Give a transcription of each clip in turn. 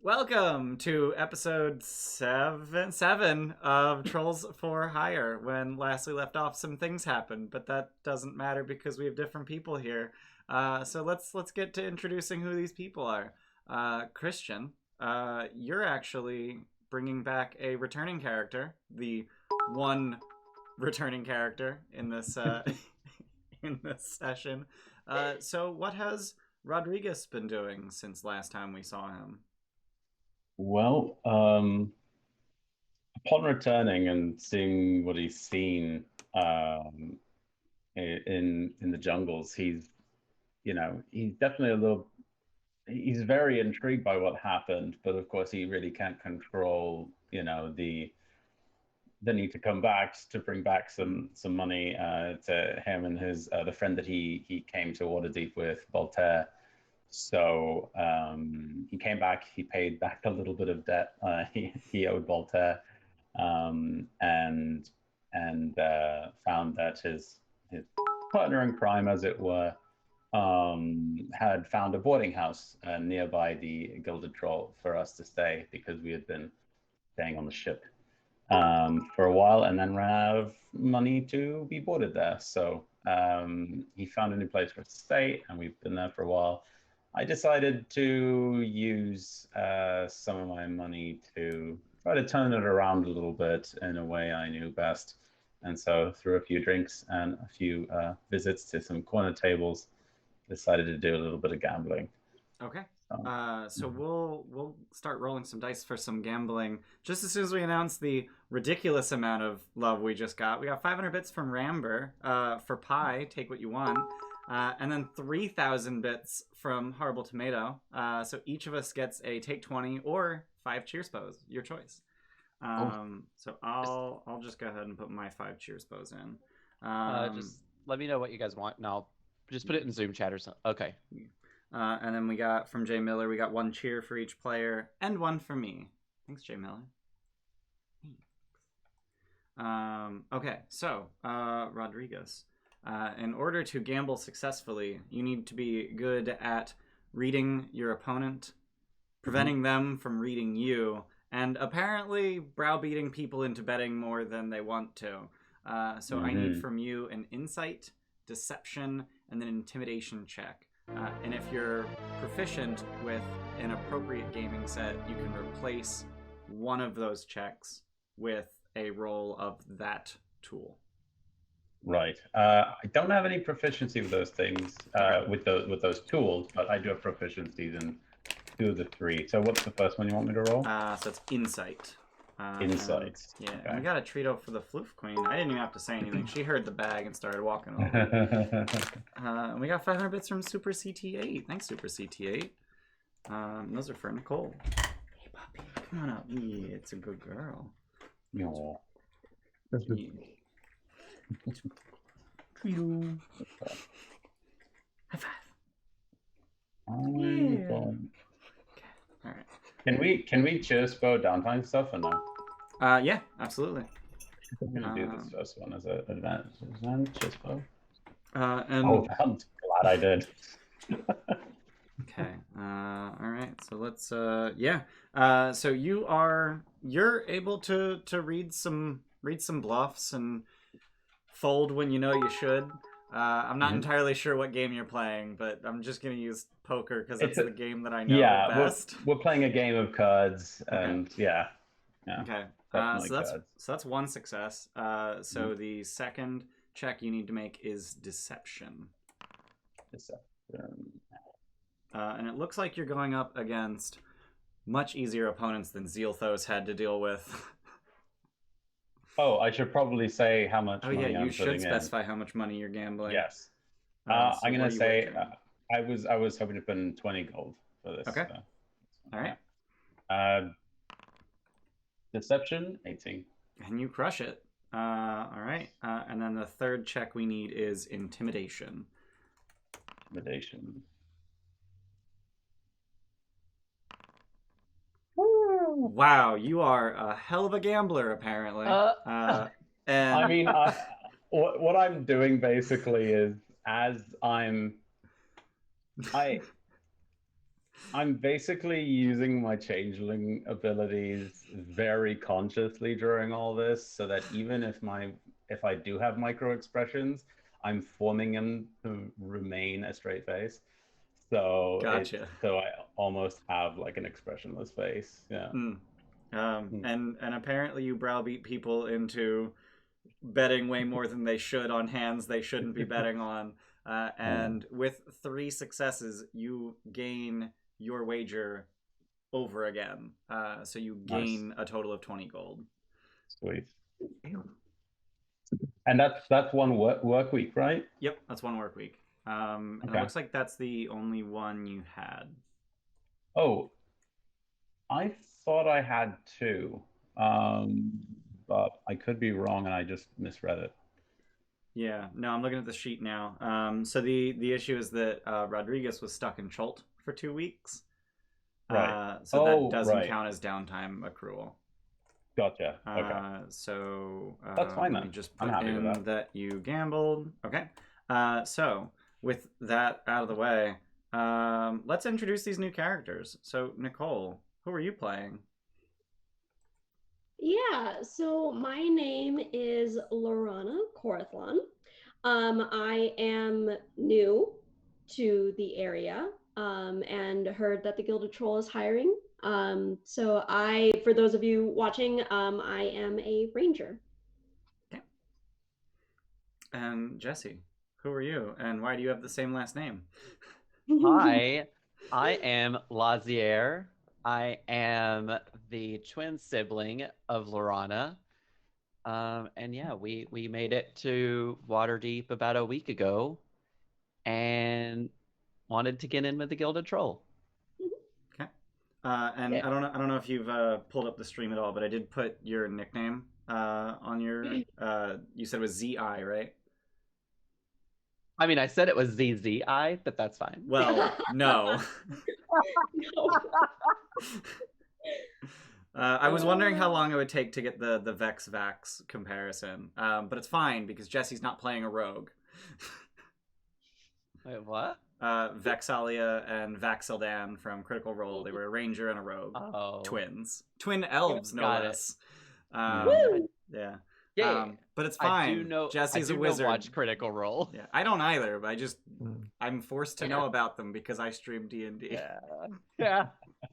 Welcome to episode 7 of Trolls for Hire. When last we left off, some things happened, but that doesn't matter because we have different people here. So let's get to introducing who these people are. Christian, you're actually bringing back a returning character, the one returning character in this in this session. So what has Rodrigus been doing since last time we saw him? Well, upon returning and seeing what he's seen in the jungles, he's definitely a little. He's very intrigued by what happened, but of course he really can't control, the need to come back to bring back some money to him and his the friend that he came to Waterdeep with, Voltaire. So he came back. He paid back a little bit of debt he owed Voltaire, and found that his partner in crime, as it were, had found a boarding house nearby the Gilded Troll for us to stay because we had been staying on the ship for a while and then ran out of money to be boarded there. So he found a new place for us to stay, and we've been there for a while. I decided to use some of my money to try to turn it around a little bit in a way I knew best. And so, through a few drinks and a few visits to some corner tables, decided to do a little bit of gambling. Okay. Um, So we'll start rolling some dice for some gambling just as soon as we announce the ridiculous amount of love we just got. We got 500 bits from Ramber for pie, take what you want, and then 3,000 bits from Horrible Tomato. So each of us gets a take 20 or 5 cheers bows, your choice. oh, So I'll just go ahead and put my 5 cheers bows in. Just let me know what you guys want, and I'll just put it in Zoom chat or something. Okay. And then we got from Jay Miller, we got 1 cheer for each player and 1 for me. Thanks, Jay Miller. Okay, so Rodrigus. In order to gamble successfully, you need to be good at reading your opponent, preventing them from reading you, and apparently browbeating people into betting more than they want to. So I need from you an insight, deception, and an intimidation check. And if you're proficient with an appropriate gaming set, you can replace one of those checks with a roll of that tool. Right. I don't have any proficiency with those things, with those tools, but I do have proficiencies in 2 of the 3. So what's the first one you want me to roll? So it's insight. Insight. Yeah, Okay. and we got a Treato for the Floof Queen. I didn't even have to say anything. She heard the bag and started walking over. And we got 500 bits from Super CT8. Thanks, Super CT8. Those are for Nicole. Hey, puppy, come on up. Yeah, it's a good girl. No. Yeah. Treato. High five. Yeah. Okay. All right. Can we just go downtime stuff or no? Yeah, absolutely. I'm gonna do this first one as an advantage as well. And Oh, I'm glad I did. okay. All right. So let's. Yeah. So you're able to read some bluffs and fold when you know you should. I'm not entirely sure what game you're playing, but I'm just gonna use poker because it's the game that I know best. We're playing a game of cards, and okay. yeah. Okay. So that's 1 success. So the second check you need to make is deception. Deception. And it looks like you're going up against much easier opponents than Zealthos had to deal with. Oh, I should probably say how much money yeah, you I'm should specify in. how much money you're gambling. Yes. So I'm gonna say I was hoping to put in 20 gold for this. Okay. All right. Deception 18. And you crush it. All right. And then the third check we need is intimidation. Intimidation. Wow, you are a hell of a gambler, apparently. And I mean, what I'm doing basically is as I I'm basically using my changeling abilities very consciously during all this, so that even if I do have micro expressions, I'm forming them to remain a straight face. Gotcha. So I almost have like an expressionless face. Yeah. Mm. Hmm. And apparently you browbeat people into betting way more than they should on hands they shouldn't be betting on. Oh, And with 3 successes, you gain your wager over again. So you nice. gain a total of 20 gold. Sweet. Damn. And that's one work week, right? Yep, that's 1 work week. And it Okay. looks like that's the only one you had. Oh, I thought I had two, um, but I could be wrong and I just misread it. Yeah, no, I'm looking at the sheet now. So the issue is that Rodriguez was stuck in Cholt for 2 weeks. Right. So that Oh, doesn't right. count as downtime accrual. Gotcha. Okay. So That's fine let me then. just I'm put happy with in that. that you gambled. Okay. So with that out of the way, let's introduce these new characters. So Nicole, who are you playing? Yeah, so my name is Loranna Corathlon. I am new to the area and heard that the Gilded Troll is hiring. For those of you watching, I am a ranger. Okay. And Jesse, who are you, and why do you have the same last name? Hi, I am Lazziar. I am the twin sibling of Loranna. And yeah, we made it to Waterdeep about a week ago and wanted to get in with the Gilded Troll. Okay. And Yeah. I don't know if you've pulled up the stream at all, but I did put your nickname on your. You said it was Zi, right? I mean, I said it was ZZI, but that's fine. Well, no. No. I was wondering how long it would take to get the Vex Vax comparison, but it's fine because Jesse's not playing a rogue. Wait, what? Vexalia and Vaxildan from Critical Role. They were a ranger and a rogue. Oh. Twins. Twin elves, no Got it. less. Woo! Yeah. Yeah, But it's I fine. do know. Jesse's I do a wizard. Know watch Critical Role. Yeah, I don't either, but Mm. I'm forced to know about them because I stream D&D. Yeah. Yeah.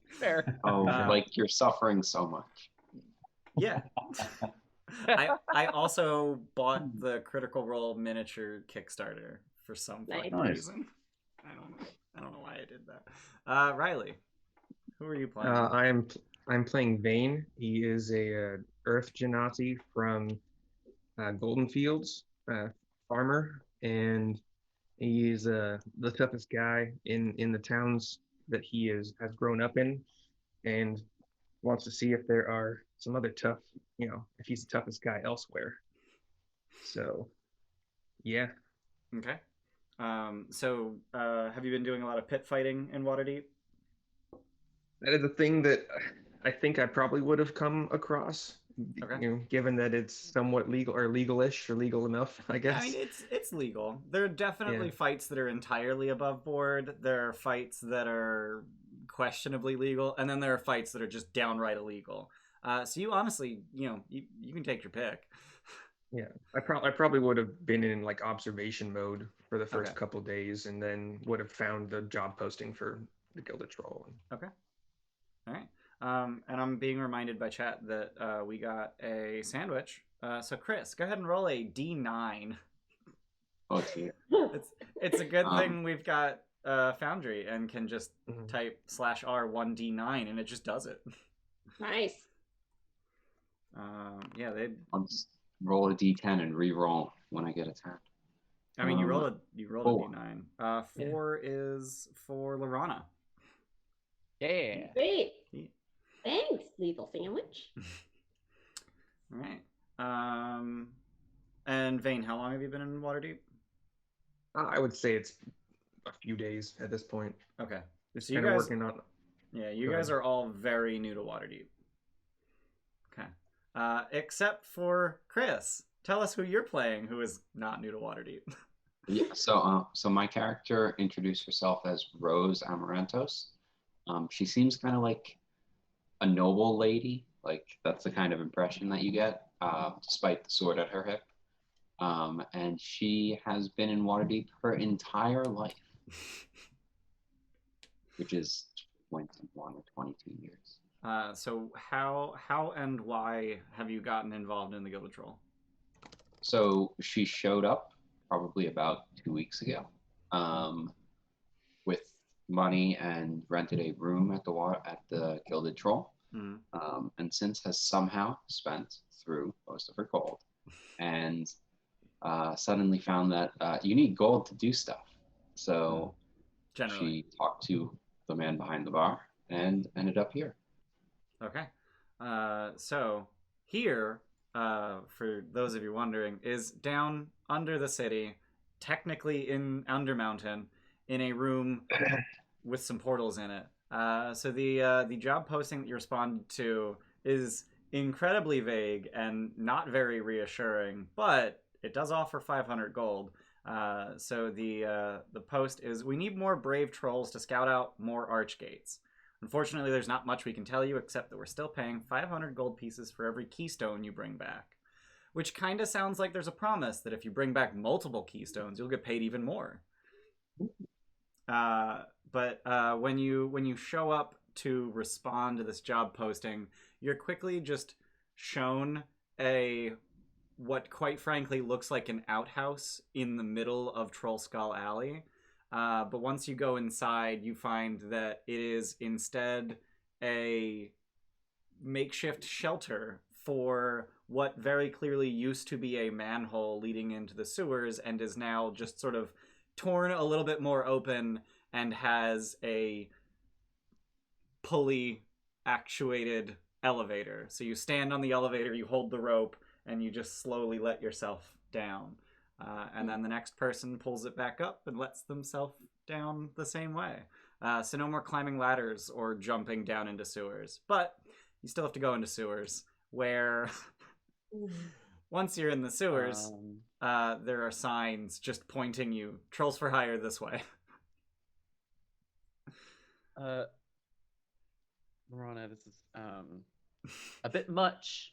Fair. Oh, like you're suffering so much. Yeah. I also bought the Critical Role miniature Kickstarter for some fucking Nice. reason. I don't know why I did that. Riley, who are you playing? I'm playing Vane. He is a Earth Genasi from Golden Fields, farmer, and he's the toughest guy in the towns that he has grown up in, and wants to see if there are some other tough, if he's the toughest guy elsewhere. So, yeah. Okay. Have you been doing a lot of pit fighting in Waterdeep? That is a thing that I think I probably would have come across, Okay. given that it's somewhat legal or legalish or legal enough, I guess. I mean, it's legal. There are definitely Yeah. fights that are entirely above board. There are fights that are questionably legal, and then there are fights that are just downright illegal. So you honestly, you can take your pick. Yeah, I probably would have been in like observation mode for the first Okay. couple days, and then would have found the job posting for the Gilded Troll. Okay. All right. And I'm being reminded by chat that we got a sandwich. So Chris, go ahead and roll a D9. Oh dear. It's a good thing we've got Foundry and can just Mhm. type /R 1D9 and it just does it. Nice. Yeah, they. I'll just roll a d10 and re-roll when I get attacked. I mean, you rolled a four. D9. 4 is for Loranna. Yeah. Great. Yeah. Thanks, lethal sandwich. All right. And Vane, how long have you been in Waterdeep? I would say it's a few days at this point. Okay. Just So you kind of guys- working on. Yeah, you Go guys ahead. are all very new to Waterdeep. Okay. Except for Chris. Tell us who you're playing who is not new to Waterdeep. Yeah. So my character introduced herself as Rose Amarantos, She seems kind of like a noble lady. Like that's the kind of impression that you get, despite the sword at her hip. And she has been in Waterdeep her entire life, which is 21 or 22 years. So how and why have you gotten involved in the Gilded Troll? So she showed up probably about 2 weeks ago, with money and rented a room at the Gilded Troll, and since has somehow spent through most of her gold, and suddenly found that you need gold to do stuff. So Generally. she talked to the man behind the bar and ended up here. Okay. So here, for those of you wondering, is down under the city, technically in Undermountain, in a room with some portals in it. So the job posting that you responded to is incredibly vague and not very reassuring, but it does offer 500 gold. So the post is: we need more brave trolls to scout out more archgates. Unfortunately, there's not much we can tell you except that we're still paying 500 gold pieces for every keystone you bring back. Which kind of sounds like there's a promise that if you bring back multiple keystones, you'll get paid even more. But when you show up to respond to this job posting, you're quickly just shown what quite frankly looks like an outhouse in the middle of Troll Skull Alley. But once you go inside, you find that it is instead a makeshift shelter for what very clearly used to be a manhole leading into the sewers and is now just sort of torn a little bit more open and has a pulley actuated elevator. So you stand on the elevator, you hold the rope, and you just slowly let yourself down. And then the next person pulls it back up and lets themselves down the same way. So no more climbing ladders or jumping down into sewers. But you still have to go into sewers, where once you're in the sewers, there are signs just pointing you, trolls for hire this way. Loranna, this is a bit much.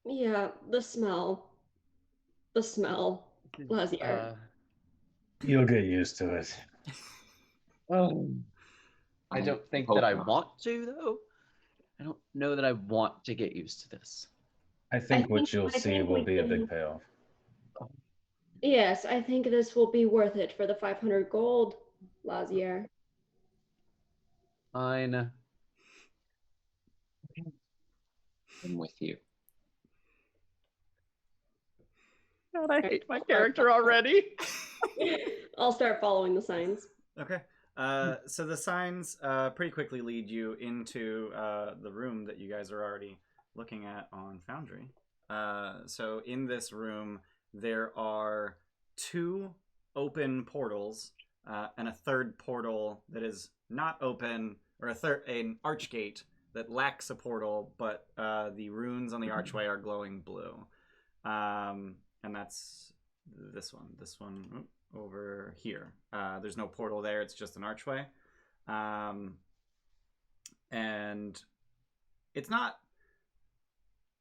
Yeah, the smell. The smell. Lazziar. You'll get used to it. I don't think that I want to, though. I don't know that I want to get used to this. I think what you'll see will be a big payoff. Yes, I think this will be worth it for the 500 gold, Lazziar. Fine. I'm with you. God, I hate my character already. I'll start following the signs. Okay. So the signs pretty quickly lead you into the room that you guys are already looking at on Foundry. So in this room, there are 2 open portals and a third portal that is not open, or an archgate that lacks a portal, but the runes on the archway are glowing blue. And that's this one over here. There's no portal there, it's just an archway. And it's not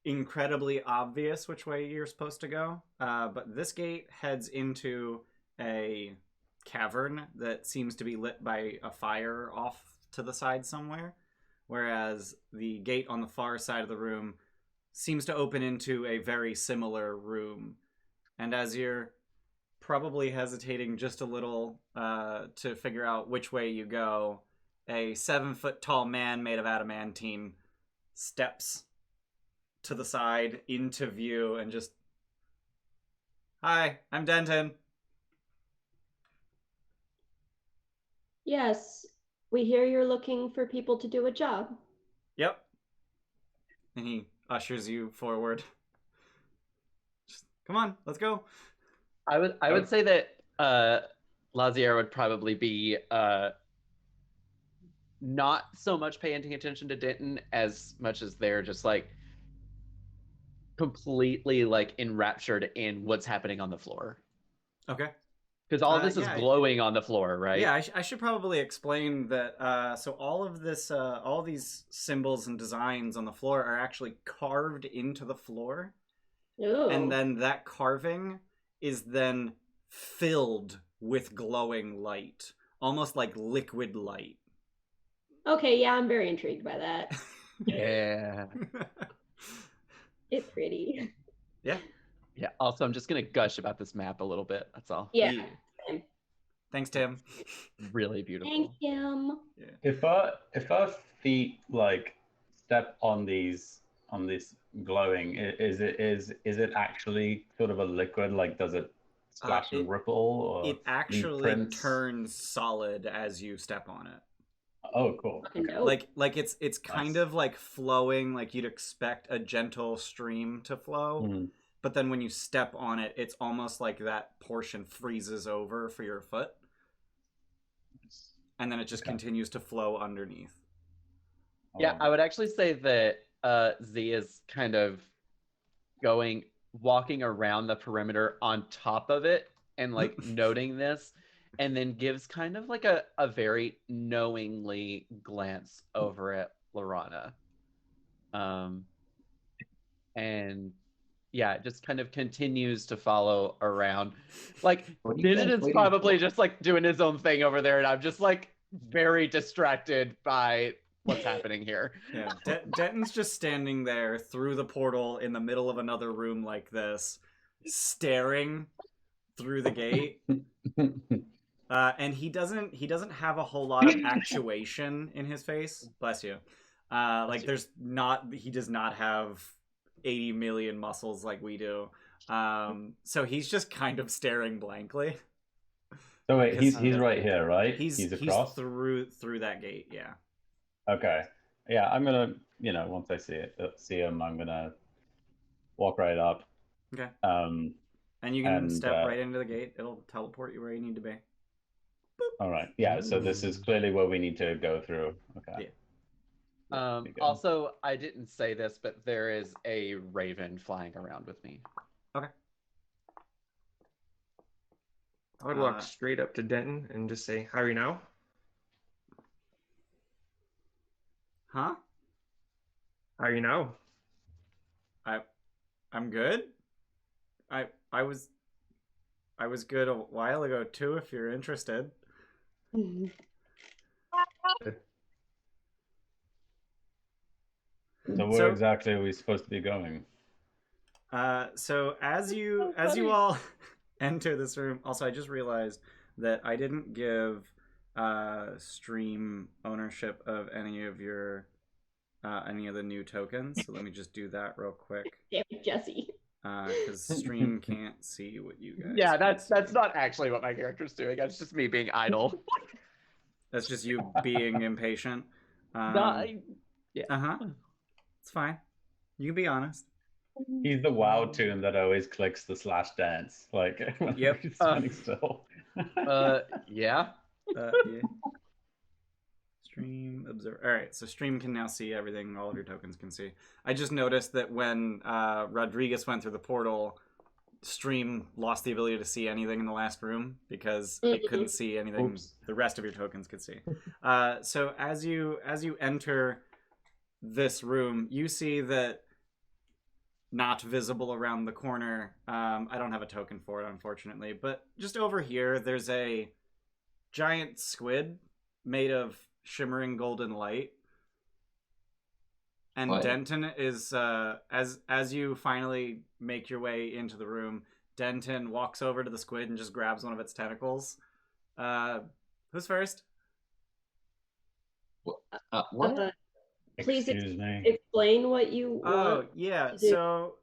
incredibly obvious which way you're supposed to go, but this gate heads into a cavern that seems to be lit by a fire off to the side somewhere, whereas the gate on the far side of the room seems to open into a very similar room. And as you're probably hesitating just a little to figure out which way you go, a 7-foot tall man made of adamantine steps to the side into view and just, "Hi, I'm Denton." Yes, we hear you're looking for people to do a job. Yep. And he ushers you forward. Just, come on, let's go. I would say that Lazziar would probably be not so much paying attention to Denton as much as they're just like completely like enraptured in what's happening on the floor. Okay. Because all this is yeah, glowing on the floor, right? Yeah, I should probably explain that. So all of this, all these symbols and designs on the floor are actually carved into the floor, and then that carving is then filled with glowing light, almost like liquid light. Okay, yeah, I'm very intrigued by that. Yeah. It's pretty. Yeah. Yeah. Also, I'm just gonna gush about this map a little bit. That's all. Yeah. Thanks, Tim. Really beautiful. Thank you. Yeah. If our feet like step on these glowing, is it actually sort of a liquid? Like, does it splash and ripple, or it actually prints? turns solid as you step on it? Oh, cool. Okay. Like it's kind of like flowing, like you'd expect a gentle stream to flow. Mm. But then when you step on it, it's almost like that portion freezes over for your foot. And then it just continues to flow underneath. Yeah, I would actually say that Z is kind of walking around the perimeter on top of it and like noting this, and then gives kind of like a very knowingly glance over at Loranna. And yeah, it just kind of continues to follow around. Like, Gilded is probably just like doing his own thing over there, and I'm just like very distracted by what's happening here. Yeah, Denton's just standing there through the portal in the middle of another room like this, staring through the gate. And he doesn't have a whole lot of actuation in his face. Bless you. Like he does not have 80 million muscles like we do. So he's just kind of staring blankly. So wait, he's right here, right? He's across through that gate, yeah. Okay. Yeah, I'm gonna, once I see him, I'm gonna walk right up. Okay. And you can step right into the gate. It'll teleport you where you need to be. Boop. All right. Yeah. So this is clearly where we need to go through. Okay. Yeah. Also, I didn't say this, but there is a raven flying around with me. Okay. I would walk straight up to Denton and just say, "How are you now?" Huh? How are you now? I'm good. I was good a while ago too, if you're interested. So where exactly are we supposed to be going? So as you all enter this room, also I just realized that I didn't give stream ownership of any of the new tokens. So let me just do that real quick. Damn, Jesse. Because stream can't see what you guys. Yeah, that's not actually what my character's doing. That's just me being idle. That's just you being impatient. Yeah. It's fine. You can be honest. He's the WoW tune that always clicks the / dance. Like, yep. He's standing still. Yeah. Yeah. Stream observer. All right, so stream can now see everything. All of your tokens can see. I just noticed that when Rodrigus went through the portal, stream lost the ability to see anything in the last room because it couldn't see anything the rest of your tokens could see. So as you enter this room, you see that not visible around the corner. I don't have a token for it, unfortunately, but just over here, there's a giant squid made of shimmering golden light. And what? Denton is as you finally make your way into the room, Denton walks over to the squid and just grabs one of its tentacles. Who's first? What? Please explain what you want. Oh, yeah. So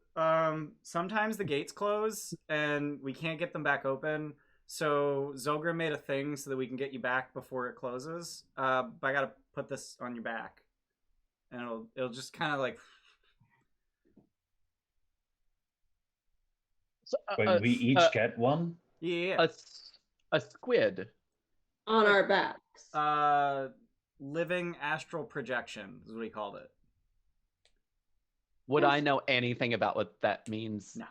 sometimes the gates close and we can't get them back open. So Zogra made a thing so that we can get you back before it closes. But I gotta put this on your back, and it'll just kind of like. So, wait, we each get one? Yeah. A squid on our backs. Living astral projection is what he called it. Would I know anything about what that means? No.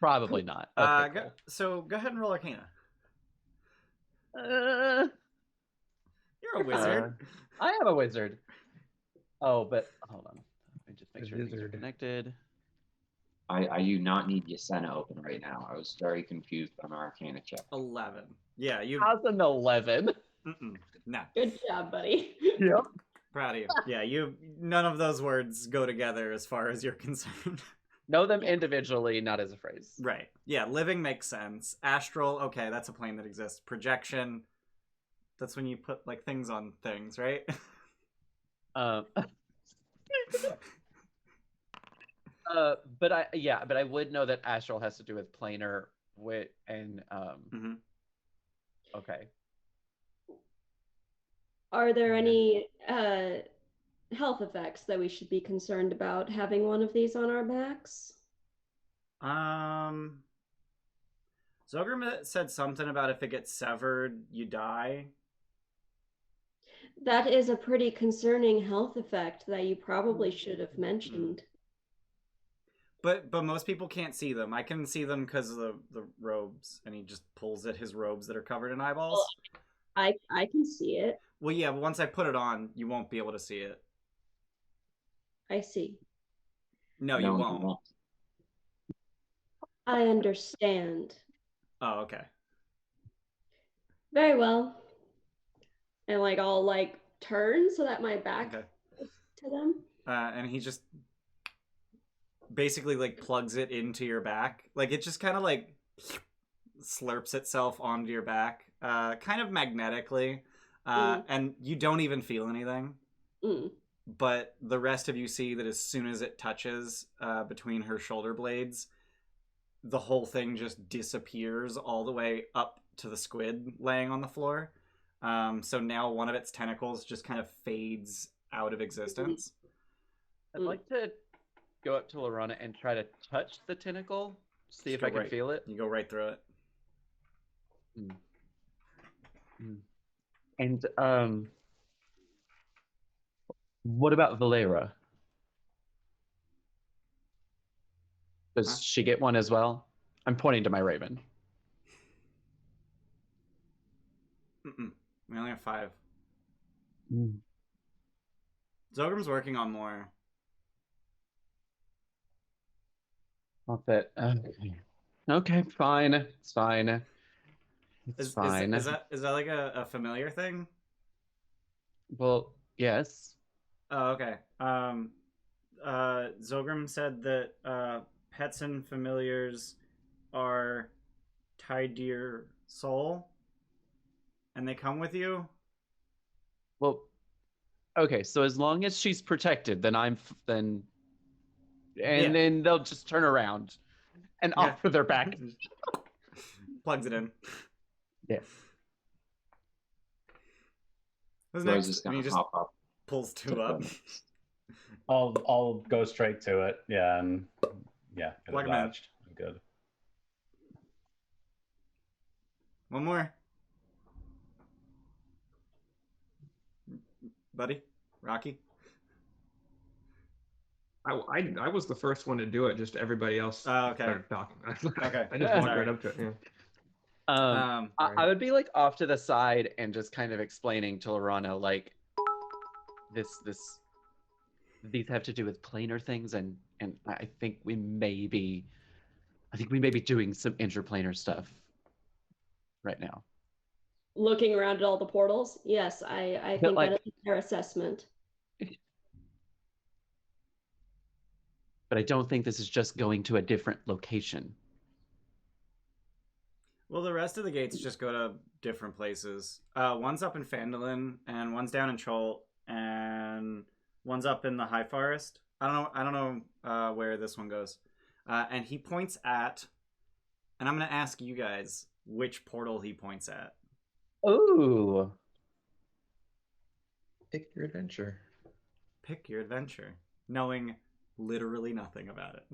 Probably not. Okay, cool. So go ahead and roll Arcana. You're a wizard. I am a wizard. Oh, but hold on. Let me just make A sure things are wizard. connected. I do not need Yasena open right now. I was very confused by my Arcana check. 11. Yeah, you. How's an 11? No. Good job, buddy. Yep. Proud of you. Yeah, you. None of those words go together as far as you're concerned. Know them individually, not as a phrase. Right. Yeah, living makes sense. Astral, okay, that's a plane that exists. Projection, that's when you put like things on things, right? But I would know that astral has to do with planar wit and Mhm. Okay. Are there any health effects that we should be concerned about having one of these on our backs? Zogrim said something about if it gets severed, you die. That is a pretty concerning health effect that you probably should have mentioned. But most people can't see them. I can see them because of the robes, and he just pulls at his robes that are covered in eyeballs. Well, I can see it. Well, yeah, but once I put it on, you won't be able to see it. I see. No, you won't. I understand. Oh, okay. Very well. And like I'll like turn so that my back is to them. And he just basically like plugs it into your back. Like it just kind of like slurps itself onto your back, kind of magnetically. And you don't even feel anything. But the rest of you see that as soon as it touches between her shoulder blades, the whole thing just disappears all the way up to the squid laying on the floor. So now one of its tentacles just kind of fades out of existence. I'd like to go up to Loranna and try to touch the tentacle, see if I can feel it. You go right through it. And what about Valera? Does she get one as well? I'm pointing to my raven. We only have 5. Zogrim's working on more. Not that. Okay, fine. It's fine. It's fine. Is that like a familiar thing? Well, yes. Oh, okay. Zogrim said that pets and familiars are tied to your soul, and they come with you. Well, okay. So as long as she's protected, then then they'll just turn around and offer their back. Plugs it in. Yeah. Who's Rose next? is gonna And he just hop up. pulls 2 up. I'll go straight to it. Yeah, and get Plug it 'em in. latched. Good. One more. Buddy? Rocky? I was the first one to do it. Just everybody else started talking. Okay. I just walked right up to it. Yeah. I would be like off to the side and just kind of explaining to Loranna like these have to do with planar things, and I think we may be doing some interplanar stuff right now. Looking around at all the portals, yes, I think that is a fair assessment. But I don't think this is just going to a different location. Well, the rest of the gates just go to different places. One's up in Phandalin, and one's down in Chol, and one's up in the High Forest. I don't know where this one goes. And he points at, and I'm going to ask you guys which portal he points at. Ooh. Pick your adventure. Pick your adventure, knowing literally nothing about it.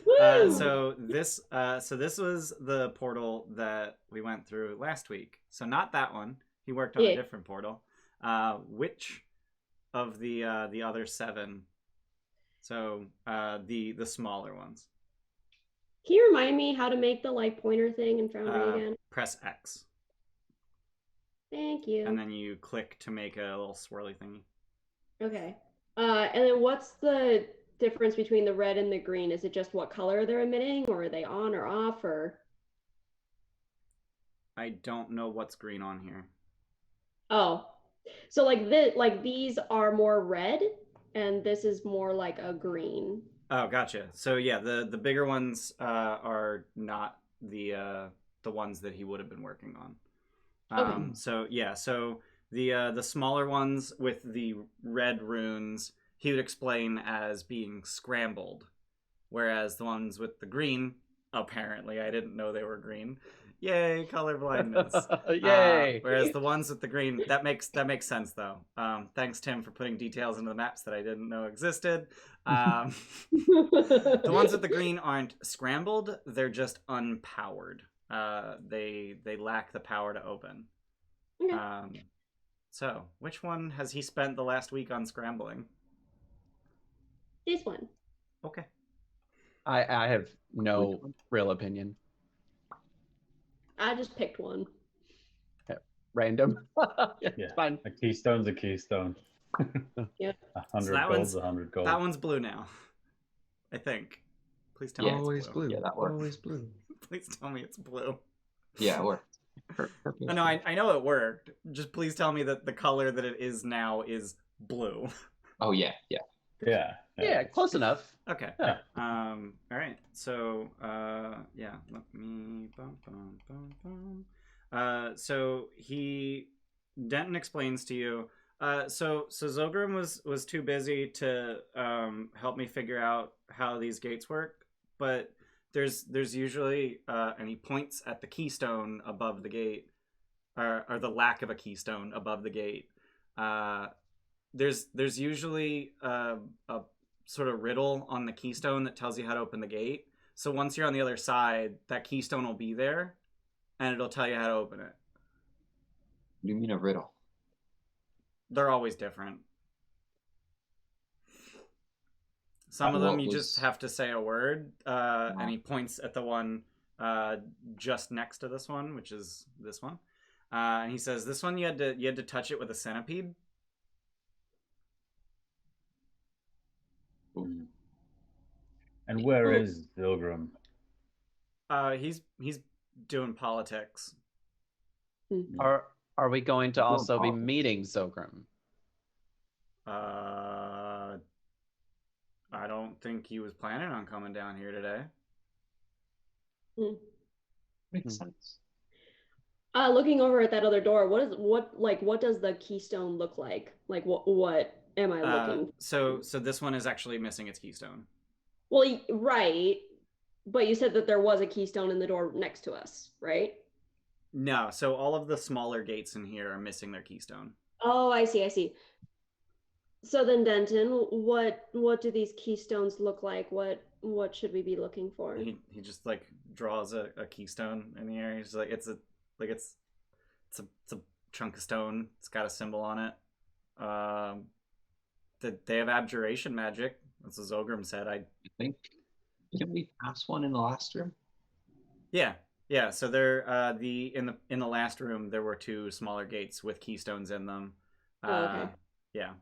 Woo! So this was the portal that we went through last week. So not that one. He worked on a different portal. Which of the other 7? So the smaller ones. Can you remind me how to make the like pointer thing in front of me again? Press X. Thank you. And then you click to make a little swirly thingy. Okay. And then what's the difference between the red and the green? Is it just what color they're emitting, or are they on or off, or? I don't know what's green on here. Oh, so like these are more red, and this is more like a green. Oh, gotcha. So yeah, the bigger ones are not the ones that he would have been working on. Okay. So yeah, so the smaller ones with the red runes he would explain as being scrambled, whereas the ones with the green, apparently I didn't know they were green. Yay, color blindness. Yay. Whereas the ones with the green, that makes sense though. Thanks Tim for putting details into the maps that I didn't know existed. The ones with the green aren't scrambled; they're just unpowered. They lack the power to open. Okay. So which one has he spent the last week on scrambling? This one. Okay. I have no real opinion. I just picked one. Random. Yeah. It's fine. A keystone's a keystone. Yeah. 100 So that gold's one's 100 gold. That one's blue now. I think. Please tell me Always it's blue. blue. Yeah, that works. Always blue. Please tell me it's blue. Yeah, it worked. Purple. No, I know it worked. Just please tell me that the color that it is now is blue. Oh yeah. Yeah, close enough. Okay. Yeah. All right. So, yeah. Let me. So Denton explains to you. So Zogrim was too busy to help me figure out how these gates work, but there's usually and he points at the keystone above the gate, or the lack of a keystone above the gate. There's usually a sort of riddle on the keystone that tells you how to open the gate. So once you're on the other side, that keystone will be there, and it'll tell you how to open it. What do you mean a riddle? They're always different. Some of them What you was- just have to say a word, and he points at the one just next to this one, which is this one, and he says, "This one you had to touch it with a centipede." And where is Zilgrim? He's doing politics. Are we going to We're doing also be politics. meeting Zogrim? I don't think he was planning on coming down here today. Makes sense. Looking over at that other door, what does the keystone look like? Like what am I looking? So this one is actually missing its keystone. Well, right, but you said that there was a keystone in the door next to us, right? No, so all of the smaller gates in here are missing their keystone. Oh, I see. So then, Denton, what do these keystones look like? What should we be looking for? He just like draws a keystone in the air. He's like it's a chunk of stone. It's got a symbol on it. They have abjuration magic. That's what Zogrim said. I think didn't we pass one in the last room? Yeah. So there, in the last room there were two smaller gates with keystones in them. Okay. Yeah.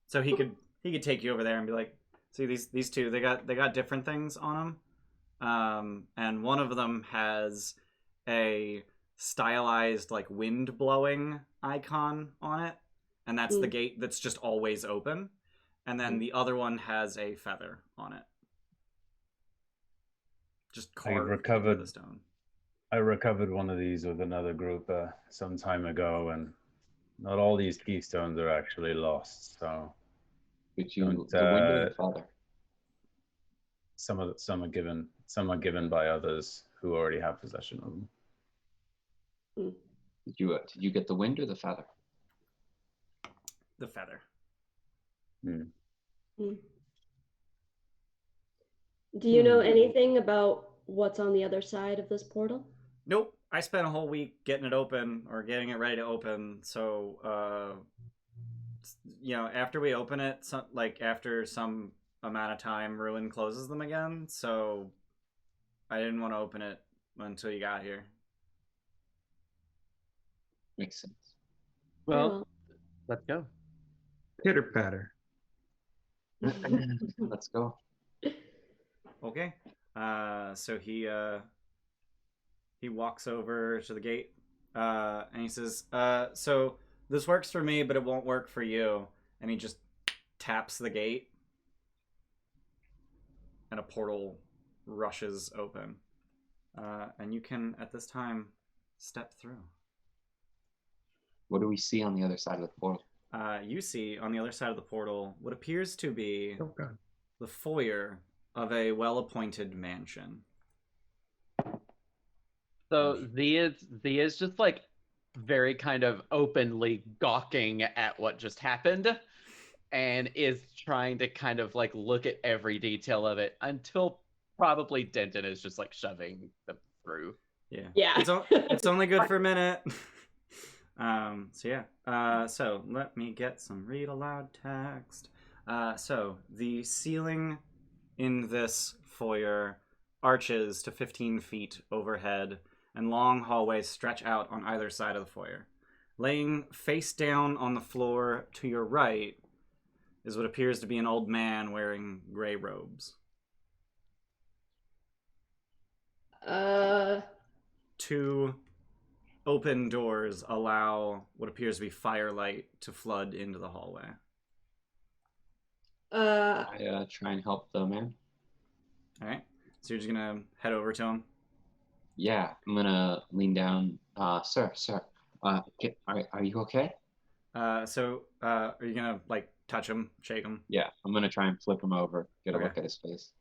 So he could take you over there and be like, see these two, they got different things on them, and one of them has a stylized like wind blowing icon on it, and that's the gate that's just always open, and then the other one has a feather on it, just carved into the stone. I recovered one of these with another group some time ago, and not all these keystones are actually lost. So, Did you the window or the feather? Some are given by others who already have possession of them. Did you get the wind or the feather? The feather. Do you know anything about what's on the other side of this portal? Nope. I spent a whole week getting it open or getting it ready to open. So, after we open it, after some amount of time, Ruin closes them again. So I didn't want to open it until you got here. Makes sense. Well, let's go. Pitter patter. Let's go. Okay. So he walks over to the gate, and he says, "So this works for me, but it won't work for you." And he just taps the gate, and a portal rushes open, and you can at this time step through. What do we see on the other side of the portal? You see on the other side of the portal what appears to be Oh god. the foyer of a well-appointed mansion. So Z is just like very kind of openly gawking at what just happened and is trying to kind of like look at every detail of it until probably Denton is just like shoving them through. Yeah. Yeah. It's only good for a minute. So let me get some read aloud text. So the ceiling in this foyer arches to 15 feet overhead, and long hallways stretch out on either side of the foyer. Laying face down on the floor to your right is what appears to be an old man wearing gray robes. Two open doors allow what appears to be firelight to flood into the hallway. I try and help the man. All right. So you're just going to head over to him? Yeah, I'm gonna lean down. Sir, are you okay? Are you going to, like, touch him, shake him? Yeah, I'm gonna try and flip him over, get a Okay. look at his face.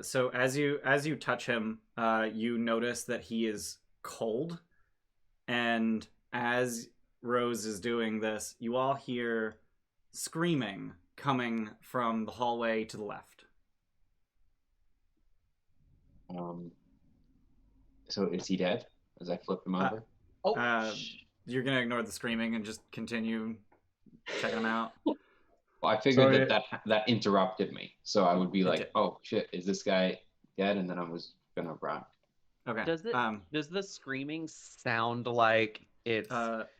So as you touch him, you notice that he is cold. And as Rose is doing this, you all hear screaming coming from the hallway to the left. So is he dead? As I flip him over? You're gonna ignore the screaming and just continue checking him out. Well, I figured that interrupted me, so I would be like, "Oh shit, is this guy dead?" And then I was gonna run. Okay. Does the screaming sound like it's?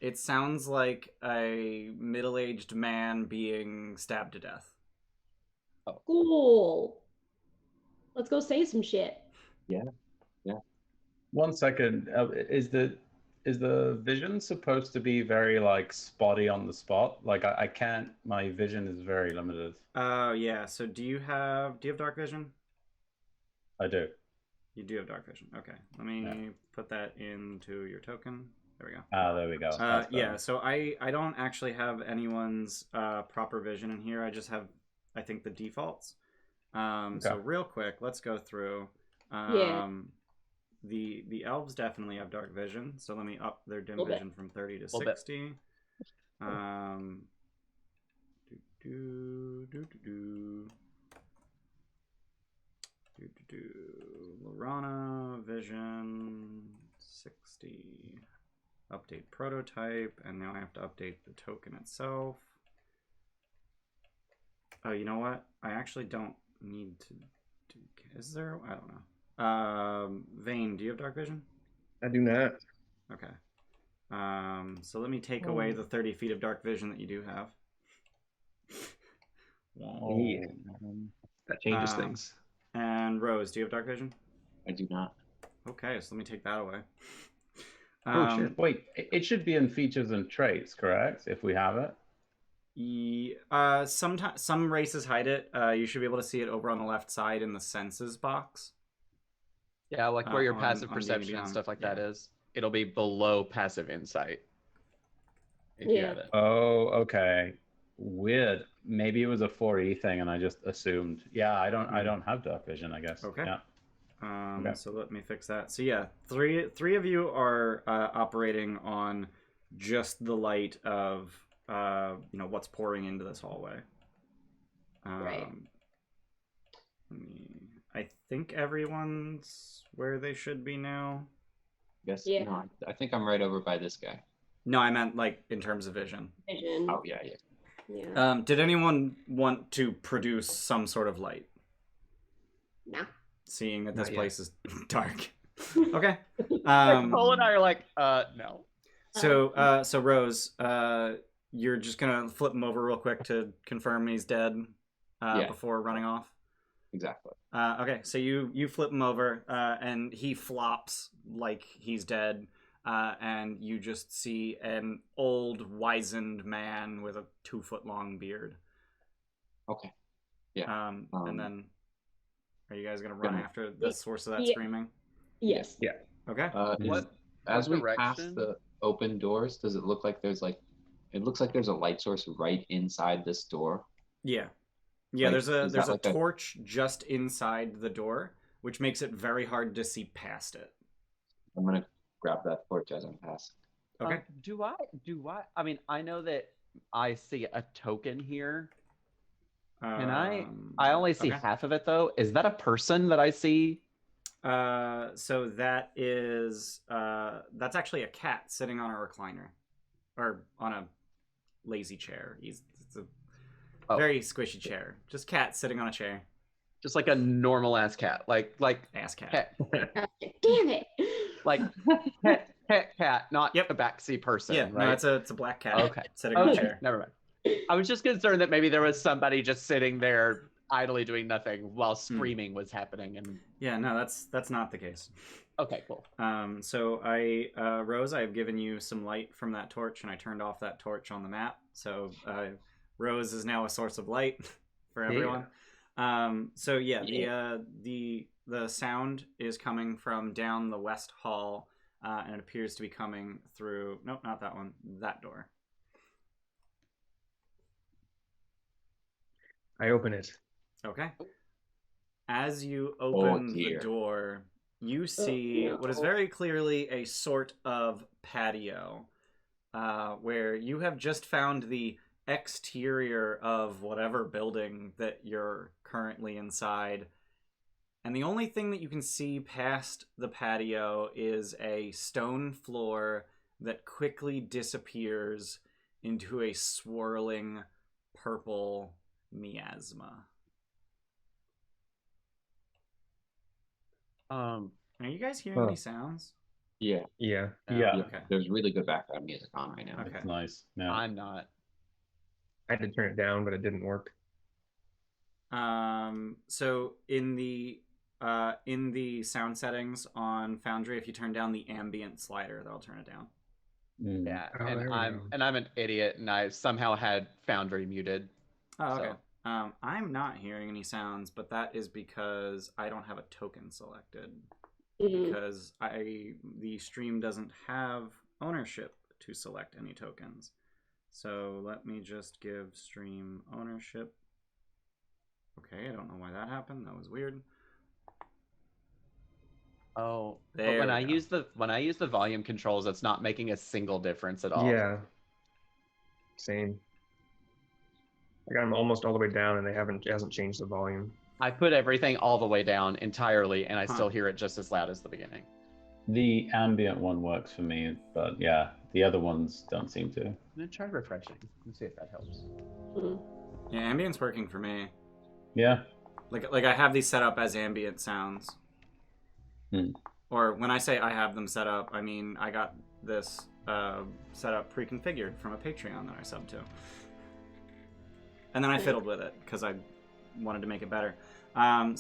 It sounds like a middle-aged man being stabbed to death. Oh. Cool. Let's go say some shit. Yeah. 1 second. Is the vision supposed to be very like spotty on the spot? Like I can't. My vision is very limited. Yeah. So do you have dark vision? I do. You do have dark vision. Okay. Let me put that into your token. There we go. There we go. Yeah. So I don't actually have anyone's proper vision in here. I just have, I think, the defaults. So real quick, let's go through. The elves definitely have dark vision, so let me up their dim vision from 30 to 60. Loranna vision 60. Update prototype, and now I have to update the token itself. Oh, you know what? I actually don't need to do. Is there? I don't know. Vane, do you have dark vision? I do not. Okay. So let me take away the 30 feet of dark vision that you do have. Yeah. That changes things. And Rose, do you have dark vision? I do not. Okay, so let me take that away. Oh shit! Wait, it should be in features and traits, correct? If we have it. Sometimes some races hide it. You should be able to see it over on the left side in the senses box. Yeah, like where your passive perception and stuff like that is. It'll be below passive insight. If you have it. Oh, okay. Weird. Maybe it was a 4E thing, and I just assumed. Yeah, I don't have dark vision, I guess. Okay. Yeah. So let me fix that. So yeah, three of you are operating on just the light of what's pouring into this hallway. Right. I think everyone's where they should be now. Yes. Yeah. No, I think I'm right over by this guy. No, I meant like in terms of vision. Oh yeah. Did anyone want to produce some sort of light? No. Seeing that this place is dark. Okay. Cole and I are like, no. So Rose, you're just gonna flip him over real quick to confirm he's dead before running off. Exactly. Okay, so you flip him over, and he flops like he's dead, and you just see an old, wizened man with a 2-foot-long beard. Okay. Yeah. And then, are you guys gonna run after the source of that screaming? Yes. Yeah. Okay. As we direction? pass the open doors, does it look like there's like? It looks like there's a light source right inside this door. Yeah. Yeah, Like, there's a like torch just inside the door, which makes it very hard to see past it. I'm gonna grab that torch as I'm passing. Okay. Do I? I mean, I know that I see a token here. Can I only see half of it though. Is that a person that I see? So that is that's actually a cat sitting on a recliner, or on a lazy chair. It's a very squishy chair. Just cat sitting on a chair. Just like a normal ass cat, like ass cat. Damn it! Like pet cat, not a backseat person. Yeah, right? no, it's a black cat. Sitting on a chair. Never mind. I was just concerned that maybe there was somebody just sitting there idly doing nothing while screaming was happening. And yeah, no, that's not the case. Okay, cool. So Rose, I've given you some light from that torch, and I turned off that torch on the map. So Rose is now a source of light for everyone. So the sound is coming from down the west hall, and it appears to be coming through. Nope, not that one. That door. I open it. Okay. As you open the door, you see what is very clearly a sort of patio, where you have just found the exterior of whatever building that you're currently inside. And the only thing that you can see past the patio is a stone floor that quickly disappears into a swirling purple miasma. Are you guys hearing any sounds? Yeah. Okay. There's really good background music on right now. Okay. It's nice. Yeah. I'm not. I had to turn it down, but it didn't work. So in the sound settings on Foundry, if you turn down the ambient slider, that'll turn it down. Yeah, and I'm an idiot, and I somehow had Foundry muted. Oh, okay. So. I'm not hearing any sounds, but that is because I don't have a token selected. Because the stream doesn't have ownership to select any tokens. So let me just give stream ownership. Okay, I don't know why that happened. That was weird. Oh, but when I use the volume controls, it's not making a single difference at all. Yeah. Same. I got them almost all the way down, and it hasn't changed the volume. I put everything all the way down entirely, and I still hear it just as loud as the beginning. The ambient one works for me, but yeah, the other ones don't seem to. I'm gonna try refreshing. Let's see if that helps. Yeah, ambient's working for me. Yeah. Like I have these set up as ambient sounds. Or when I say I have them set up, I mean I got this set up pre-configured from a Patreon that I subbed to. And then I fiddled with it because I wanted to make it better. When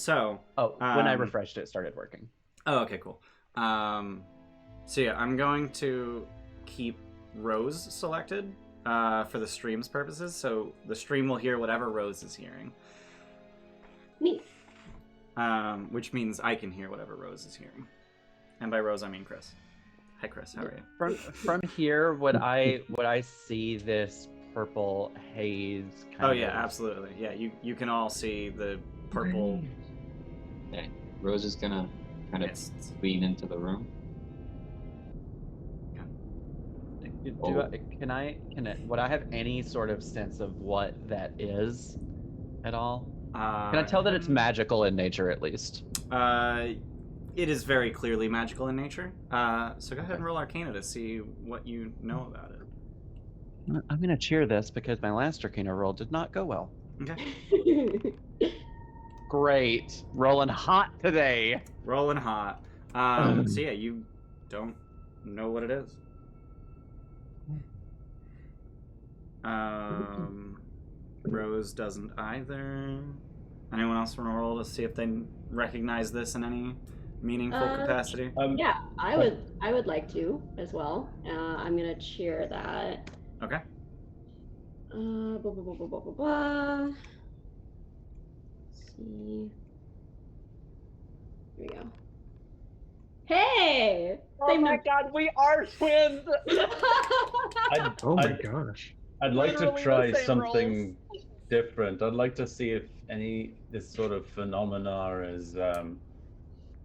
I refreshed it, it started working. Oh, okay, cool. So yeah, I'm going to keep Rose selected for the stream's purposes, so the stream will hear whatever Rose is hearing. Neat. Which means I can hear whatever Rose is hearing. And by Rose, I mean Chris. Hi, Chris. How are you? From here, would I see this purple haze? Absolutely. Yeah, you can all see the purple. Okay. Rose is gonna kind of lean into the room. Would I have any sort of sense of what that is at all? Can I tell that it's magical in nature, at least? It is very clearly magical in nature. So go ahead and roll Arcana to see what you know about it. I'm going to cheer this because my last Arcana roll did not go well. Okay. Great. Rolling hot today. Rolling hot. So yeah, you don't know what it is. Rose doesn't either. Anyone else want to roll to see if they recognize this in any meaningful capacity? Yeah, I would like to as well. I'm gonna cheer that. Okay. Blah, blah, blah, blah, blah, blah, blah. Let's see. Here we go. Hey! Oh my god, we are twins! Oh my gosh. I'd like to Literally try the same something different. I'd like to see if this sort of phenomena is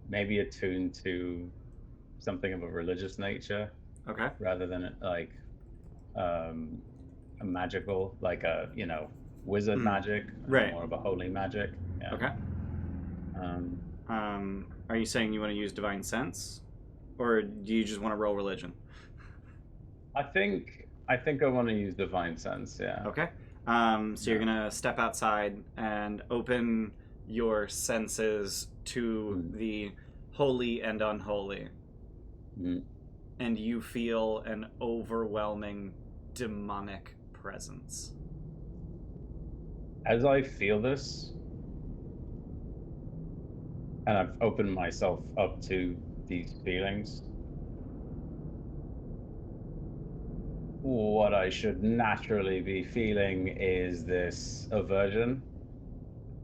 maybe attuned to something of a religious nature. Okay. Rather than like a magical, like a wizard magic, right? More of a holy magic. Yeah. Okay. Are you saying you want to use divine sense, or do you just want to roll religion? I think I want to use divine sense. Yeah. Okay. So you're gonna step outside and open your senses to the holy and unholy, and you feel an overwhelming demonic presence. As I feel this, and I've opened myself up to these feelings, what I should naturally be feeling is this aversion,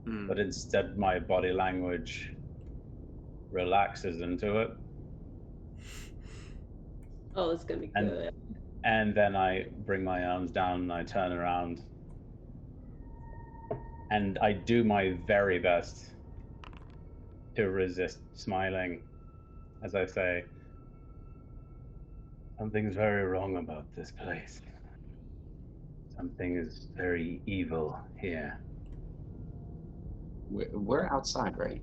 but instead my body language relaxes into it. Oh, it's gonna be good. And then I bring my arms down and I turn around and I do my very best to resist smiling as I say, something's very wrong about this place. Something is very evil here. We're outside, right?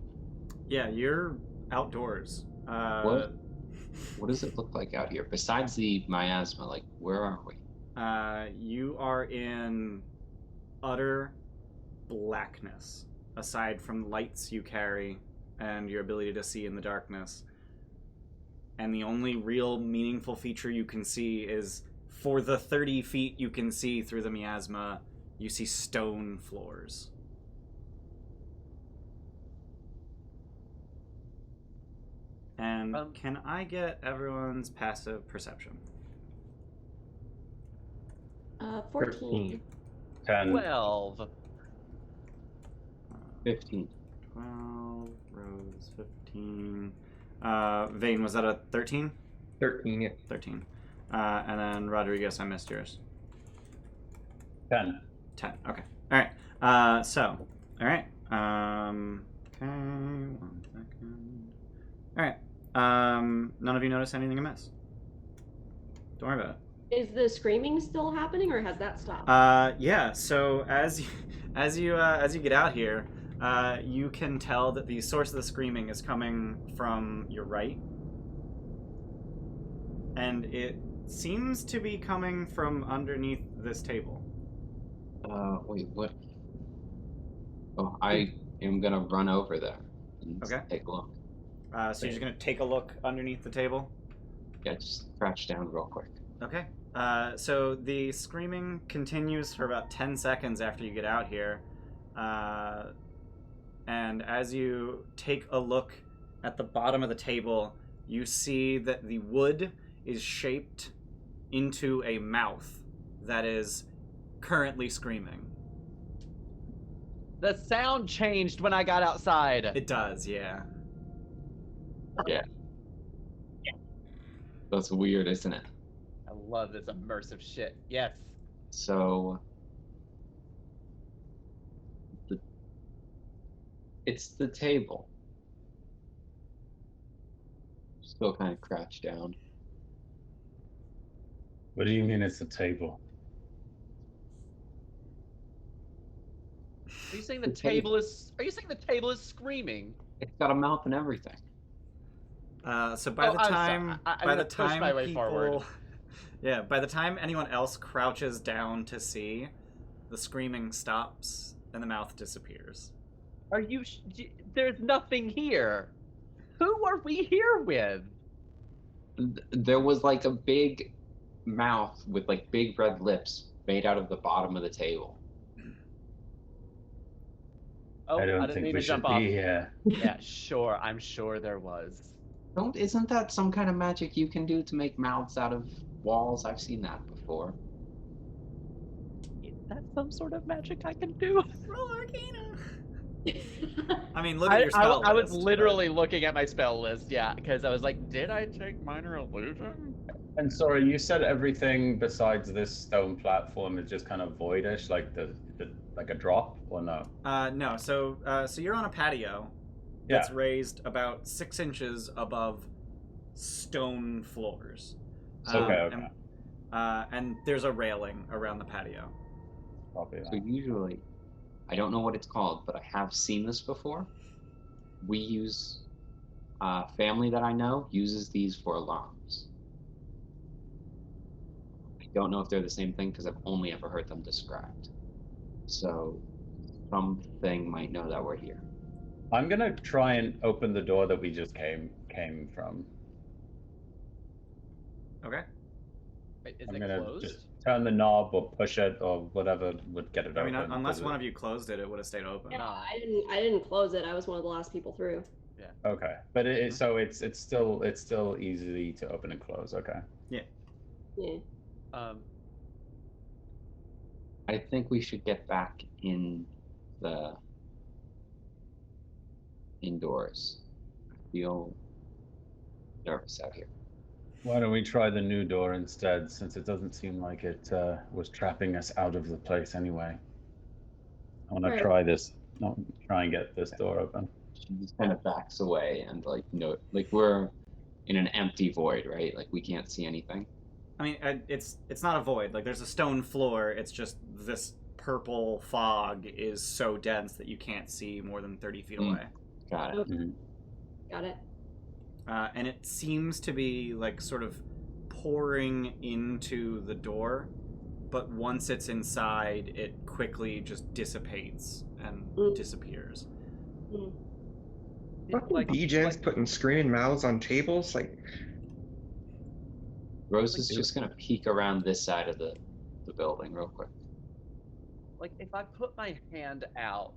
Yeah, you're outdoors. What does it look like out here? Besides the miasma, like, where are we? You are in utter blackness, aside from lights you carry and your ability to see in the darkness. And the only real meaningful feature you can see is, for the 30 feet you can see through the miasma, you see stone floors. And can I get everyone's passive perception? 14. 10. 12. 15. 12, Rose, 15. Vane, was that a 13? 13, yeah. 13. And then Rodriguez, I missed yours. 10. 10, okay. Alright, alright. Okay, 1 second. Alright, none of you notice anything amiss? Don't worry about it. Is the screaming still happening, or has that stopped? Yeah, so as you get out here, you can tell that the source of the screaming is coming from your right. And it seems to be coming from underneath this table. Wait, what? Oh, I am gonna run over there and take a look. So you're just gonna take a look underneath the table? Yeah, just crouch down real quick. Okay. So the screaming continues for about 10 seconds after you get out here. And as you take a look at the bottom of the table, you see that the wood is shaped into a mouth that is currently screaming. The sound changed when I got outside. It does, yeah. Yeah. That's weird, isn't it? I love this immersive shit. Yes. So it's the table. Still kind of crouched down. What do you mean it's a table? Are you saying the table is? Are you saying the table is screaming? It's got a mouth and everything. So by the time my way people, forward. Yeah, by the time anyone else crouches down to see, the screaming stops and the mouth disappears. Are you? There's nothing here. Who are we here with? There was like a big mouth with like big red lips made out of the bottom of the table. Oh, I don't didn't think mean we to jump should off. be here. Yeah, sure. I'm sure there was. Isn't that some kind of magic you can do to make mouths out of walls? I've seen that before. Is that some sort of magic I can do? Roll Arcana. I mean, look at your I spell was list, literally looking at my spell list, yeah, because I was like, did I take minor illusion? And sorry, you said everything besides this stone platform is just kind of voidish, like the like a drop, or no? No. So you're on a patio that's raised about 6 inches above stone floors. Okay. And there's a railing around the patio. Copy So that. usually, I don't know what it's called, but I have seen this before. We use, family that I know uses these for alarms. I don't know if they're the same thing because I've only ever heard them described. So something might know that we're here. I'm gonna try and open the door that we just came from. Okay. Wait, is I'm it gonna closed? just turn the knob or push it or whatever would get it I mean, open. unless one of you closed it, it would have stayed open. Yeah, I didn't close it. I was one of the last people through. Okay, but so it's still easy to open and close. Okay. Yeah. I think we should get back in the indoors. I feel nervous out here. Why don't we try the new door instead, since it doesn't seem like it was trapping us out of the place anyway. I want to try this. No, try and get this door open. She just kind of backs away and like we're in an empty void, right? Like we can't see anything. I mean, it's not a void. Like there's a stone floor. It's just this purple fog is so dense that you can't see more than 30 feet away. Got it. Mhm. Got it. And it seems to be like sort of pouring into the door, but once it's inside, it quickly just dissipates and disappears. Fucking D-Gens putting screaming mouths on tables, like. Rose is just gonna peek around this side of the building real quick. Like, if I put my hand out,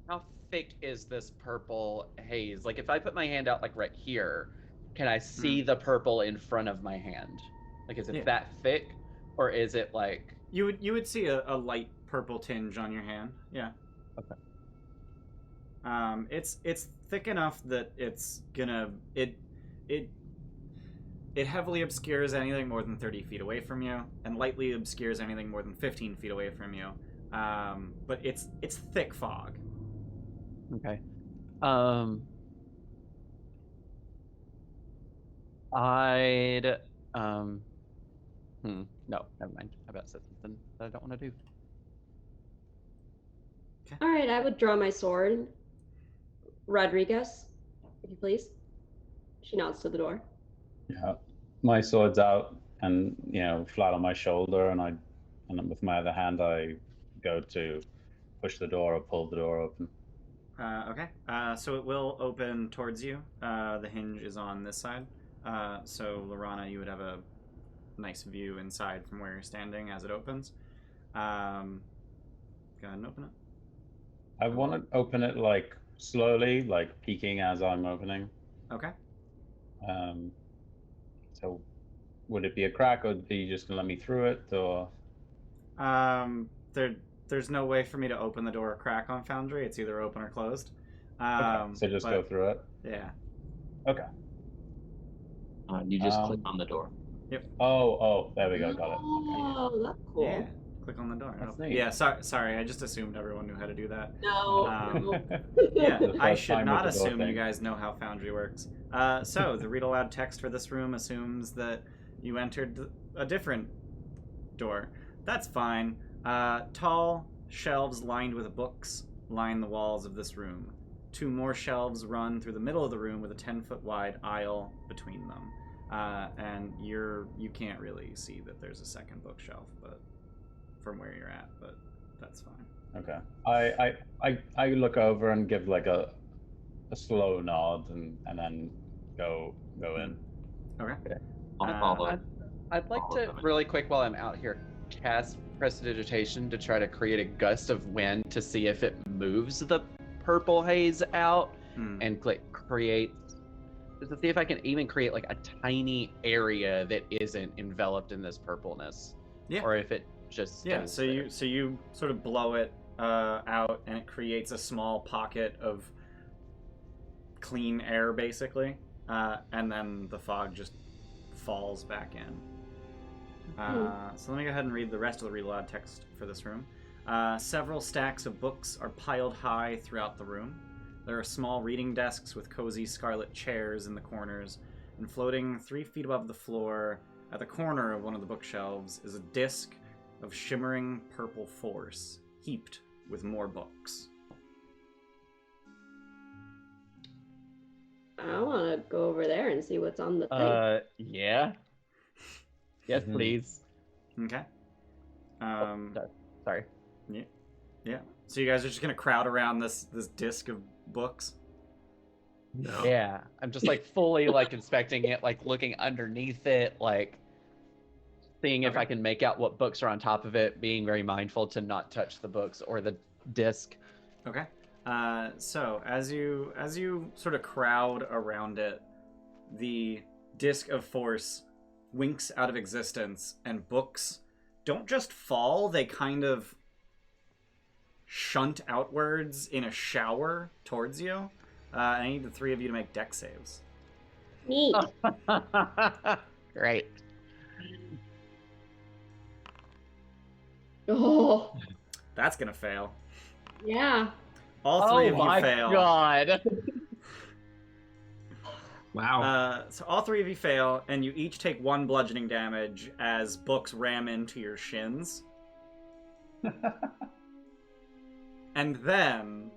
how thick is this purple haze? Like, if I put my hand out, like, right here, can I see the purple in front of my hand? Like, is it that thick? Or is it, like... You would see a light purple tinge on your hand. Yeah. Okay. It's thick enough that it's gonna... It heavily obscures anything more than 30 feet away from you, and lightly obscures anything more than 15 feet away from you. But it's thick fog. Okay. No, never mind. I about said something that I don't want to do. Okay. All right, I would draw my sword. Rodrigus, if you please. She nods to the door. Yeah, my sword's out and flat on my shoulder, and with my other hand I go to push the door or pull the door open. Okay. So it will open towards you. The hinge is on this side. So Loranna, you would have a nice view inside from where you're standing as it opens. Go ahead and open it. I want to open it like slowly, like peeking as I'm opening. Okay. So would it be a crack, or are you just gonna let me through it, or? There's no way for me to open the door or crack on Foundry. It's either open or closed. Okay, so just go through it. Yeah. Okay. You just click on the door. Yep. Oh, there we go. Got it. Okay. Oh, that's cool. Yeah. Click on the door. That's neat. Yeah. Sorry. I just assumed everyone knew how to do that. No. Yeah. The I first should time not with the door assume you thing. guys know how Foundry works. So the read aloud text for this room assumes that you entered a different door. That's fine. Tall shelves lined with books line the walls of this room. 2 more shelves run through the middle of the room with a 10-foot wide aisle between them. And you can't really see that there's a second bookshelf, but from where you're at, but that's fine. Okay. I look over and give like a slow nod and then go in. Okay. I'll follow. I'd like to really quick while I'm out here cast prestidigitation to try to create a gust of wind to see if it moves the purple haze out and create to see if I can even create like a tiny area that isn't enveloped in this purpleness. Yeah. Or if it just stays so you sort of blow it out, and it creates a small pocket of clean air, basically, and then the fog just falls back in. So let me go ahead and read the rest of the read text for this room. Several stacks of books are piled high throughout the room. There are small reading desks with cozy scarlet chairs in the corners, and floating 3 feet above the floor at the corner of one of the bookshelves is a disc of shimmering purple force, heaped with more books. I want to go over there and see what's on the thing. Yeah. Yes, please. Okay. Sorry. Yeah. So you guys are just gonna crowd around this disc of books? No. Yeah. I'm just like fully like inspecting it, like looking underneath it, like seeing if I can make out what books are on top of it, being very mindful to not touch the books or the disc. Okay. So as you sort of crowd around it, the disc of force winks out of existence, and books don't just fall, they kind of shunt outwards in a shower towards you. I need the 3 of you to make dex saves. Neat. Great. Oh, That's gonna fail. yeah. All 3 of you my fail. God. Wow. So all 3 of you fail, and you each take 1 bludgeoning damage as books ram into your shins. And then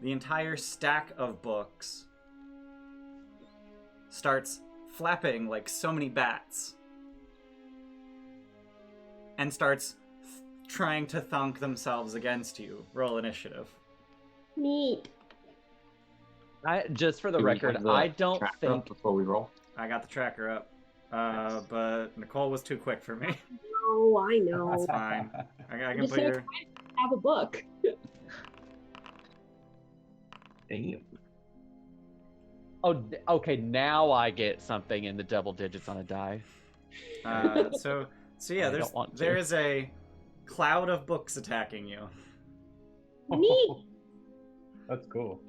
the entire stack of books starts flapping like so many bats and starts trying to thunk themselves against you. Roll initiative. Neat. Just for the Do we record, have the I don't tracker think up before we roll. I got the tracker up, but Nicole was too quick for me. Oh, I know. That's fine. I can just put so your... excited to have a book. Damn. Oh, okay. Now I get something in the double digits on a die. So yeah, there is a cloud of books attacking you. Neat. That's cool.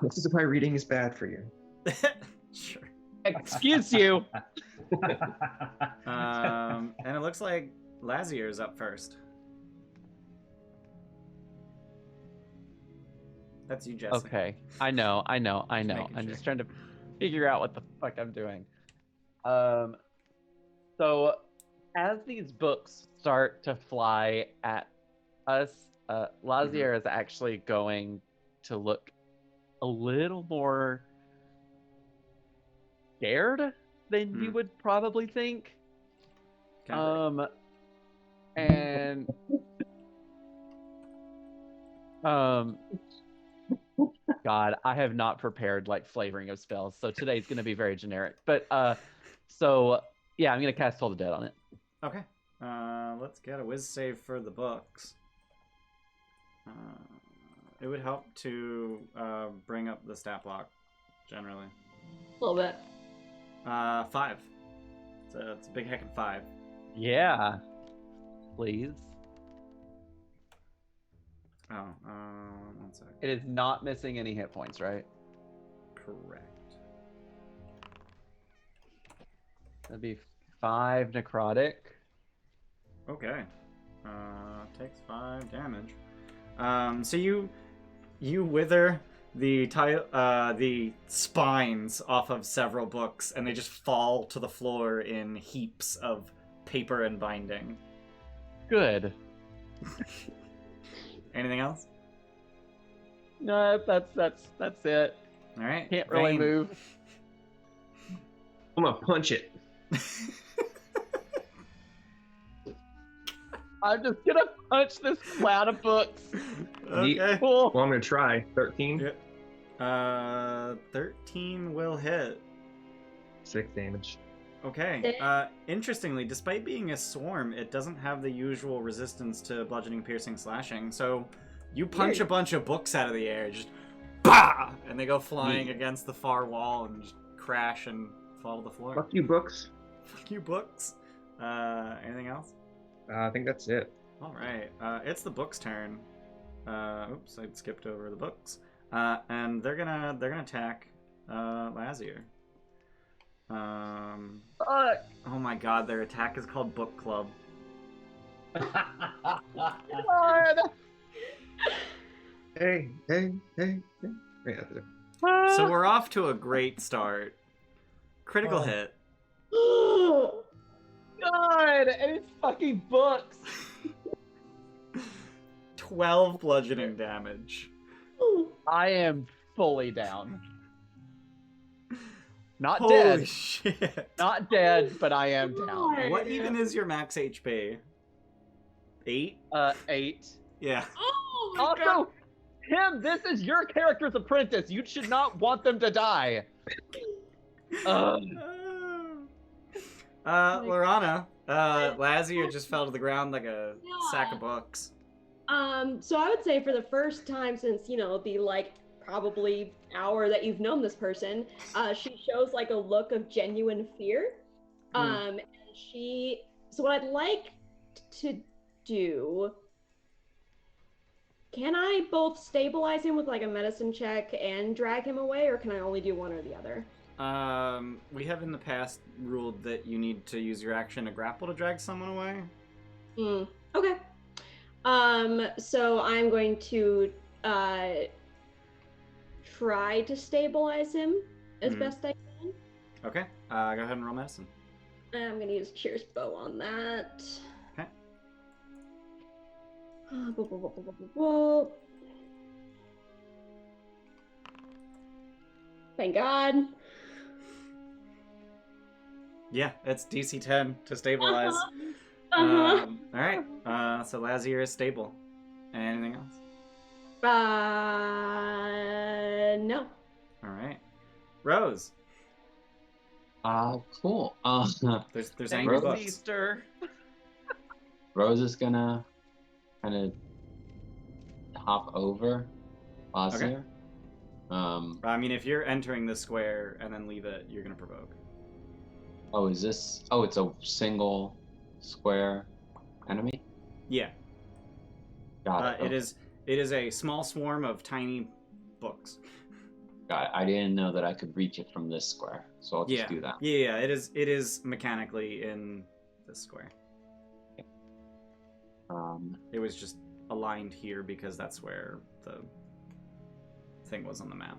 This is why reading is bad for you. Sure. Excuse you. And it looks like Lazziar is up first. That's you, Jesse. Okay. I know. making I'm sure. just trying to figure out what the fuck I'm doing. So as these books start to fly at us, Lazziar is actually going to look a little more scared than you would probably think. Okay. And God, I have not prepared like flavoring of spells, so today's gonna be very generic. But so yeah, I'm gonna cast Toll the Dead on it. Okay. Let's get a whiz save for the books. It would help to bring up the stat block, generally. A little bit. 5. It's a big heckin' 5. Yeah, please. Oh, 1 sec. It is not missing any hit points, right? Correct. That'd be 5 necrotic. Okay. Takes 5 damage. So you wither the spines off of several books, and they just fall to the floor in heaps of paper and binding. Good. Anything else? No, that's it. All right. Can't really Vayne. move. I'm gonna punch it. I'm just gonna punch this cloud of books. Okay. Cool. Well, I'm gonna try. 13. Yeah. 13 will hit. 6 damage. Okay. Interestingly, despite being a swarm, it doesn't have the usual resistance to bludgeoning, piercing, slashing. So you punch a bunch of books out of the air, just bah, and they go flying against the far wall and just crash and fall to the floor. Fuck you, books. Fuck you, books. Anything else? I think that's it. All right. It's the books' turn. Oops, I skipped over the books. And they're gonna attack Lazziar. Oh my god, their attack is called Book Club. God. Hey. Yeah, So we're off to a great start. Critical hit. God, and it's fucking books. 12 bludgeoning damage. I am fully down. Not Holy dead. shit. Not dead, but I am down. What even is your max HP? 8? 8. Yeah. Oh my Also, god. Tim, this is your character's apprentice. You should not want them to die. Loranna, Lazziar just fell to the ground like a sack of books. So I would say for the first time since, the like probably hour that you've known this person, she shows like a look of genuine fear. And so what I'd like to do, can I both stabilize him with like a medicine check and drag him away, or can I only do one or the other? We have in the past ruled that you need to use your action to grapple to drag someone away. Okay. So I'm going to try to stabilize him as best I can. Okay. Go ahead and roll medicine. I'm gonna use Cheers Bow on that. Okay. Thank God. Yeah, it's DC 10 to stabilize. Uh-huh. All right. So Lazziar is stable. Anything else? No. All right. Rose. Cool. There's angry Rose books. Easter. Rose is gonna kind of hop over Lazziar. I mean, if you're entering the square and then leave it, you're gonna provoke. Oh, is this? Oh, it's a single square enemy. Yeah. Got it. It is a small swarm of tiny books. Got it. I didn't know that I could reach it from this square, so I'll just do that. Yeah. It is mechanically in this square. It was just aligned here because that's where the thing was on the map.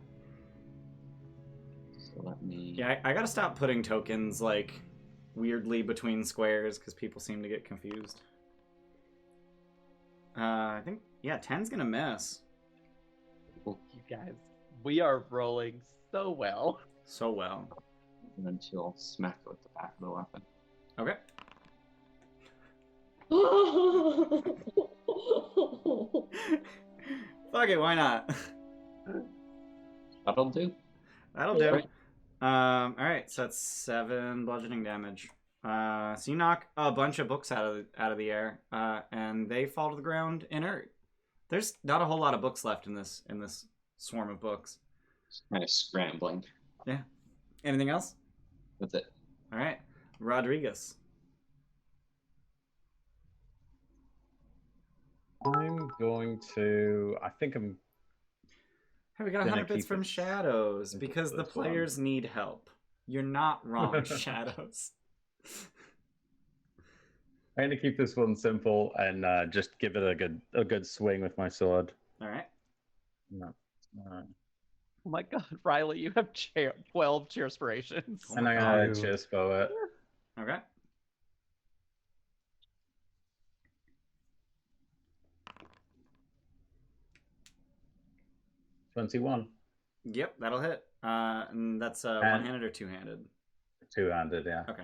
So let me. Yeah, I gotta stop putting tokens like weirdly between squares because people seem to get confused. I think 10's gonna miss. You guys, we are rolling so well. So well. And then she'll smack it with the back of the weapon. Okay. Fuck it, why not? That'll do. That'll do. Alright, so that's 7 bludgeoning damage. So you knock a bunch of books out of the air, and they fall to the ground inert. There's not a whole lot of books left in this swarm of books. Just kind of scrambling. Yeah. Anything else? That's it. Alright. Rodrigus. I'm going to. I think I'm. Hey, we got Gonna 100 bits keep from it- Shadows keep because it the this one. players need help. You're not wrong, Shadows. I'm going to keep this one simple and just give it a good swing with my sword. Alright. No. Oh my god, Riley, you have 12 cheerspirations. And I'm going to just bow it. Okay. $21. Yep, that'll hit. And that's one-handed or two-handed? Two-handed, yeah. Okay.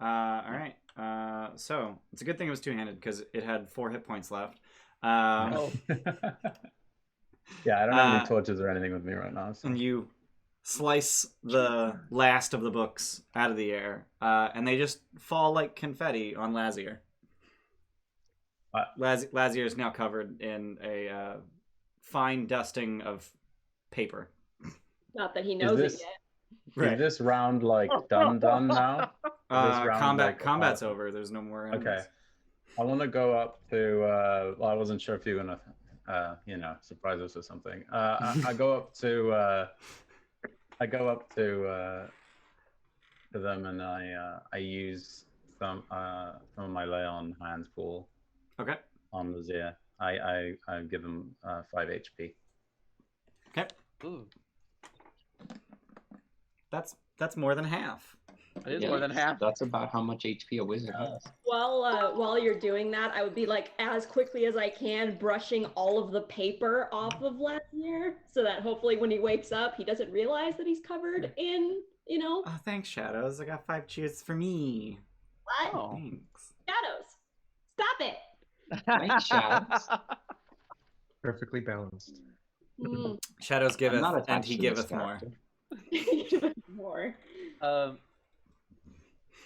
Alright. So, it's a good thing it was two-handed because it had 4 hit points left. Oh. Yeah, I don't have any torches or anything with me right now. So. And you slice the last of the books out of the air, and they just fall like confetti on Lazziar. Lazziar is now covered in a fine dusting of paper. Not that he knows it yet. Right. Is this round like done now? Combat's over. There's no more enemies. Okay. I want to go up to. Well, I wasn't sure if you were gonna, surprise us or something. I go up to. I go up to them, and I use some of my lay on hands pool. Okay. On Lazziar. I give him 5 HP. Okay. Ooh. That's more than half. It is more than half. That's about how much HP a wizard has. While you're doing that, I would be like, as quickly as I can, brushing all of the paper off of Lazziar, so that hopefully when he wakes up, he doesn't realize that he's covered in, Oh, thanks, Shadows. I got 5 cheers for me. What? Oh. Thanks. Shadows. Stop it. Thanks, Shadows. Perfectly balanced. Shadows I'm giveth, not and attached he to this giveth more. character. More.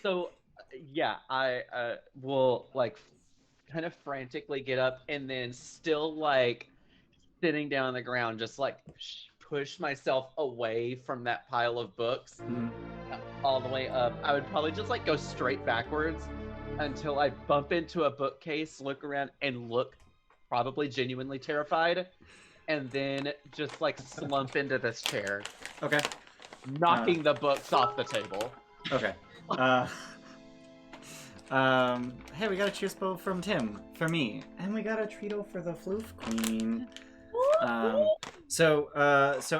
So yeah, I will like kind of frantically get up and then still like sitting down on the ground, just like push myself away from that pile of books all the way up. I would probably just like go straight backwards until I bump into a bookcase, look around, and look probably genuinely terrified, and then just like slump into this chair. Okay. Knocking the books off the table. Okay. Hey, we got a cheers bowl from Tim for me, and we got a Treato for the Floof Queen. So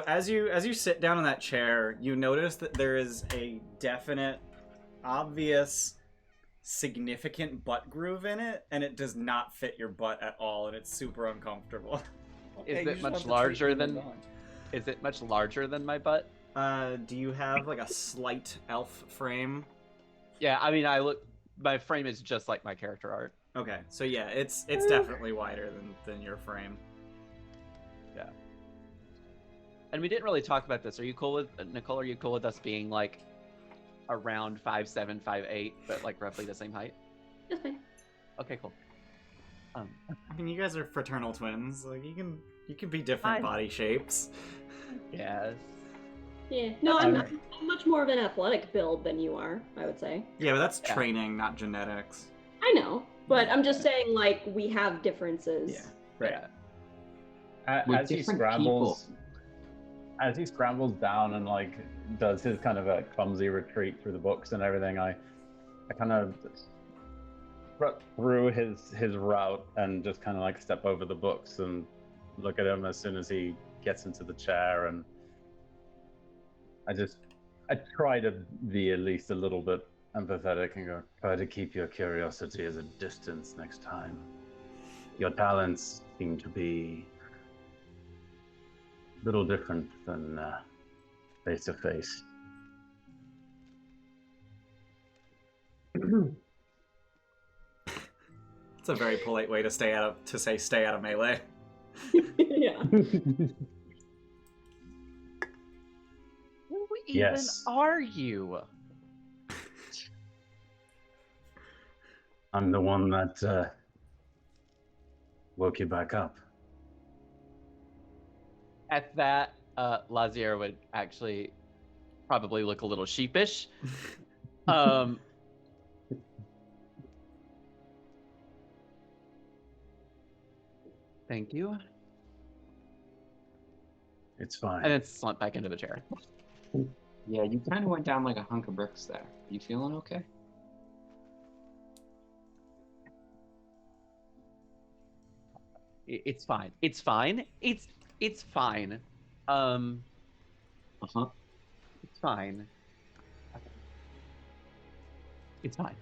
as you sit down in that chair, you notice that there is a definite, obvious, significant butt groove in it, and it does not fit your butt at all, and it's super uncomfortable. Is it much larger than? Is it much larger than my butt? Do you have like a slight elf frame? Yeah, I mean, my frame is just like my character art. Okay, so yeah, it's definitely wider than your frame. Yeah. And we didn't really talk about this. Are you cool with Nicole? Are you cool with us being like around 5'7", 5'8", but like roughly the same height? That's fine. Okay, cool. I mean, you guys are fraternal twins. Like you can be different body shapes. Yes. Yeah. No, I'm much more of an athletic build than you are, I would say. Yeah, but that's training, not genetics. I know, but I'm just saying, like, we have differences. Yeah. Right. Yeah. As he scrambles down and like does his kind of a clumsy retreat through the books and everything, I kind of rut through his route and just kind of like step over the books and look at him as soon as he gets into the chair, and I try to be at least a little bit empathetic and go, try to keep your curiosity at a distance next time. Your talents seem to be a little different than face to face. It's a very polite way to stay out of melee. Yeah. Who even Yes. are you? I'm the one that woke you back up. At that, Lazziar would actually probably look a little sheepish. Thank you. It's fine. And then slump back into the chair. Yeah, you kind of went down like a hunk of bricks there. You feeling okay? It's fine. It's fine. It's fine. Uh-huh. It's fine. It's fine.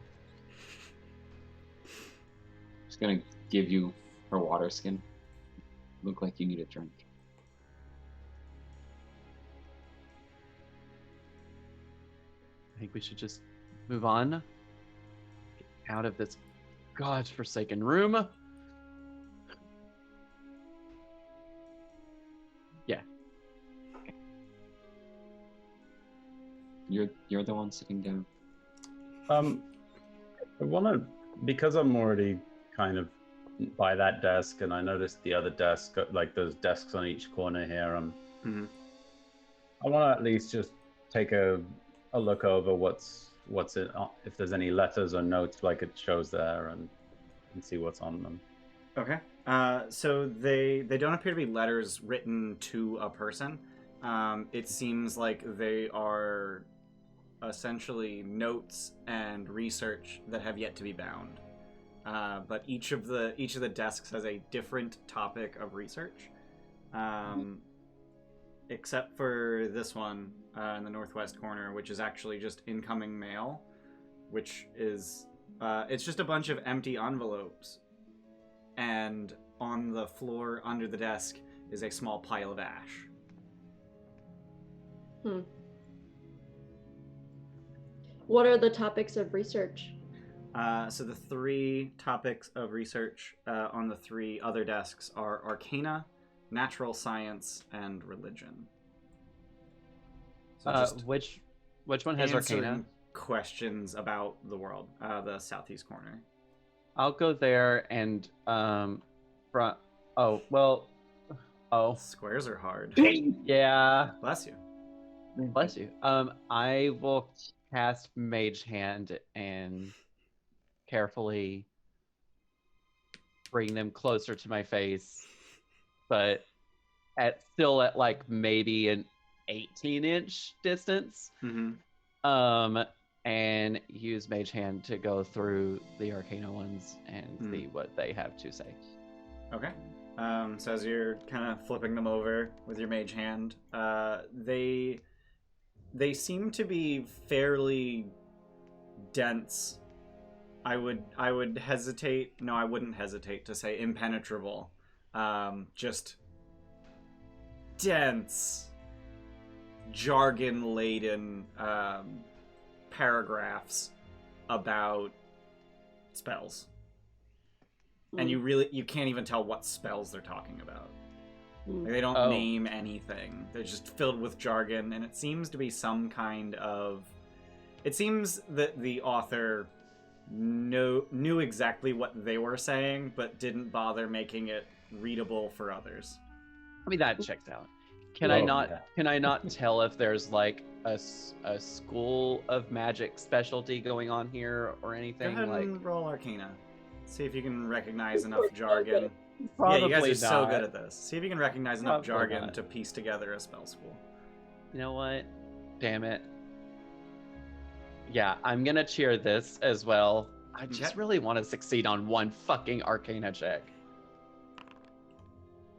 Just gonna give you her water skin. Look like you need a drink. I think we should just move on. Get out of this godforsaken room. Yeah. You're the one sitting down. I want to, because I'm already kind of by that desk, and I noticed the other desk, like those desks on each corner here. I want to at least just take a look over what's it, if there's any letters or notes like it shows there, and see what's on them. Okay. So they don't appear to be letters written to a person. It seems like they are essentially notes and research that have yet to be bound. But each of the desks has a different topic of research. Except for this one in the northwest corner, which is actually just incoming mail, which is it's just a bunch of empty envelopes. And on the floor under the desk is a small pile of ash. What are the topics of research? So the 3 topics of research on the 3 other desks are Arcana, Natural Science, and Religion. So just which one has answering Arcana? questions about the world, the southeast corner. I'll go there and Squares are hard. yeah. Bless you. Bless you. I will cast Mage Hand and carefully bring them closer to my face, but still at like maybe an 18-inch distance. And use Mage Hand to go through the Arcana ones and see what they have to say. Okay. So as you're kind of flipping them over with your Mage Hand, they seem to be fairly dense. I wouldn't hesitate to say impenetrable. Just dense, jargon-laden paragraphs about spells. And you can't even tell what spells they're talking about. Like, they don't name anything. They're just filled with jargon, and it seems to be some kind of... It seems that the author knew exactly what they were saying, but didn't bother making it readable for others. I mean, that checks out. Can I not tell if there's like a school of magic specialty going on here or anything? Go ahead and roll Arcana. See if you can recognize enough jargon. Probably yeah, you guys are so not. good at this. See if you can recognize enough jargon to piece together a spell school. You know what? Damn it. Yeah, I'm gonna cheer this as well. I just really want to succeed on one fucking Arcana check.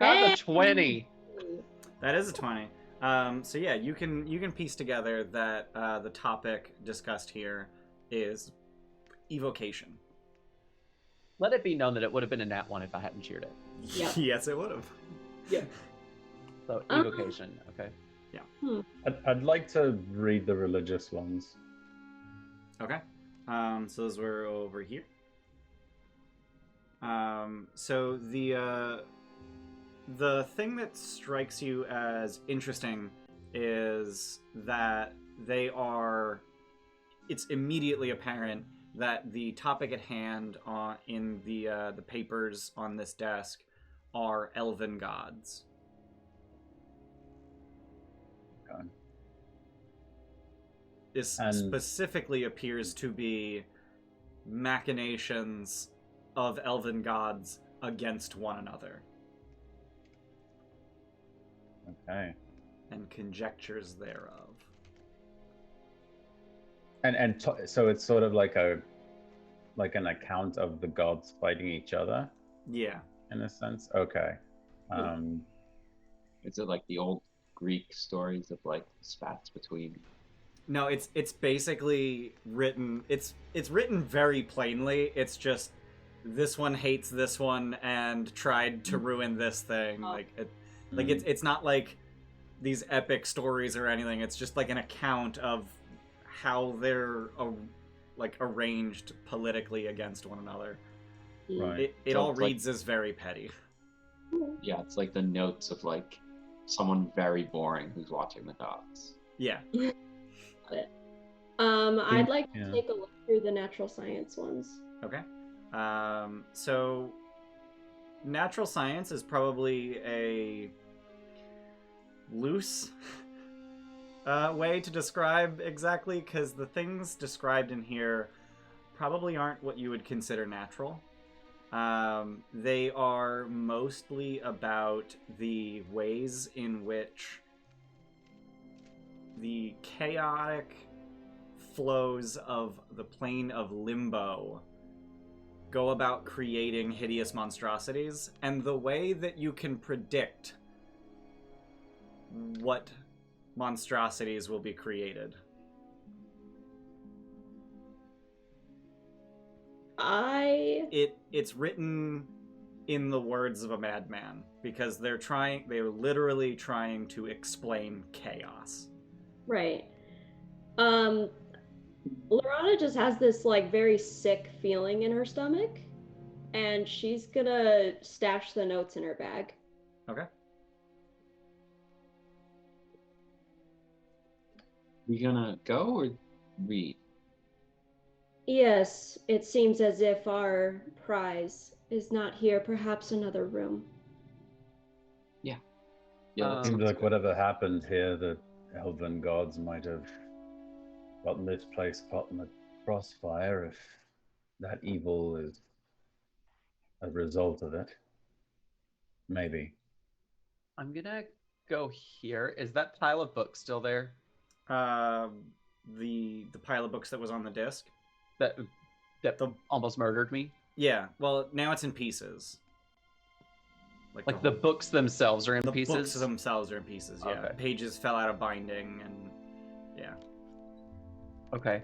That's a 20. That is a 20. So yeah, you can piece together that the topic discussed here is evocation. Let it be known that it would have been a nat 1 if I hadn't cheered it. Yeah. Yes, it would have. Yeah. So evocation, okay. Yeah. I'd like to read the religious ones. Okay. So those were over here. So the thing that strikes you as interesting is that it's immediately apparent that the topic at hand in the papers on this desk are elven gods. Okay. This specifically appears to be machinations of elven gods against one another. Okay. And conjectures thereof. So it's sort of like an account of the gods fighting each other. Yeah. In a sense. Okay. Is it like the old Greek stories of like spats between? No, it's basically written. It's written very plainly. It's just this one hates this one and tried to ruin this thing. It's not like these epic stories or anything. It's just like an account of how they're arranged politically against one another. Right. It all reads as very petty. Yeah, it's like the notes of like someone very boring who's watching the gods. Yeah. I'd like to Yeah. take a look through the natural science ones. Okay. So natural science is probably a loose way to describe exactly, because the things described in here probably aren't what you would consider natural. They are mostly about the ways in which the chaotic flows of the plane of limbo go about creating hideous monstrosities, and the way that you can predict what monstrosities will be created. It's written in the words of a madman, because they're literally trying to explain chaos. Right. Loranna just has this like very sick feeling in her stomach, and she's gonna stash the notes in her bag. Okay. We gonna go or read? Yes, it seems as if our prize is not here, perhaps another room. Yeah, that Seems sounds like good. whatever happened here, the elven gods might have gotten this place caught in the crossfire, if that evil is a result of it. Maybe. I'm gonna go here. Is that pile of books still there? The pile of books that was on the disc. That almost murdered me? Yeah, well, now it's in pieces. Like the books themselves are in the pieces? books themselves are in pieces, yeah. Okay. Pages fell out of binding, and yeah. Okay.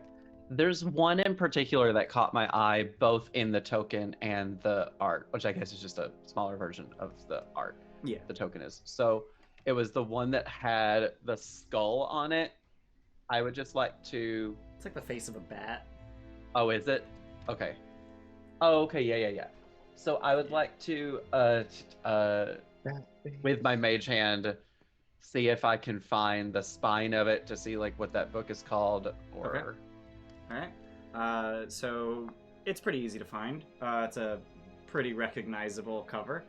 There's one in particular that caught my eye, both in the token and the art, which I guess is just a smaller version of the art. Yeah. The token is. So it was the one that had the skull on it. I would just like to... It's like the face of a bat. Oh, is it? Okay. Oh, okay, yeah. So I would like to, with my mage hand, see if I can find the spine of it to see like what that book is called, or... Okay. All right. So it's pretty easy to find. It's a pretty recognizable cover.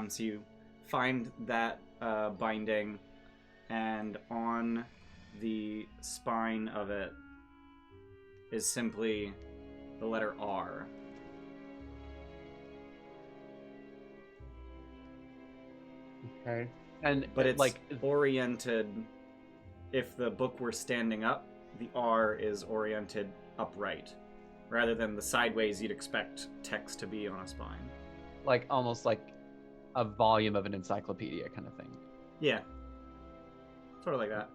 So you find that binding, and on the spine of it is simply the letter R. Okay. But it's like oriented. If the book were standing up, the R is oriented upright, rather than the sideways you'd expect text to be on a spine. like almost like a volume of an encyclopedia kind of thing. Yeah, sort of like that.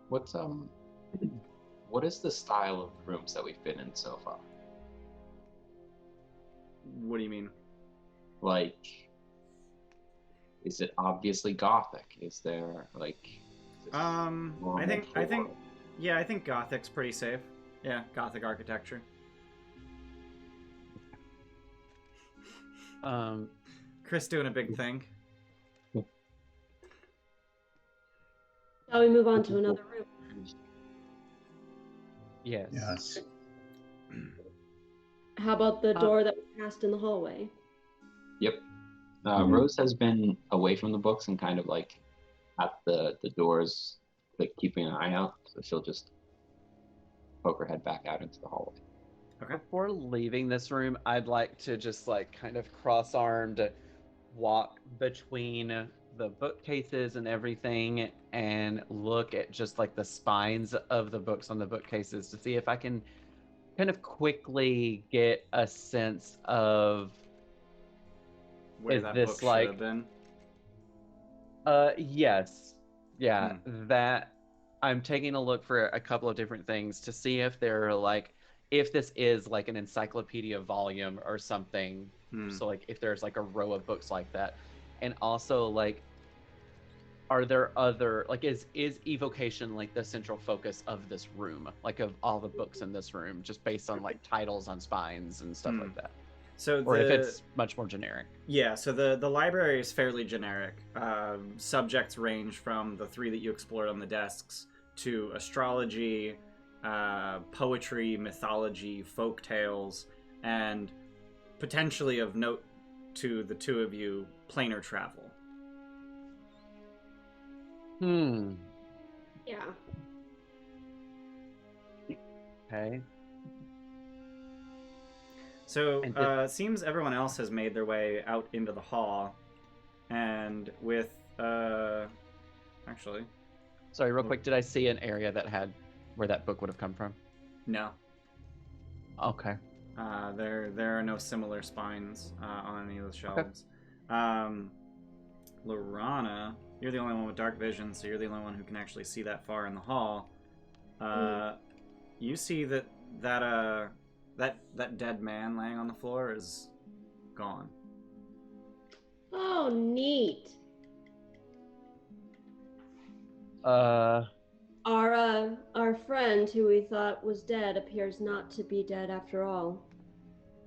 What is the style of rooms that we've been in so far? What do you mean? Like, is it obviously gothic? Is there like I think Gothic's pretty safe. Yeah, Gothic architecture. Chris doing a big thing. Shall we move on to another room? Yes. Yes. How about the door that we passed in the hallway? Yep. Rose has been away from the books and kind of like at the doors, like keeping an eye out. So she'll just poke her head back out into the hallway. Okay. Before leaving this room, I'd like to just like kind of cross-armed walk between the bookcases and everything and look at just like the spines of the books on the bookcases to see if I can kind of quickly get a sense of Where is that this book should like have been. Yes. Yeah, that I'm taking a look for a couple of different things to see if they're like if this is like an encyclopedia volume or something. So like if there's like a row of books like that. And also like are there other like is evocation like the central focus of this room, like of all the books in this room, just based on like titles on spines and stuff like that? So or if it's much more generic. Yeah, so the library is fairly generic. Subjects range from the 3 that you explored on the desks to astrology, poetry, mythology, folk tales, and potentially of note to the two of you, planar travel. Yeah. Okay. So, And it seems everyone else has made their way out into the hall, and with, actually... Sorry, real quick, did I see an area that had where that book would have come from? No. Okay. There are no similar spines on any of the shelves. Loranna, you're the only one with dark vision, so you're the only one who can actually see that far in the hall. You see that dead man laying on the floor is gone. Oh, neat. Our friend who we thought was dead appears not to be dead after all.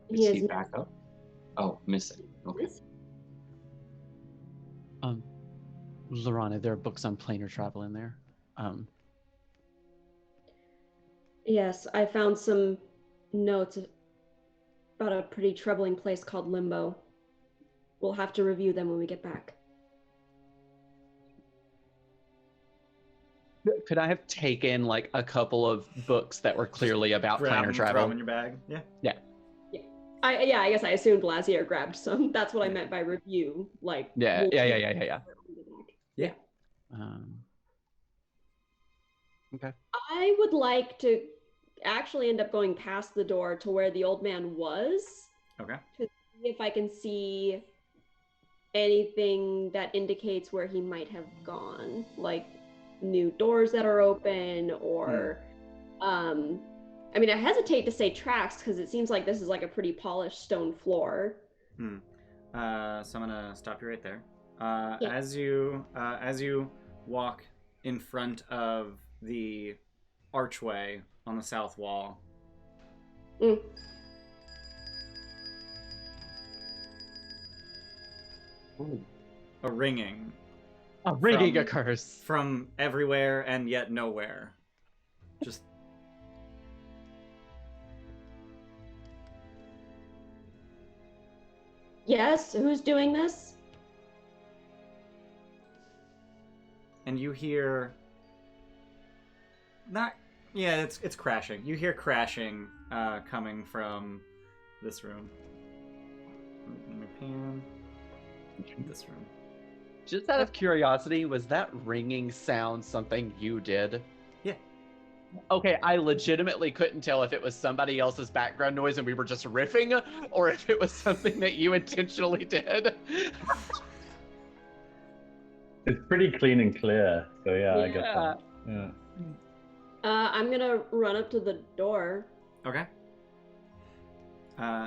Is he back up? Oh, missing. Okay. Loranna, there are books on planar travel in there. Yes, I found some notes about a pretty troubling place called Limbo. We'll have to review them when we get back. Could I have taken like a couple of books that were clearly about Grab planar them, travel? throw them in your bag. Yeah. I guess I assumed Lazziar grabbed some. That's what I meant by review. Like Yeah. Yeah. Okay. I would like to actually end up going past the door to where the old man was. Okay. To see if I can see anything that indicates where he might have gone, like new doors that are open, or I mean, I hesitate to say tracks because it seems like this is like a pretty polished stone floor. So I'm gonna stop you right there. As you walk in front of the archway on the south wall, a ringing. A ringing occurs from everywhere and yet nowhere. Just Yes, who's doing this? And you hear it's crashing. You hear crashing coming from this room. Let me pan this room. Just out of curiosity, was that ringing sound something you did? Yeah. Okay, I legitimately couldn't tell if it was somebody else's background noise and we were just riffing, or if it was something that you intentionally did. It's pretty clean and clear, so yeah. I get that. Yeah. I'm gonna run up to the door. Okay.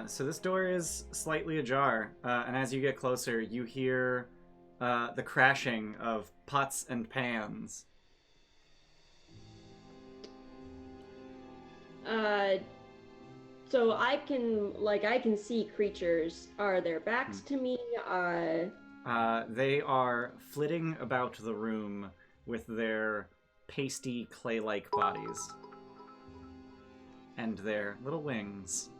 So this door is slightly ajar, and as you get closer, you hear the crashing of pots and pans. So I can see creatures. Are their backs to me? They are flitting about the room with their pasty clay-like bodies and their little wings.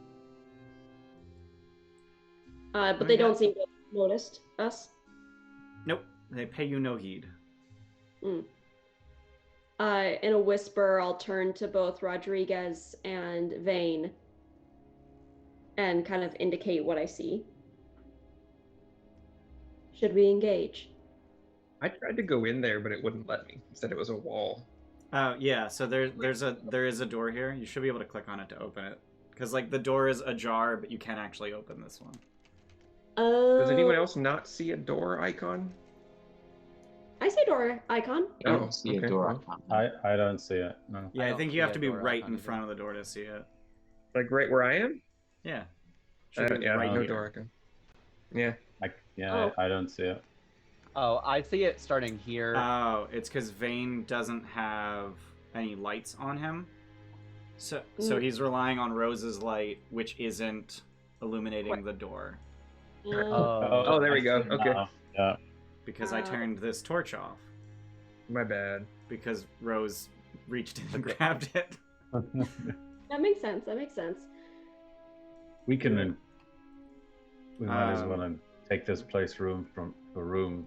But they don't seem to have noticed us. Nope, they pay you no heed. In a whisper, I'll turn to both Rodriguez and Vane and kind of indicate what I see. Should we engage? I tried to go in there, but it wouldn't let me. It said it was a wall. Yeah, so there is a door here. You should be able to click on it to open it. Because, like, the door is ajar, but you can't actually open this one. Does anyone else not see a door icon? I see a door icon. I don't see a door icon. I don't see it. No. Yeah, I think you see have a to be door right icon in either. front of the door to see it. Like right where I am? Yeah. Should be Yeah, right no here. door icon. Yeah. I don't see it. Oh, I see it starting here. Oh, it's because Vane doesn't have any lights on him. So he's relying on Rose's light, which isn't illuminating the door. Oh, there we go. Okay. Yeah. Because I turned this torch off. My bad. Because Rose reached in and grabbed it. That makes sense. That makes sense. We can. We might as well take this place room for room.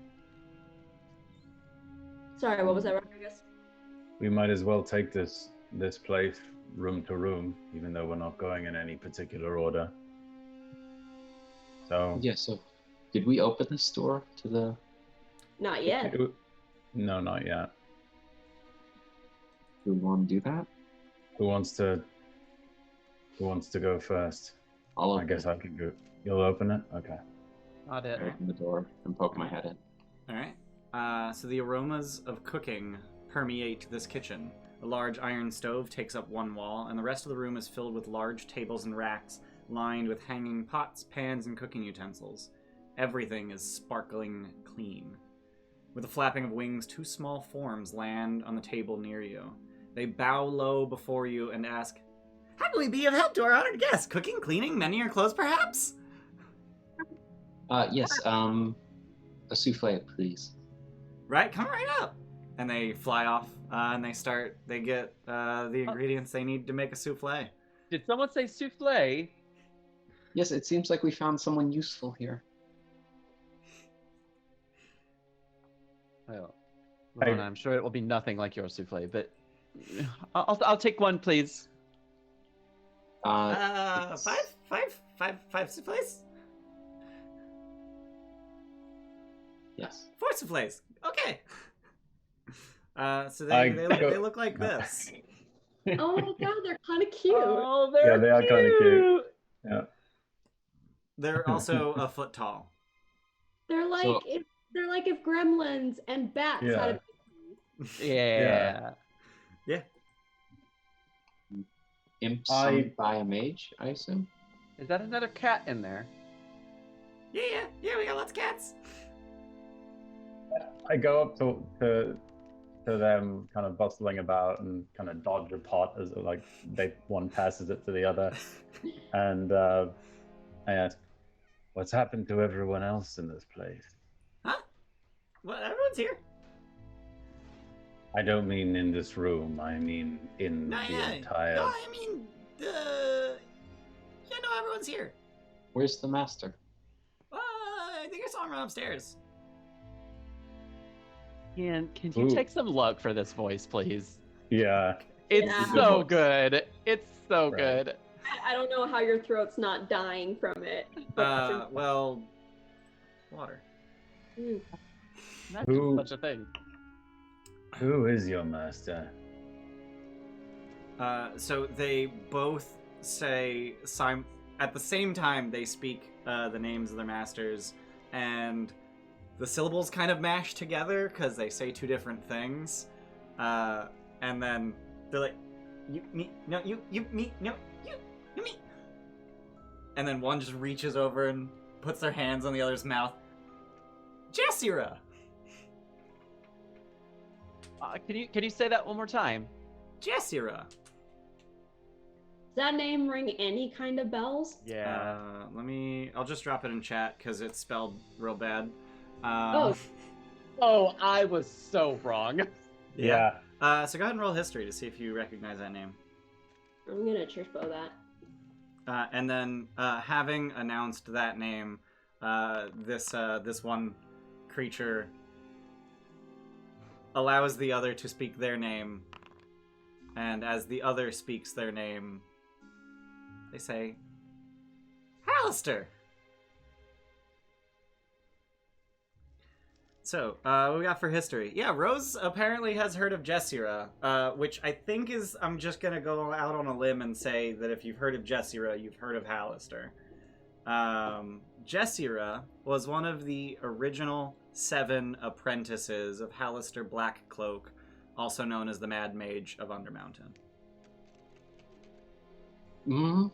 Sorry, what was that, Rodrigus? We might as well take this place room to room, even though we're not going in any particular order. So Yeah, so did we open this door to the... Not yet. No, not yet. Do we want to do that? Who wants to go first? I'll I open guess it. I can go. You'll open it? Okay. Not it. I open the door and poke my head in. All right. So the aromas of cooking permeate this kitchen. A large iron stove takes up one wall, and the rest of the room is filled with large tables and racks lined with hanging pots, pans, and cooking utensils. Everything is sparkling clean. With a flapping of wings, two small forms land on the table near you. They bow low before you and ask, "How can we be of help to our honored guests? Cooking, cleaning, mending your clothes, perhaps?" Yes, a souffle, please. Right, come right up. And they fly off, and they get the ingredients they need to make a souffle. Did someone say souffle? Yes, it seems like we found someone useful here. Well, Loranna, I'm sure it will be nothing like your souffle, but I'll take one, please. Five souffles? Yes. 4 souffles. Okay. So they look like this. Oh my god, they're kind of cute. Oh, they're they are kind of cute. Yeah. They're also a foot tall. They're like So- if gremlins and bats had a Yeah. Yeah. Imp summoned by a mage, I assume? Is that another cat in there? Yeah, we got lots of cats. I go up to them, kind of bustling about and kind of dodge a pot as one passes it to the other, and I ask, "What's happened to everyone else in this place?" Huh? Well, everyone's here. I don't mean in this room. I mean in the entire. No, I mean, everyone's here. Where's the master? I think I saw him run upstairs. Can you take some luck for this voice, please? Yeah. It's Yeah. so good. It's so Right. good. I don't know how your throat's not dying from it. But Well, water. That's Who- such a thing. Who is your master? So they both say at the same time they speak the names of their masters, and the syllables kind of mash together because they say two different things, and then they're like, "You, me, no, you, me, no, you, me," and then one just reaches over and puts their hands on the other's mouth. Jessira. Can you say that one more time? Jessira. does that name ring any kind of bells? Yeah. I'll just drop it in chat because it's spelled real bad. Oh, I was so wrong. Yeah. So go ahead and roll history to see if you recognize that name. I'm gonna church bow that. And then, having announced that name, this one creature allows the other to speak their name, and as the other speaks their name, they say, "Hallister." So, what we got for history? Yeah, Rose apparently has heard of Jessira, which I think is, I'm just going to go out on a limb and say that if you've heard of Jessira, you've heard of Hallister. Jessira was one of the original 7 apprentices of Hallister Blackcloak, also known as the Mad Mage of Undermountain. Mm-hmm.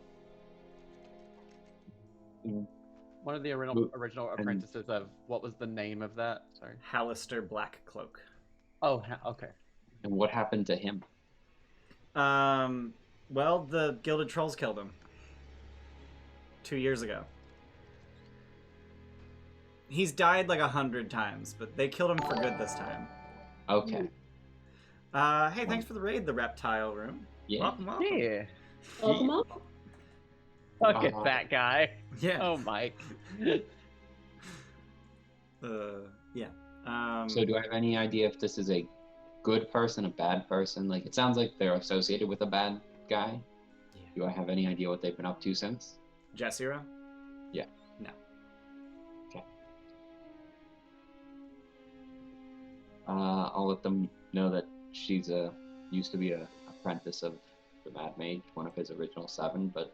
One of the original apprentices of, what was the name of that? Sorry. Hallister Blackcloak. Oh, okay. And what happened to him? Well, the Gilded Trolls killed him 2 years ago. He's died like 100 times, but they killed him for good this time. Okay. Hey, thanks for the raid, the Reptile Room. Yeah. Welcome. Yeah. Welcome up. Look at that guy. Yeah. Oh, Mike. Yeah. So do I have any idea if this is a good person, a bad person? Like, it sounds like they're associated with a bad guy. Yeah. Do I have any idea what they've been up to since? Jessira? Yeah. No. Okay. I'll let them know that she's used to be a apprentice of the Mad Mage, one of his original 7, but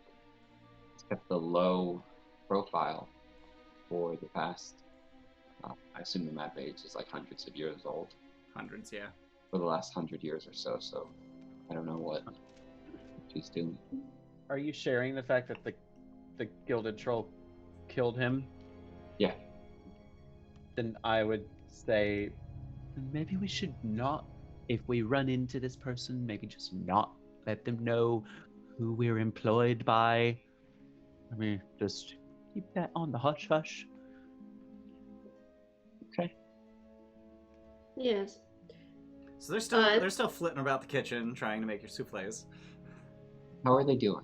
it's kept a low profile for the past. I assume the Mad Mage is like hundreds of years old. Hundreds, yeah. For the last 100 years or so. So I don't know what she's doing. Are you sharing the fact that the Gilded Troll killed him? Yeah. Then I would say maybe we should not, if we run into this person, maybe just not let them know who we're employed by. I mean, just keep that on the hush hush. Okay. Yes. So they're still flitting about the kitchen trying to make your souffles. How are they doing?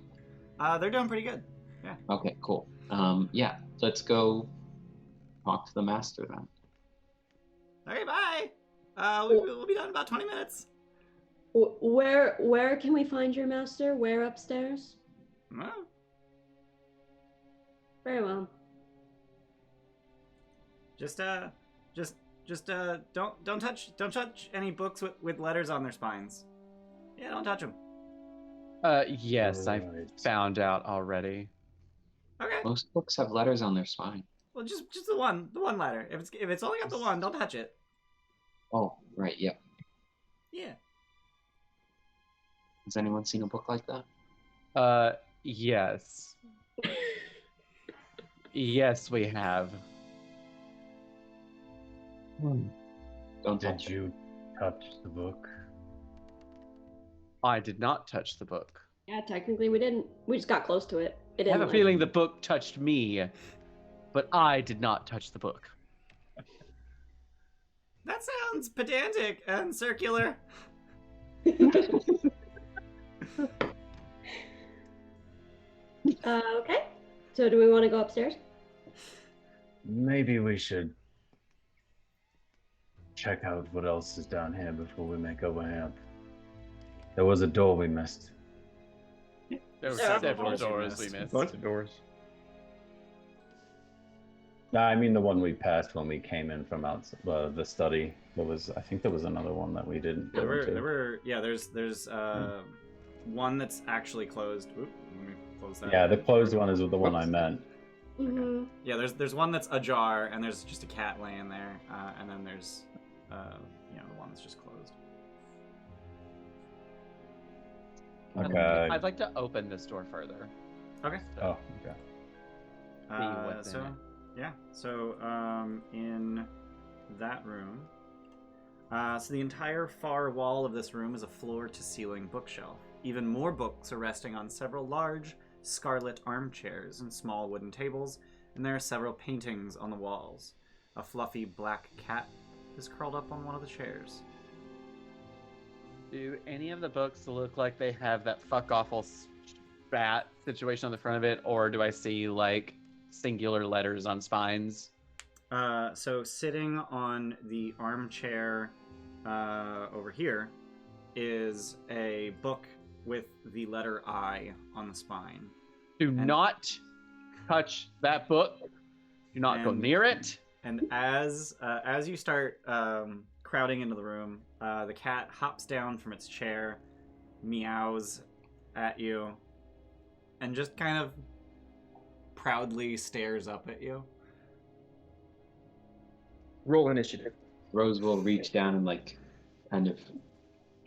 They're doing pretty good. Yeah. Okay, cool. Yeah, let's go talk to the master then. All right, bye. We'll be done in about 20 minutes. Where can we find your master? Where upstairs? Well, Very well. just don't touch any books with letters on their spines. Yeah, don't touch them. Yes, I Right. found out already. Okay. Most books have letters on their spine. Well, just the one letter. If it's only got the one, don't touch it. Oh, right, yep. Yeah. Has anyone seen a book like that? Yes. Yes, we have. Don't Did touch it. you touch the book? I did not touch the book. Yeah, technically we didn't. We just got close to it. It I have didn't a like- feeling the book touched me, but I did not touch the book. That sounds pedantic and circular. Okay. So do we want to go upstairs? Maybe we should check out what else is down here before we make our way up. There was a door we missed. There were Several several doors we doors we missed. missed. Bunch of doors. No, I mean the one we passed when we came in from out the study. I think there was another one that we didn't go into. There's one that's actually closed. Oop, let me close that. Yeah, the closed one is the one I meant. Mm-hmm. Yeah, there's one that's ajar, and there's just a cat laying there, and then there's the one that's just closed. Okay. I'd like to open this door further. Okay. Oh, okay. what's in So it. yeah, so in that room, so the entire far wall of this room is a floor-to-ceiling bookshelf. Even more books are resting on several large scarlet armchairs and small wooden tables, and there are several paintings on the walls. A fluffy black cat is curled up on one of the chairs. Do any of the books look like they have that fuck awful spat situation on the front of it, or do I see like singular letters on spines? So sitting on the armchair over here is a book with the letter I on the spine. Do not touch that book. Do not go And- near it. And as you start crowding into the room, the cat hops down from its chair, meows at you, and just kind of proudly stares up at you. Roll initiative. Rose will reach down and like kind of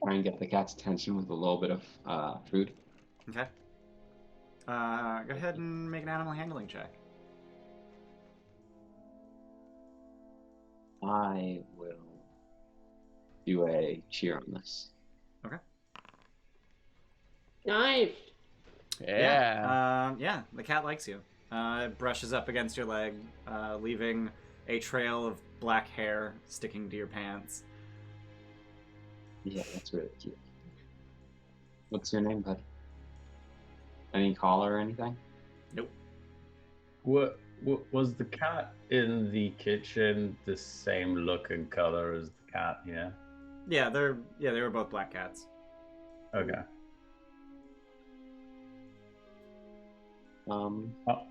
try and get the cat's attention with a little bit of food. Okay. Go ahead and make an animal handling check. I will do a cheer on this. Nice. Yeah. Yeah, the cat likes you. It brushes up against your leg, leaving a trail of black hair sticking to your pants. Yeah, that's really cute. What's your name, bud? Any collar or anything? Nope. What was the cat in the kitchen the same look and color as the cat here? Yeah, they were both black cats. Okay. Um, Oh.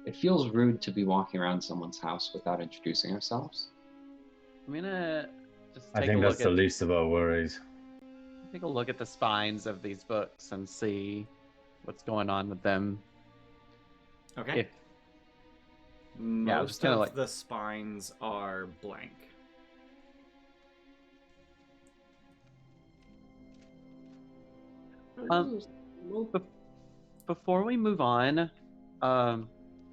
It feels rude to be walking around someone's house without introducing ourselves. I'm gonna just I take a think that's look the at least of our worries. take a look at the spines of these books and see what's going on with them. Okay. If Most just kinda of like- the spines are blank. Well, before we move on, do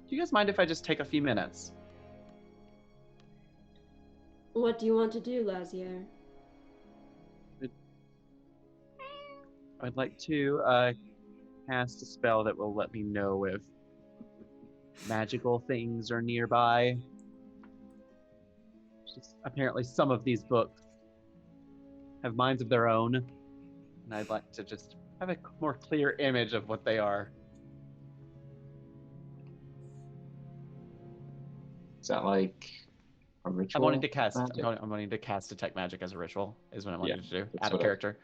you guys mind if I just take a few minutes? what do you want to do, Lazziar? I'd like to cast a spell that will let me know if magical things are nearby. Just, apparently, some of these books have minds of their own, and I'd like to just have a more clear image of what they are. Is that like a ritual? I'm wanting to cast. magic? I'm wanting to cast detect magic as a ritual. Is what I'm wanting to do. that's Out of what I- character.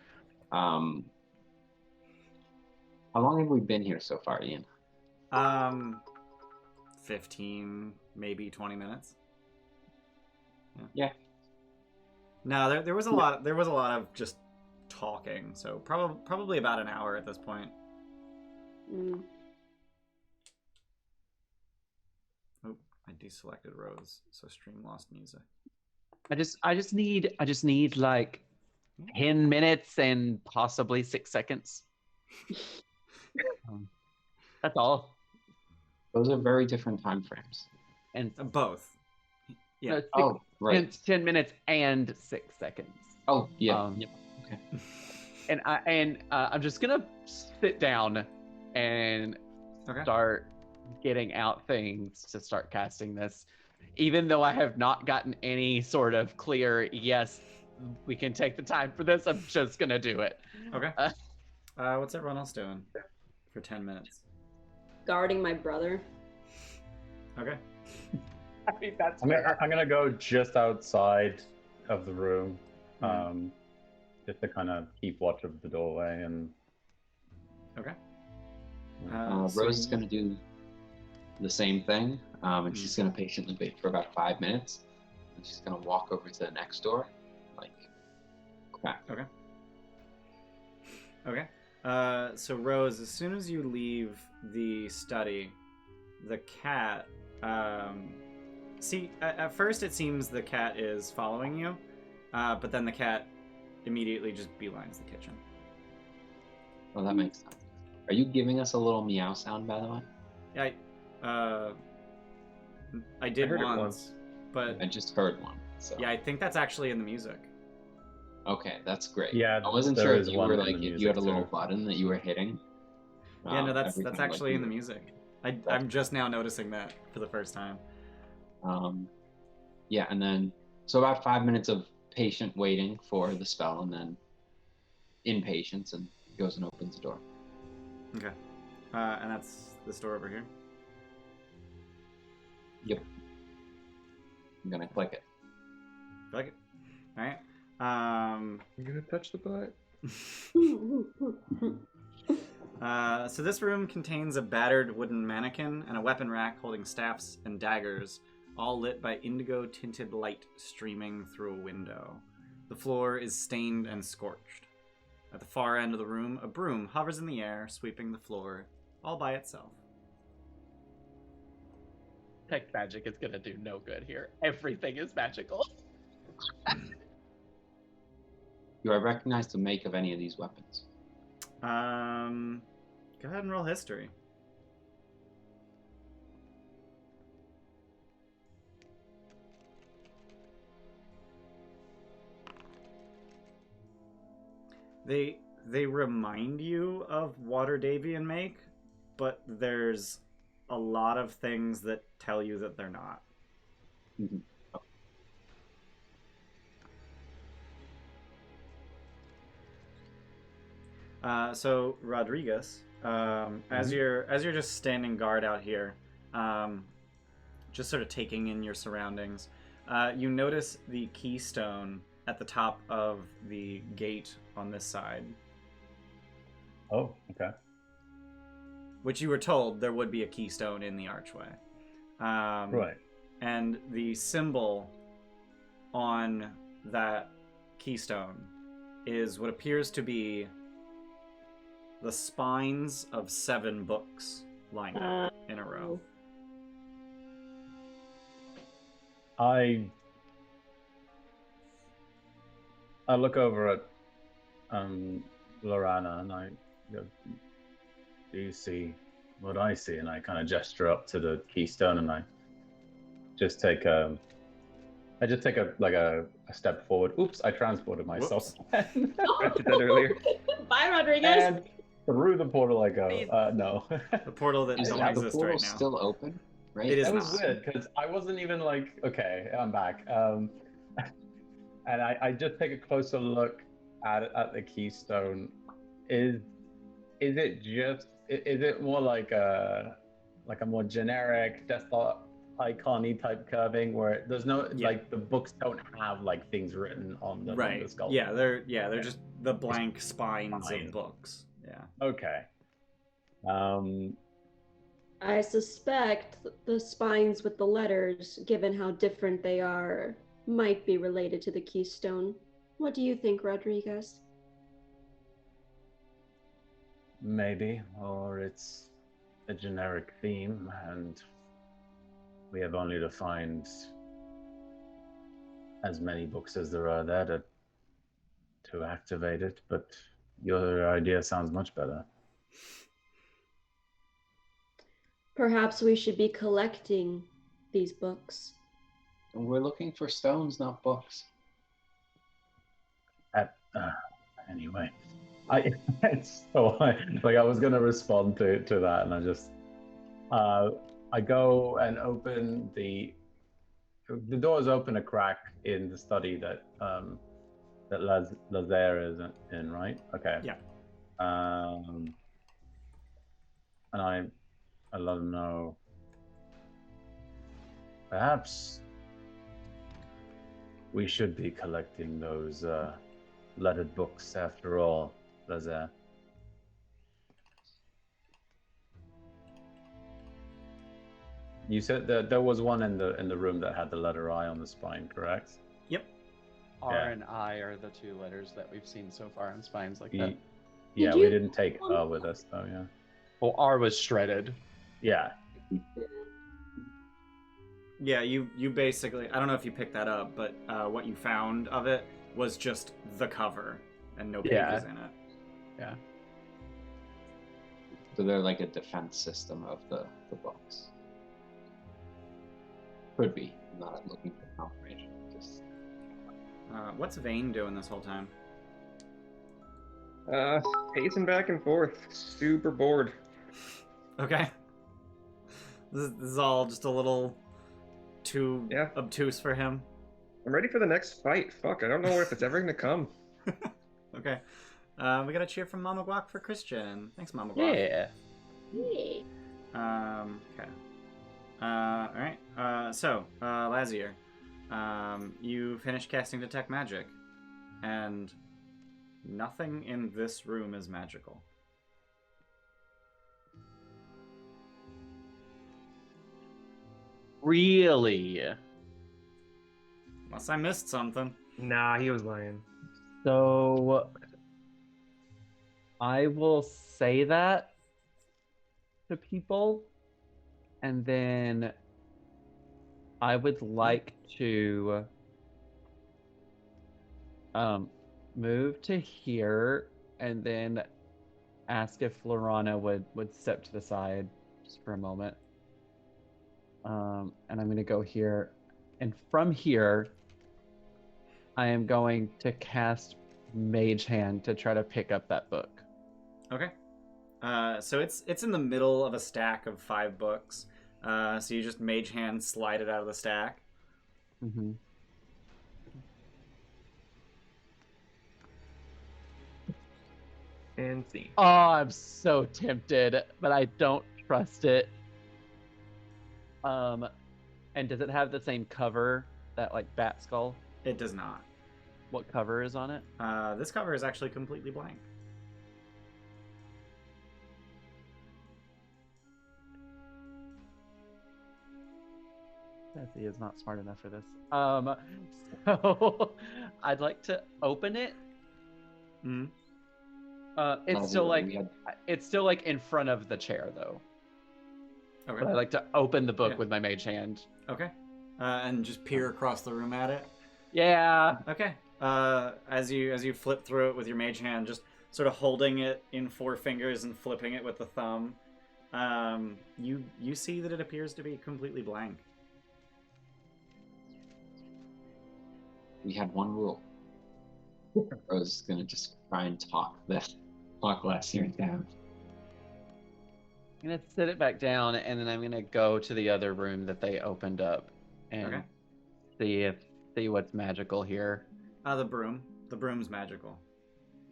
How long have we been here so far, Ian? 15, maybe 20 minutes. Yeah. No, there was a lot. There was a lot of just talking. So probably about an hour at this point. Mm. Oh, I deselected Rose, so stream lost music. I just need like 10 minutes and possibly 6 seconds. That's all. Those are very different time frames. And Both. Yeah. Oh, right. 10 minutes and 6 seconds. Oh, yeah. Um, Okay. And I'm just gonna sit down and Okay. start getting out things to start casting this, even though I have not gotten any sort of clear yes, we can take the time for this. I'm just gonna do it. Okay. What's everyone else doing for 10 minutes? Guarding my brother. Okay. I mean, that's I'm gonna go just outside of the room, just to kind of keep watch of the doorway and. Okay. Rose is going to do the same thing, and she's going to patiently wait for about 5 minutes, and she's going to walk over to the next door, like, crap. Okay. Okay. So Rose, as soon as you leave the study, the cat. At first it seems the cat is following you, but then the cat immediately just beelines the kitchen. Well, that makes sense. Are you giving us a little meow sound, by the way? Yeah, I did heard it once, once. but I just heard one. So. yeah, I think that's actually in the music. Okay, that's great. Yeah, I wasn't there sure is if you one were in like the if you had a music, little too. button that you were hitting. Yeah, no, that's every time, actually like, in the music. I'm just now noticing that for the first time. Yeah, and then so about 5 minutes of patient waiting for the spell, and then impatience, and goes and opens the door. Okay. And that's this door over here. Yep. I'm gonna click it. Like it. All right. You gonna touch the butt? So this room contains a battered wooden mannequin and a weapon rack holding staffs and daggers, all lit by indigo-tinted light streaming through a window. The floor is stained and scorched. At the far end of the room, a broom hovers in the air, sweeping the floor all by itself. Tech magic is gonna do no good here. Everything is magical. Do I recognize the make of any of these weapons? Go ahead and roll history. They remind you of Water Davian make, but there's a lot of things that tell you that they're not. Mhm. So Rodriguez, as you're just standing guard out here, just sort of taking in your surroundings, you notice the keystone at the top of the gate on this side. Oh, okay. Which you were told there would be a keystone in the archway. Right. And the symbol on that keystone is what appears to be the spines of 7 books lined up in a row. I look over at Loranna and I go, do you see what I see? And I kind of gesture up to the keystone and I just take a step forward. Oops, I transported myself. I did that earlier. Bye, Rodriguez. And through the portal I go. No. The portal that Is don't the exist portal right now. still open? Right. It is That was not. weird because I wasn't even like, okay, I'm back. And I just take a closer look at the keystone. Is it more like a more generic desktop icon-y type curving where there's no like the books don't have like things written on them in the sculpture? They're just the blank spines of books. Yeah. Okay. I suspect the spines with the letters, given how different they are, might be related to the keystone. What do you think, Rodriguez? Maybe, or it's a generic theme and we have only to find as many books as there are there to activate it, but your idea sounds much better. Perhaps we should be collecting these books. And we're looking for stones, not books. Anyway, I was gonna respond to that, and I just I go and open the doors open a crack in the study that Lazziar is in, right? Okay. Yeah. And I let him know. Perhaps we should be collecting those lettered books after all, Lazziar. You said that there was one in the room that had the letter I on the spine, correct? Yep. R and I are the 2 letters that we've seen so far on spines like that. Yeah, we didn't take R with us though, yeah. Well, R was shredded. Yeah. Yeah, you basically, I don't know if you picked that up, but what you found of it was just the cover and no pages in it. Yeah. So they're like a defense system of the books. Could be. I'm not looking for confirmation. Just What's Vane doing this whole time? Pacing back and forth. Super bored. Okay. This is all just a little too obtuse for him. I'm ready for the next fight. Fuck, I don't know if it's ever gonna come. Okay. We got a cheer from Mama Guac for Christian. Thanks, Mama Guac. Yeah. Hey. Okay. Alright. So, Lazziar, you finished casting Detect Magic, and nothing in this room is magical. Really? Unless I missed something. Nah, he was lying. So I will say that to people, and then I would like to move to here and then ask if Loranna would step to the side just for a moment. And I'm going to go here. And from here, I am going to cast Mage Hand to try to pick up that book. Okay. So it's in the middle of a stack of 5 books. So you just Mage Hand slide it out of the stack. Mm-hmm. and see. Oh, I'm so tempted, but I don't trust it. And does it have the same cover, that like bat skull? It does not. What cover is on it? This cover is actually completely blank. Betsy is not smart enough for this. So I'd like to open it. Mm-hmm. It's still like in front of the chair though. Okay. But I like to open the book Yeah. with my mage hand. Okay. And just peer across the room at it. Yeah. Okay. As you flip through it with your mage hand, just sort of holding it in 4 fingers and flipping it with the thumb, you see that it appears to be completely blank. We had one rule. I was gonna just try and talk Lazziar down. I'm gonna sit it back down, and then I'm gonna go to the other room that they opened up and see what's magical here. The broom. The broom's magical.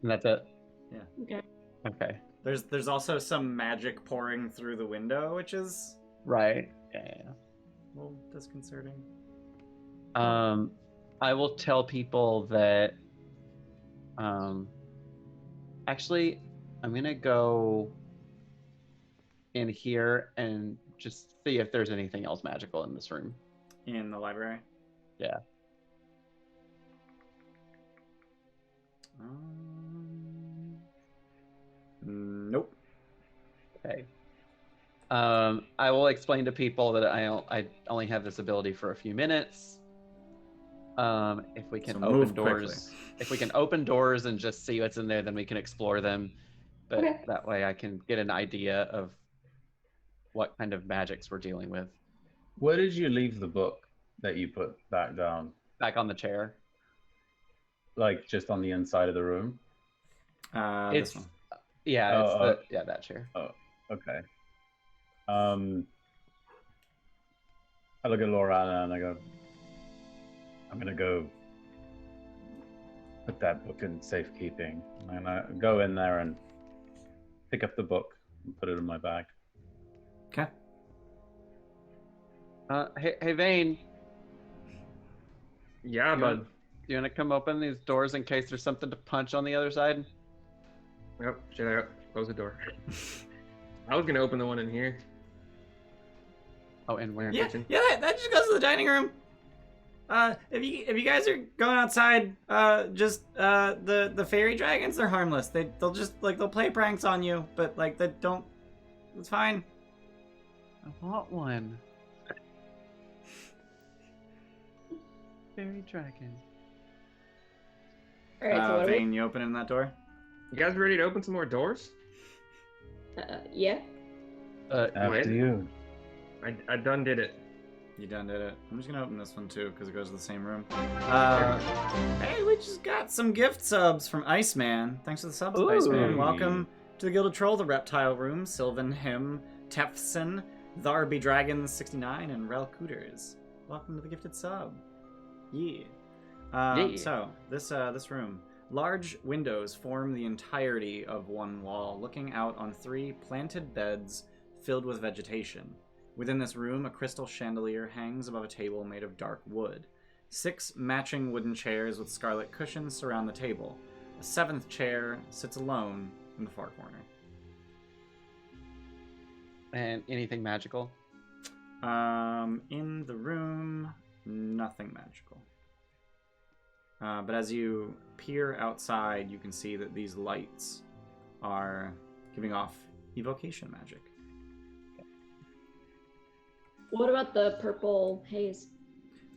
And that's it. Yeah. Okay. Okay. There's also some magic pouring through the window, which is Right. Yeah. a little disconcerting. I will tell people that. Actually, I'm gonna go in here and just see if there's anything else magical in this room. In the library? Yeah. Nope. Okay. I will explain to people that I only have this ability for a few minutes. If we can So open move doors, if we can open doors and just see what's in there, then we can explore them. But Okay. that way, I can get an idea of what kind of magics we're dealing with. Where did you leave the book that you put back down? Back on the chair. Like just on the inside of the room? This one. Yeah, that chair. Oh, okay. I look at Loranna and I go, I'm gonna go put that book in safekeeping. And I go in there and pick up the book and put it in my bag. Okay. Hey, Vane. Yeah, bud. You want to come open these doors in case there's something to punch on the other side? Yep, shut up. Close the door. I was gonna open the one in here. Oh, and where? Yeah, that just goes to the dining room. If you guys are going outside, the fairy dragons, they're harmless. They'll just they'll play pranks on you, but they don't. It's fine. I want one. Fairy dragon. All right. So what Vane, you opening that door? You guys ready to open some more doors? Yeah. After you. I done did it. You done did it. I'm just gonna open this one too because it goes to the same room. Hey, we just got some gift subs from Iceman. Thanks for the subs, Ooh. Iceman. Welcome to the Gilded Troll, the Reptile Room, Sylvan Him, Tefson, Tharby Dragon 69, and Rel Cooters. Welcome to the gifted sub. Yeah. So this room. Large windows form the entirety of one wall, looking out on 3 planted beds filled with vegetation. Within this room, a crystal chandelier hangs above a table made of dark wood. 6 matching wooden chairs with scarlet cushions surround the table. A 7th chair sits alone in the far corner. And anything magical? In the room, nothing magical. But as you peer outside, you can see that these lights are giving off evocation magic. What about the purple haze?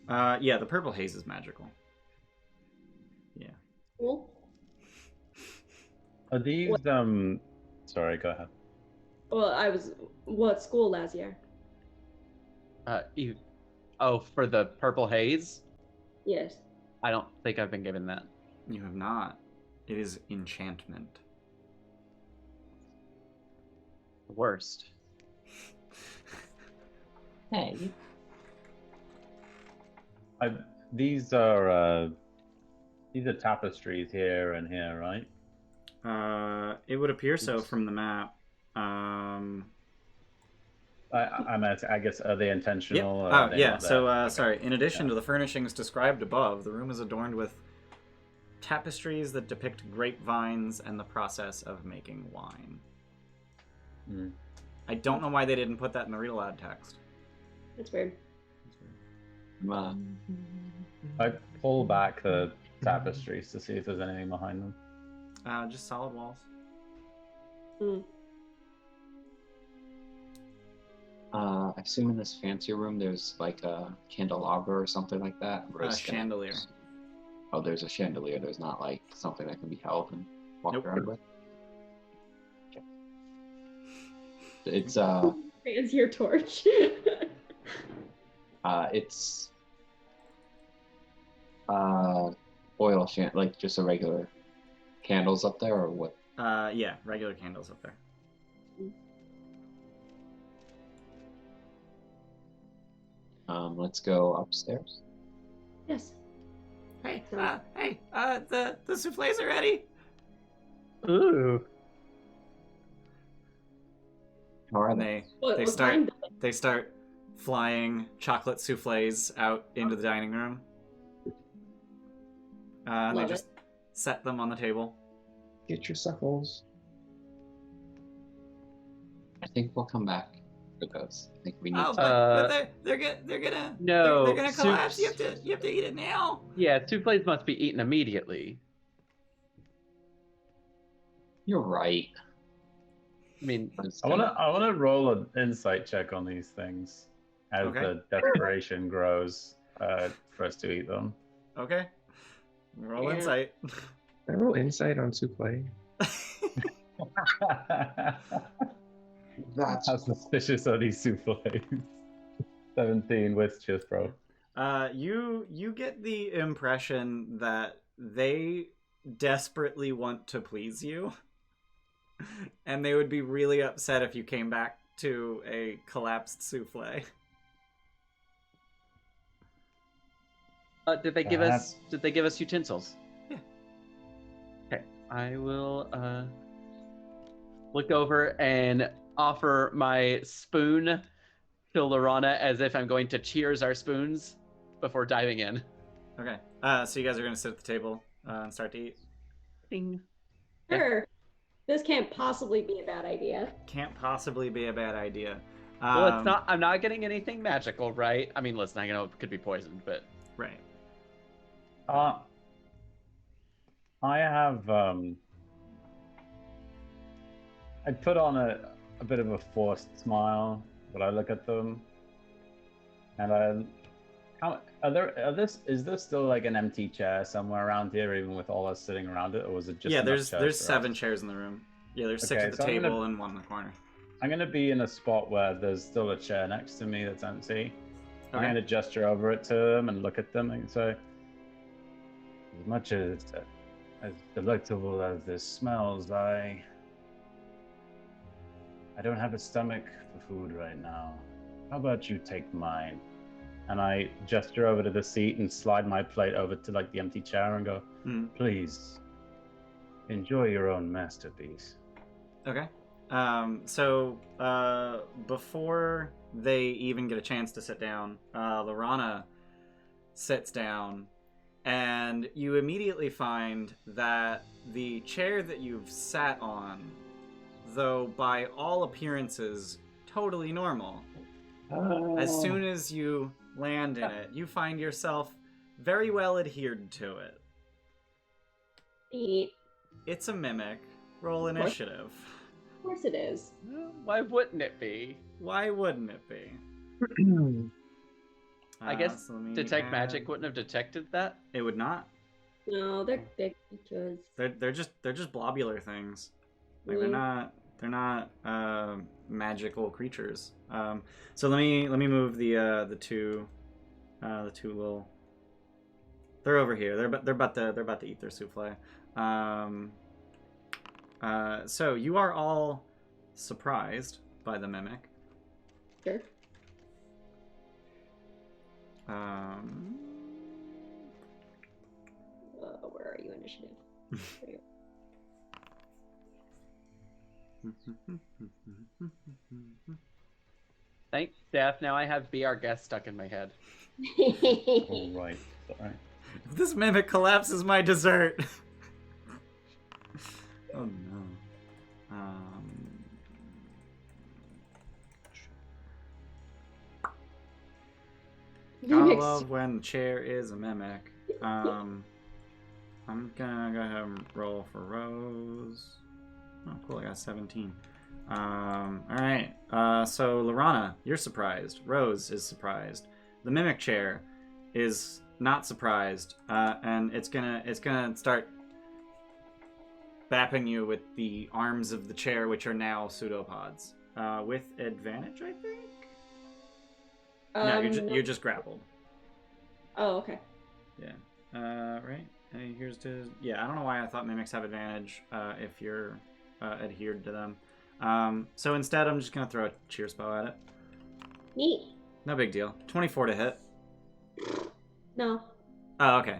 Yeah, the purple haze is magical. Yeah. Cool. Are these sorry, go ahead. Well, what school, Lazziar? For the purple haze? Yes. I don't think I've been given that. You have not. It is enchantment. The worst. Hey. These are tapestries here and here, right? It would appear so from the map. I guess, are they Yep. intentional? Or Oh, are they yeah. not So, there? Okay. sorry. In addition Yeah. to the furnishings described above, the room is adorned with tapestries that depict grapevines and the process of making wine. Mm. I don't know why they didn't put that in the read aloud text. That's weird. I pull back the tapestries to see if there's anything behind them. Just solid walls. Mm. I assume in this fancier room there's like a candelabra or something like that. We're just gonna- Chandelier. Oh, there's a chandelier. There's not like something that can be held and walked Nope. around with. Okay. It's Fancy your torch. it's oil like just a regular candles up there, or what? Yeah, regular candles up there. Let's go upstairs. Yes. Hey, the souffles are ready. Ooh. How are And they? they start flying chocolate souffles out into the dining room. And they Love just set them on the table. Get your suckles. I think we'll come back for those. I think we need Oh, to. but they're gonna No, they're gonna collapse. soups. You have to eat it now. Yeah, souffles must be eaten immediately. You're right. I mean, I wanna roll an insight check on these things as Okay. the desperation grows for us to eat them. Okay. Roll Yeah. insight. I roll insight on souffle. That's How suspicious are these souffles? 17 with just bro. You get the impression that they desperately want to please you, and they would be really upset if you came back to a collapsed souffle. did they give us utensils? Yeah. Okay. I will look over and offer my spoon to Loranna as if I'm going to cheers our spoons before diving in. Okay. So you guys are gonna sit at the table and start to eat. Ding. Sure. This can't possibly be a bad idea. Can't possibly be a bad idea. Well, it's not. I'm not getting anything magical, right? I mean, listen, I know it could be poisoned, but Right. I have I put on a bit of a forced smile when I look at them, and is there still like an empty chair somewhere around here, even with all us sitting around it, or was it just Yeah, enough there's for 7 us? chairs in the room. Yeah, there's 6 Okay, at the so I'm table gonna- and 1 in the corner. I'm gonna be in a spot where there's still a chair next to me that's empty. I'm Okay. gonna gesture over it to them and look at them and say, as much as delectable as this smells, I don't have a stomach for food right now. How about you take mine? And I gesture over to the seat and slide my plate over to like the empty chair and go, please enjoy your own masterpiece. Okay. So before they even get a chance to sit down, Loranna sits down, and you immediately find that the chair that you've sat on, though by all appearances totally normal, as soon as you land in it, you find yourself very well adhered to it. Neat. It's a mimic. Roll initiative. Of course it is. why wouldn't it be? Why wouldn't it be? I guess so let me detect add- magic wouldn't have detected that. It would not. No, they're creatures. They're just blobular things. Like Yeah. they're not magical creatures. So let me move the two little. They're over here. They're about to eat their souffle. So you are all surprised by the mimic. Sure. Where are you, initiative? There you Thanks, Steph. Now I have Be Our Guest stuck in my head. All right. Sorry. If this mimic collapses my dessert. Oh no. I love when the chair is a mimic. I'm gonna go ahead and roll for Rose. Oh, cool, I got 17. Alright. So, Loranna, you're surprised. Rose is surprised. The mimic chair is not surprised. And it's gonna start bapping you with the arms of the chair, which are now pseudopods. With advantage, I think? No, you're just grappled. Oh, okay. Yeah. Right. Here's to... Yeah, I don't know why I thought mimics have advantage if you're adhered to them. So instead, I'm just going to throw a cheer spell at it. Neat. No big deal. 24 to hit. No. Oh, okay.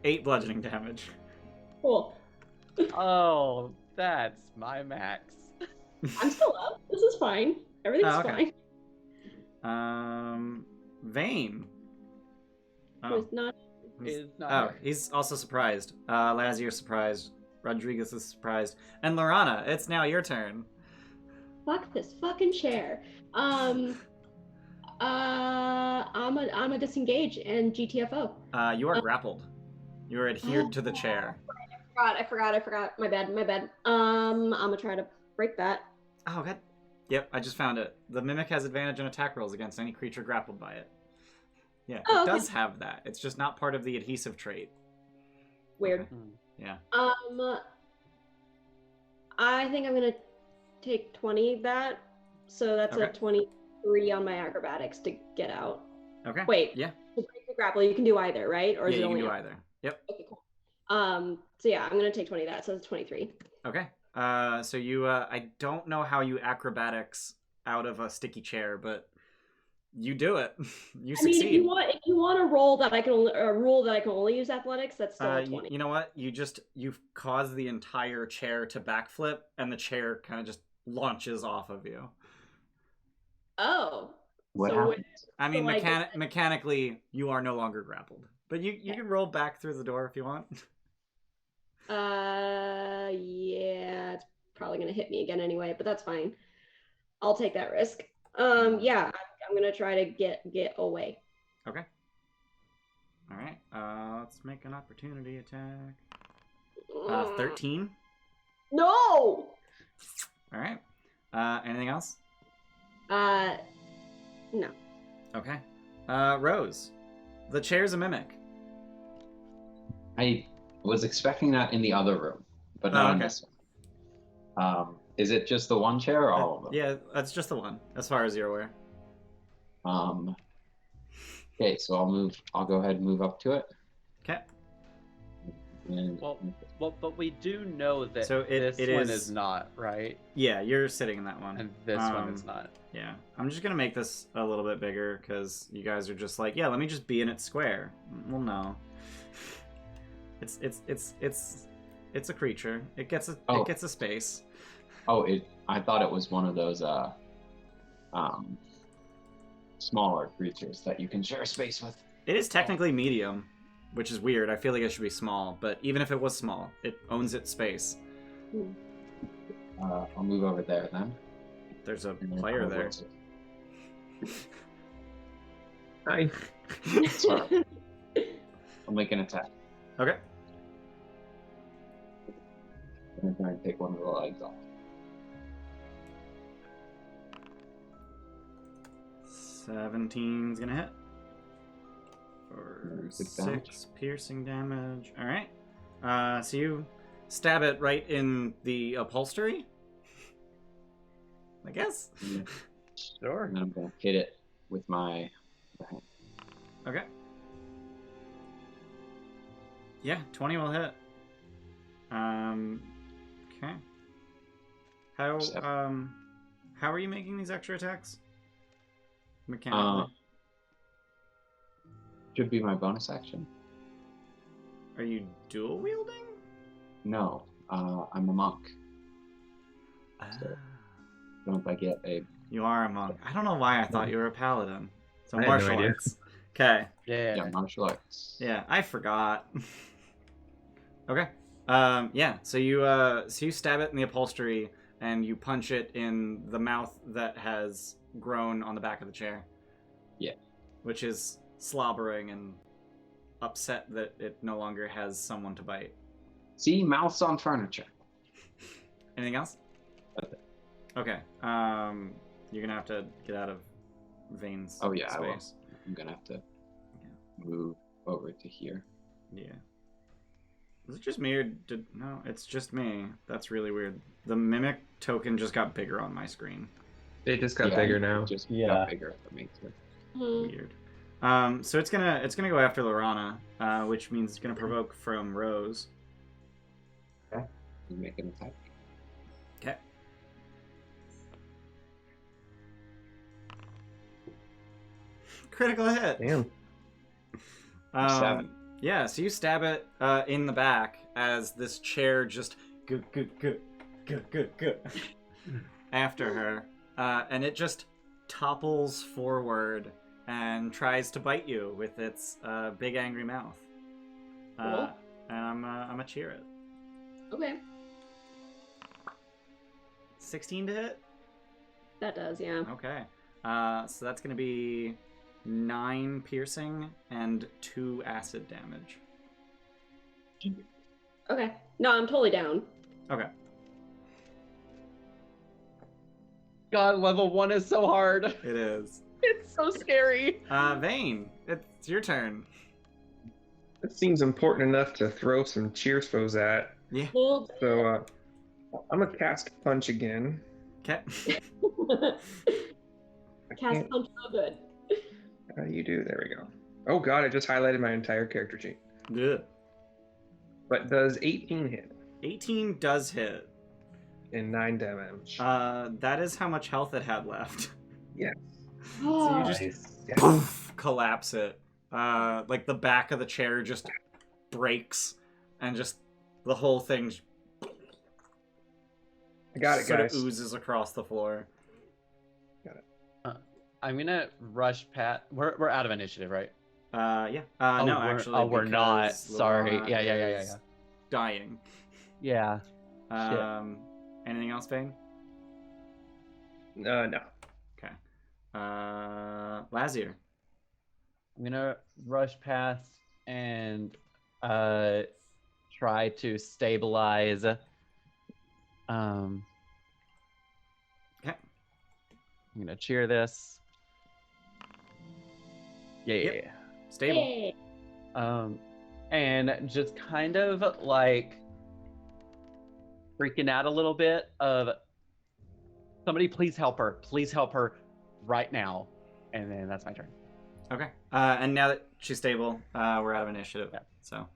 8 bludgeoning damage. Cool. Oh, that's my max. I'm still up. This is fine. Everything's okay. fine. Vane. Who's not? Is not Oh, here. he's also surprised. Lazziar's surprised. Rodrigus is surprised. And Loranna, it's now your turn. Fuck this fucking chair. I'm a disengage and GTFO. You are grappled. You are adhered to the chair. I forgot. My bad. I'm gonna try to break that. Oh, God. Yep, I just found it. The mimic has advantage on attack rolls against any creature grappled by it. Yeah, it does have that. It's just not part of the adhesive trait. Weird. Okay. Yeah. I think I'm gonna take 20 of that. So that's a 23 on my acrobatics to get out. Okay. Wait. Yeah. To break the grapple, you can do either, right? Or is Yeah, it you can only do up? either. Yep. Okay, cool. So yeah, I'm gonna take 20 of that. So it's 23. Okay. So you, I don't know how you acrobatics out of a sticky chair, but you do it. You succeed. I mean, if you want a roll that I can only use athletics, that's still a 20. You know what? You've caused the entire chair to backflip, and the chair kind of just launches off of you. Oh. What so happened? I mean, so mechanically, you are no longer grappled, but you can roll back through the door if you want. Yeah, it's probably gonna hit me again anyway, but that's fine. I'll take that risk. Yeah, I'm gonna try to get away. Okay. All right. Let's make an opportunity attack. 13. No. All right. Anything else? No. Okay. Rose, the chair's a mimic. I was expecting that in the other room, but not in this one. Is it just the one chair or all of them? Yeah, that's just the one, as far as you're aware. Okay, so I'll go ahead and move up to it. Okay. And Well, but we do know that So this it one is- is not, right? Yeah, you're sitting in that one. And this one is not. Yeah. I'm just gonna make this a little bit bigger because you guys are just like, yeah, let me just be in it square. Well, no. It's a creature. It gets a space. oh, I thought it was one of those smaller creatures that you can share space with. It is technically medium, which is weird. I feel like it should be small, but even if it was small, it owns its space. I'll move over there then. There's a and then player I'll there. roll it. Hi. Sorry. I'll make an attack. Okay. I'm gonna try and take one of the legs off. 17's gonna hit. For 6 6 damage. piercing damage. Alright. So you stab it right in the upholstery? I guess? Yeah. Sure. And then I'm gonna hit it with my right. Okay. Yeah, 20 will hit. Okay. How are you making these extra attacks? Mechanically. Should be my bonus action. Are you dual wielding? No, I'm a monk. So, I don't know if I get a. You are a monk. I don't know why I thought you were a paladin. So I had no martial idea. arts. Okay. Yeah. Yeah, martial arts. Yeah, I forgot. Okay. Yeah. So you stab it in the upholstery and you punch it in the mouth that has grown on the back of the chair. Yeah. Which is slobbering and upset that it no longer has someone to bite. See, mouths on furniture. Anything else? Okay. Okay. You're gonna have to get out of Vane's Oh yeah, space. I will. I'm gonna have to move over to here. Yeah. Is it just me or did... No, it's just me. That's really weird. The mimic token just got bigger on my screen. It just got Yeah, bigger it now. just Yeah. got bigger for me too. Weird. So it's gonna go after Loranna, which means it's gonna provoke from Rose. You make an attack. Okay. Critical hit. Damn. 7. Yeah, so you stab it in the back as this chair just go after her, and it just topples forward and tries to bite you with its big angry mouth. Cool. And I'm gonna cheer it. Okay. 16 to hit. That does, yeah. Okay. So that's gonna be 9 piercing and 2 acid damage. Okay. No, I'm totally down. Okay. God, level 1 is so hard. It is. It's so scary. Vane, it's your turn. It seems important enough to throw some cheers foes at. Yeah. Well, So I'm gonna cast punch again. Okay. I cast can't- punch real good. How do you do? There we go. Oh god, I just highlighted my entire character sheet. Good. But does 18 hit 18 does hit. and 9 damage? That is how much health it had left. Yes. So you just Nice. poof, collapse it. Like the back of the chair just breaks, and just the whole thing I got it, sort guys. of oozes across the floor. I'm gonna rush Pat. We're out of initiative, right? Yeah. Oh, No, we're- actually. oh, we're not. because Sorry. Loranna Yeah. is Dying. Yeah. Anything else, Vane? No. Okay. Lazziar. I'm gonna rush past and try to stabilize. Okay. I'm gonna cheer this. Yeah. Yep. Stable. Yay. And just kind of like freaking out a little bit of somebody please help her right now. And then that's my turn. Okay. And now that she's stable, we're out of initiative. Yeah. So,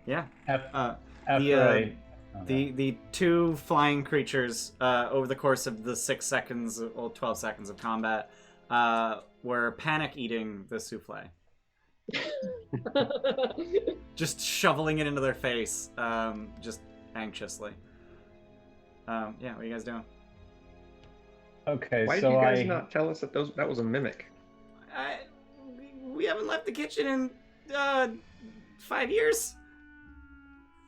yeah. After The, I... The 2 flying creatures over the course of the 6 seconds or 12 seconds of combat were panic eating the souffle, just shoveling it into their face, just anxiously. Yeah, what are you guys doing? Okay, Why did so you guys I... not tell us that that was a mimic? We haven't left the kitchen in 5 years.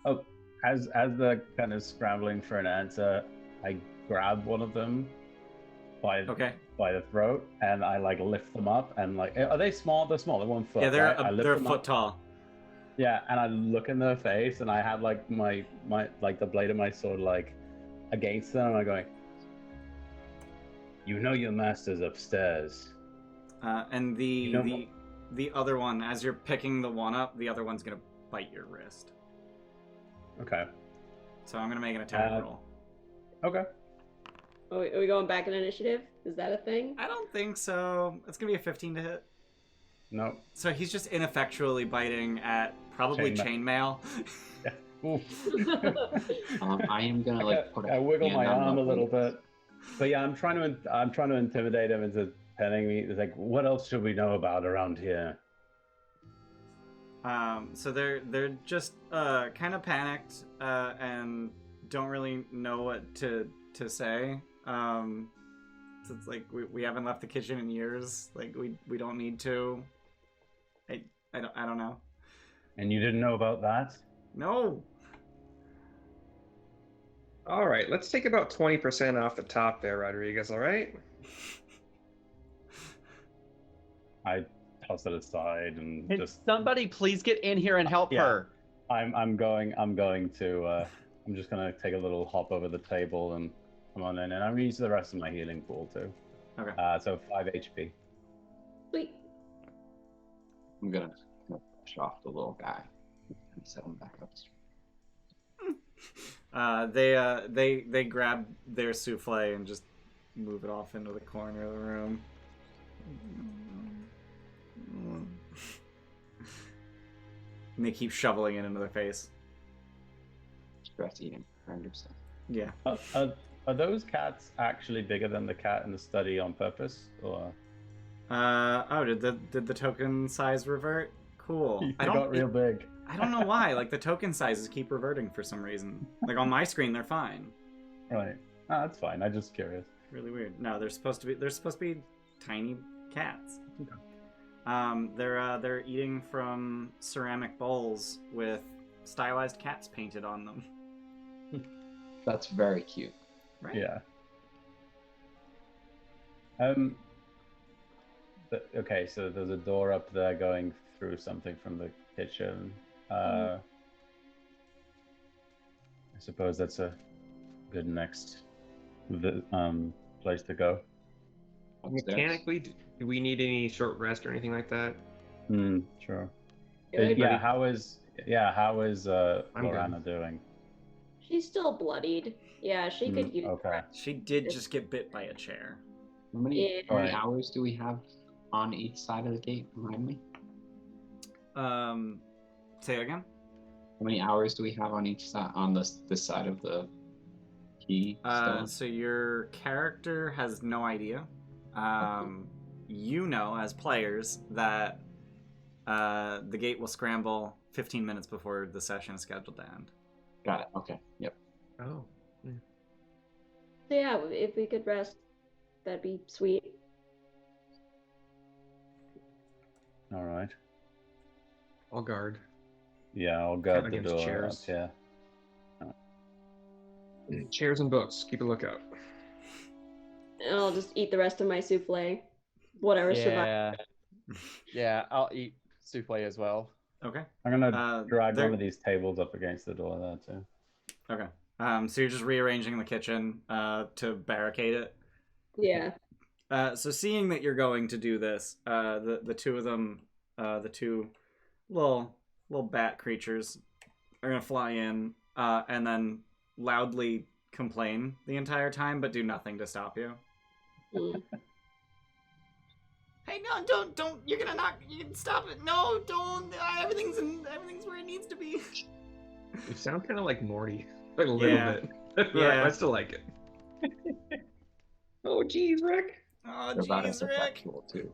Oh, as they're kind of scrambling for an answer, I grab one of them by the throat and I like lift them up and like, are they small? They're small. They're 1 foot. Yeah, right? I lift they're a them foot up. tall. Yeah, and I look in their face and I have like my like the blade of my sword like against them and I'm going, you know your master's upstairs. And the other one, as you're picking the one up, the other one's gonna bite your wrist. Okay. So I'm gonna make an attack roll. Okay. Are we going back in initiative? Is that a thing? I don't think so. It's gonna be a 15 to hit. No. So he's just ineffectually biting at probably chainmail. Oof. I am gonna like put a I wiggle hand my on arm a the little window. bit. But yeah, I'm trying to intimidate him into telling me. It's like, what else should we know about around here? So they're just kind of panicked and don't really know what to say. So it's like we haven't left the kitchen in years. Like we don't need to. I don't know. And you didn't know about that? No. All right, let's take about 20% off the top there, Rodriguez. All right. I toss it aside and Can just. somebody please get in here and help Yeah. her? I'm just gonna take a little hop over the table and come on in, and I'm gonna use the rest of my healing pool too. Okay. So 5 HP. Sweet. I'm gonna push off the little guy and set him back up. They grab their souffle and just move it off into the corner of the room. And they keep shoveling it into their face. Stress eating, I understand. Yeah. Are those cats actually bigger than the cat in the study on purpose, or? Oh, did the token size revert? Cool. They got real big. I don't know why. Like the token sizes keep reverting for some reason. Like on my screen, they're fine. Right. Oh, that's fine. I'm just curious. Really weird. No, they're supposed to be tiny cats. Okay. They're eating from ceramic bowls with stylized cats painted on them. That's very cute. Right. Yeah. Okay, so there's a door up there going through something from the kitchen. I suppose that's a good next place to go. Upstairs. Mechanically, do we need any short rest or anything like that? Sure. Good. How is I'm Loranna doing? She's still bloodied. Yeah, she could use Okay. rest. She did just get bit by a chair. How many Right. hours do we have on each side of the gate? Remind me. Say it again. How many hours do we have on each side on this side of the key? So your character has no idea. You know, as players, that the gate will scramble 15 minutes before the session is scheduled to end. Got it. Okay. Yep. Oh. So yeah, if we could rest, that'd be sweet. All right. I'll guard. Yeah, I'll guard the Against door chairs. up here. Chairs and books. Keep a lookout. And I'll just eat the rest of my souffle. Whatever survives. Yeah, I'll eat souffle as well. Okay. I'm gonna drag they're- one of these tables up against the door there too. Okay. So you're just rearranging the kitchen to barricade it. Yeah. So seeing that you're going to do this, the two of them, the two little bat creatures, are gonna fly in and then loudly complain the entire time, but do nothing to stop you. Mm. Hey, no, don't! You're gonna knock. You can stop it. No, don't! Everything's where it needs to be. You sound kind of like Morty. Like a little Yeah. bit. Yeah. I still like it. Oh, geez, Rick. Oh, They're about jeez, as Rick. effectual too.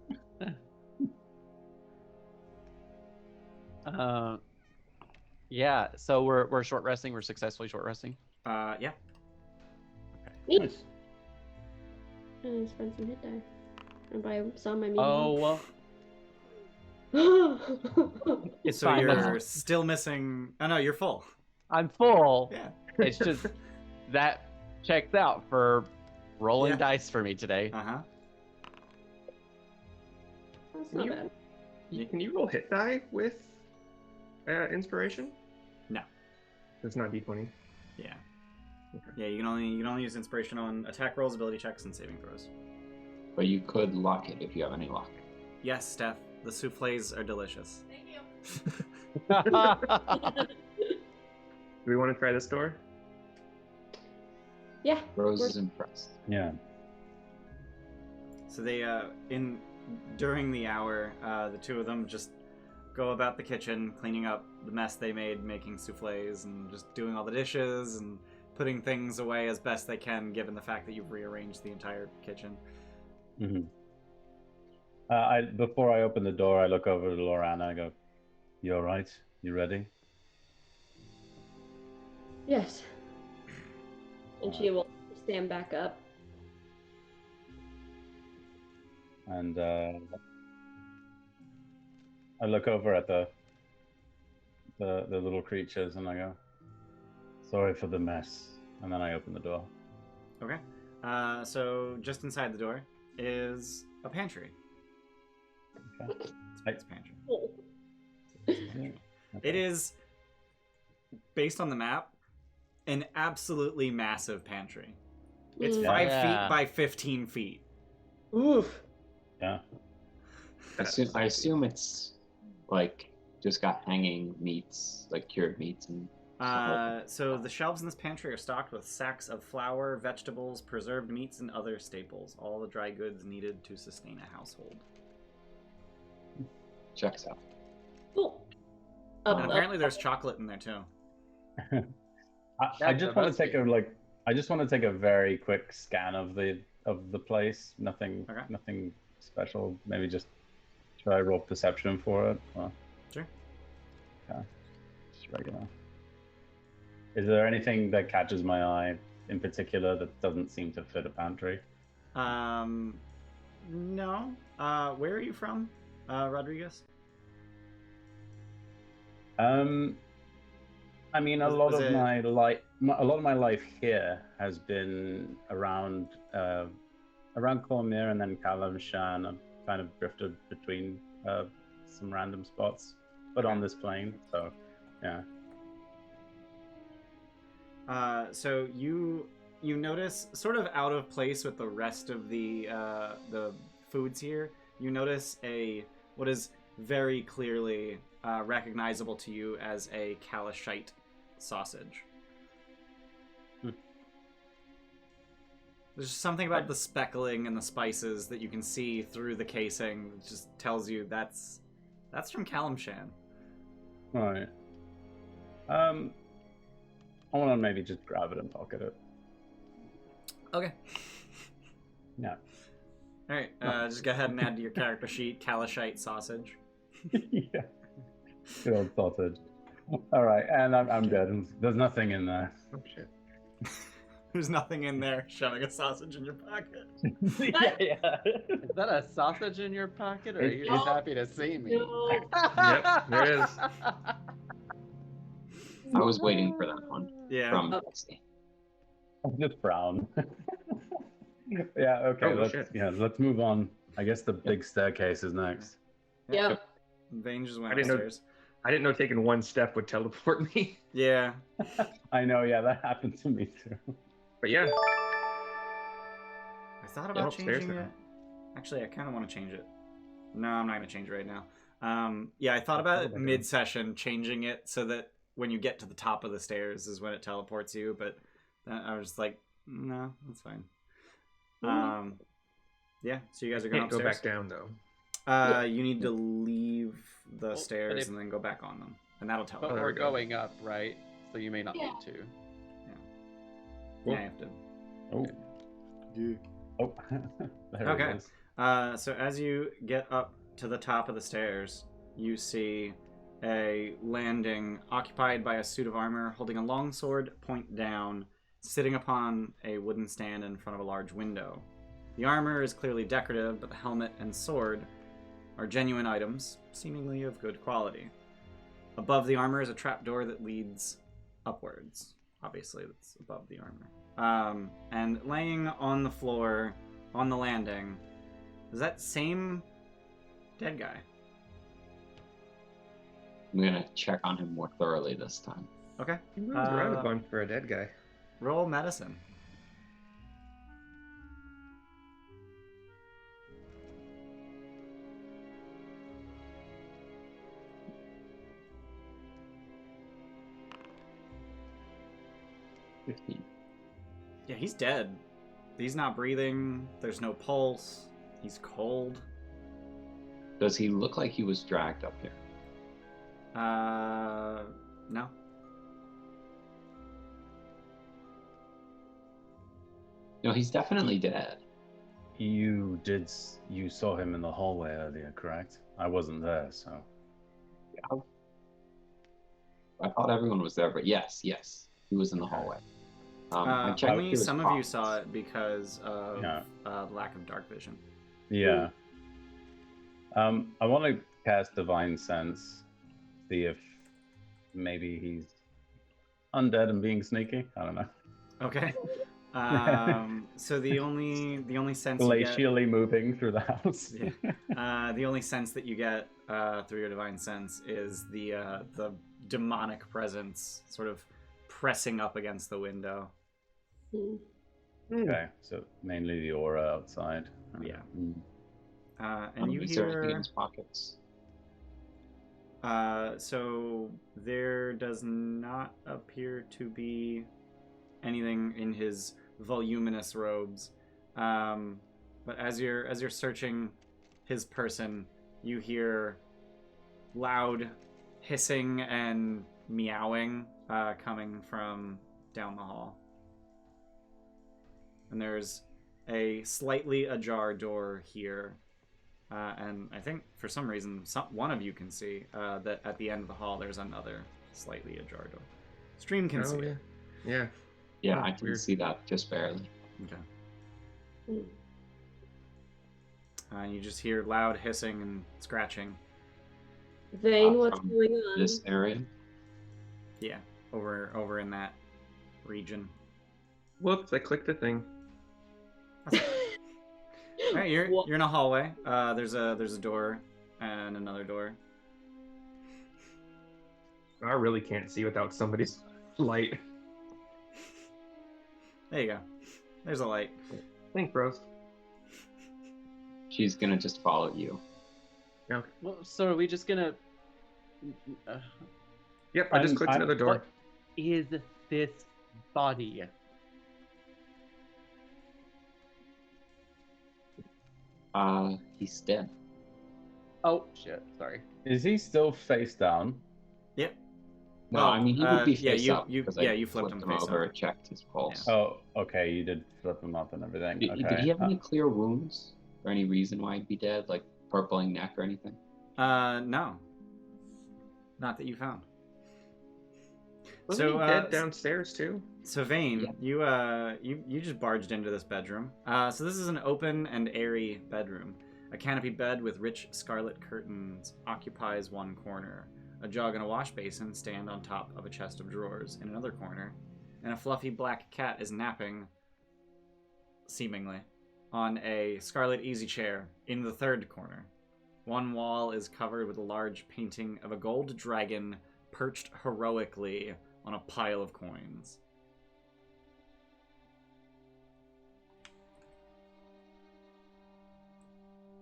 Yeah, so we're short resting. We're successfully short resting. Yeah. Neat. And spend some hit die. And buy some, I mean. Oh, So fine, you're let's- still missing. Oh no, you're full. I'm full. Yeah. It's just that checks out for rolling Yeah. dice for me today. Uh-huh. That's not bad. Can you roll hit die with inspiration? No. It's not d20. Yeah. Okay. Yeah, you can only use inspiration on attack rolls, ability checks, and saving throws. But you could lock it if you have any luck. Yes, Steph. The souffles are delicious. Thank you. Do we want to try this door? Yeah. Rose we're- is impressed. Yeah. So they during the hour, the two of them just go about the kitchen, cleaning up the mess they made, making souffles, and just doing all the dishes and putting things away as best they can, given the fact that you've rearranged the entire kitchen. Mm-hmm. Before I open the door, I look over to Loranna. I go, "You all right? You ready?" Yes. And she will stand back up. And I look over at the little creatures and I go, "Sorry for the mess." And then I open the door. Okay. So just inside the door is a pantry. Okay. It's pantry. Oh. Okay. It is, based on the map, an absolutely massive pantry. It's 5 feet by 15 feet. Oof. Yeah. I assume it's like just got hanging meats, like cured meats and. So the shelves in this pantry are stocked with sacks of flour, vegetables, preserved meats, and other staples. All the dry goods needed to sustain a household. Checks out. Cool. And apparently there's chocolate in there too. I just want to take a very quick scan of the place. Nothing special. Maybe just try roll perception for it. Or... Sure. Okay. Just regular. Is there anything that catches my eye in particular that doesn't seem to fit a pantry? No. Where are you from, Rodrigus? I mean, a lot of my life here has been around Cormier and then Kalamshan. I've kind of drifted between some random spots, but on this plane. So, yeah. So you notice, sort of out of place with the rest of the foods here, you notice what is very clearly recognizable to you as a Kalashite sausage. There's something about the speckling and the spices that you can see through the casing that just tells you that's from Kalamshan. Right. I want to maybe just grab it and pocket it. Okay. Yeah. All right. Just go ahead and add to your character sheet Kalashite sausage. Yeah. Good old sausage. All right, and I'm dead. There's nothing in there. Oh shit. There's nothing in there. Shoving a sausage in your pocket. Yeah. Is that a sausage in your pocket, or are you just happy to see me? No. Yep, there it is. I was waiting for that one. Yeah. From I'm just brown. Yeah. Okay. Let's move on. I guess the big staircase is next. Yep. Vane just went I didn't know- upstairs. I didn't know taking one step would teleport me. Yeah. I know. Yeah, that happened to me too. But yeah. I thought about upstairs changing now. it. Actually, I kind of want to change it. No, I'm not going to change it right now. Yeah, I thought about it mid-session, changing it so that when you get to the top of the stairs is when it teleports you, but I was like, no, that's fine. Yeah, so you guys are going Can't go upstairs. back down though. You need to leave the stairs and then go back on them, and that'll tell But you. we're going up, right? So you may not Yeah. need to. Yeah, you have to. Oh. Yeah. Oh. There Okay. it is. So as you get up to the top of the stairs, you see a landing occupied by a suit of armor holding a long sword point down, sitting upon a wooden stand in front of a large window. The armor is clearly decorative, but the helmet and sword are genuine items, seemingly of good quality. Above the armor is a trapdoor that leads upwards. Obviously, that's above the armor. And laying on the floor, on the landing, is that same dead guy. I'm gonna check on him more thoroughly this time. Okay. He moves around a bunch for a dead guy. Roll medicine. Yeah, he's dead. He's not breathing. There's no pulse. He's cold. Does he look like he was dragged up here? No. No, he's definitely dead. You saw him in the hallway earlier, correct? I wasn't there, so. I thought everyone was there, but yes, he was in the hallway. I checked Only through his some of you pockets. saw it because of Yeah. lack of dark vision. Yeah. I want to cast Divine Sense, see if maybe he's undead and being sneaky. I don't know. Okay. So the only sense you get, Glacially moving through the house. the only sense that you get through your divine sense is the demonic presence sort of pressing up against the window. Okay, so mainly the aura outside. Yeah. Mm. And you Is there anything in hear. his pockets? So there does not appear to be anything in his voluminous robes. But as you're searching his person, you hear loud hissing and meowing coming from down the hall. And there's a slightly ajar door here. And I think for some reason, one of you can see that at the end of the hall there's another slightly ajar door. Stream can see it. Yeah. Yeah, Oh, I can weird. see that just barely. Okay. You just hear loud hissing and scratching. Vane, what's From going on? This area. Yeah, over in that region. Whoops! I clicked the thing. All right, you're in a hallway. There's a door and another door. I really can't see without somebody's light. There you go. There's a light. Thanks, bros. She's gonna just follow you. Okay. Well, so are we just gonna? Yep, I just clicked another door. What is this body? He's dead. Oh shit! Sorry. Is he still face down? Yep. No, I mean he would be face up. You because I flipped him face over, up. checked his pulse. Oh, okay. You did flip him up and everything. Did he have any clear wounds or any reason why he'd be dead, like purpling neck or anything? No. Not that you found. Wasn't he dead downstairs too? So Vane, you just barged into this bedroom. So this is an open and airy bedroom. A canopied bed with rich scarlet curtains occupies one corner. A jug and a wash basin stand on top of a chest of drawers in another corner, and a fluffy black cat is napping, seemingly, on a scarlet easy chair in the third corner. One wall is covered with a large painting of a gold dragon perched heroically on a pile of coins.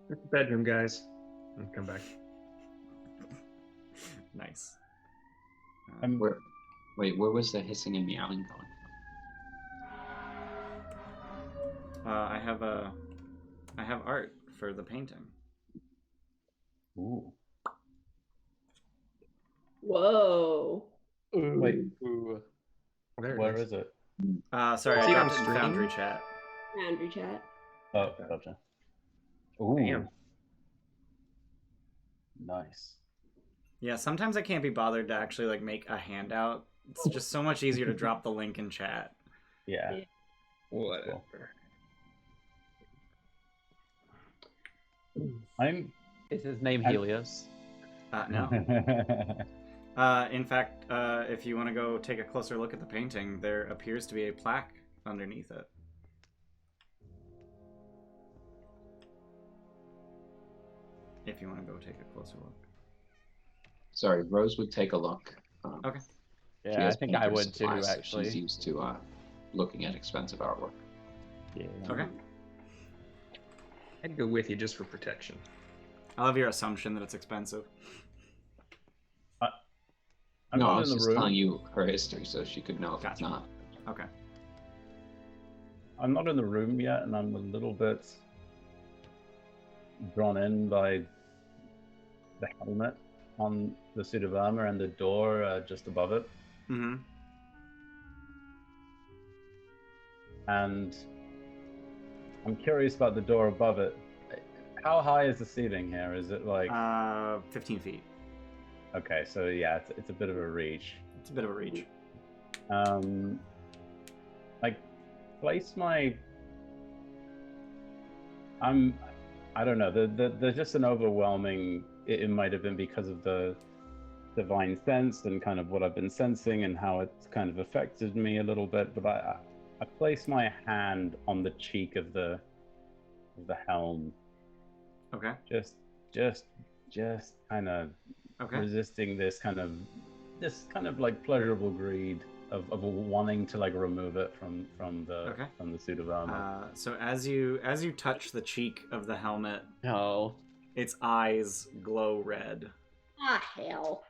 It's the bedroom, guys. I'll come back. Nice. Where was the hissing and meowing going from? I have art for the painting. Ooh. Whoa. Wait. Ooh. Where is it? Sorry, I See it dropped on it in stream? Foundry chat. Foundry chat. Oh, gotcha. Ooh. Damn. Nice. Yeah, sometimes I can't be bothered to actually make a handout. It's just so much easier to drop the link in chat. Yeah. Whatever. Is his name Helios? No. In fact, if you want to go take a closer look at the painting, there appears to be a plaque underneath it. If you want to go take a closer look. Sorry, Rose would take a look. Okay. She Yeah, I has think I painter's would too, supplies that actually. She's used to looking at expensive artwork. Yeah. Okay. I'd go with you just for protection. I love your assumption that it's expensive. I'm No, I not was in the just room. telling you her history so she could know if it's Gotcha. not. Okay. I'm not in the room yet, and I'm a little bit drawn in by the helmet on the suit of armor and the door just above it. Mm-hmm. And I'm curious about the door above it. How high is the ceiling here? Is it like 15 feet. okay? So yeah, it's a bit of a reach. It's a bit of a reach. And like place my. I don't know. There's just an overwhelming. It might have been because of the divine sense and kind of what I've been sensing and how it's kind of affected me a little bit. But I place my hand on the cheek of the helm. Okay. Just kind of resisting this kind of like pleasurable greed of wanting to like remove it from the suit of armor. So as you touch the cheek of the helmet, No. its eyes glow red. Ah, hell.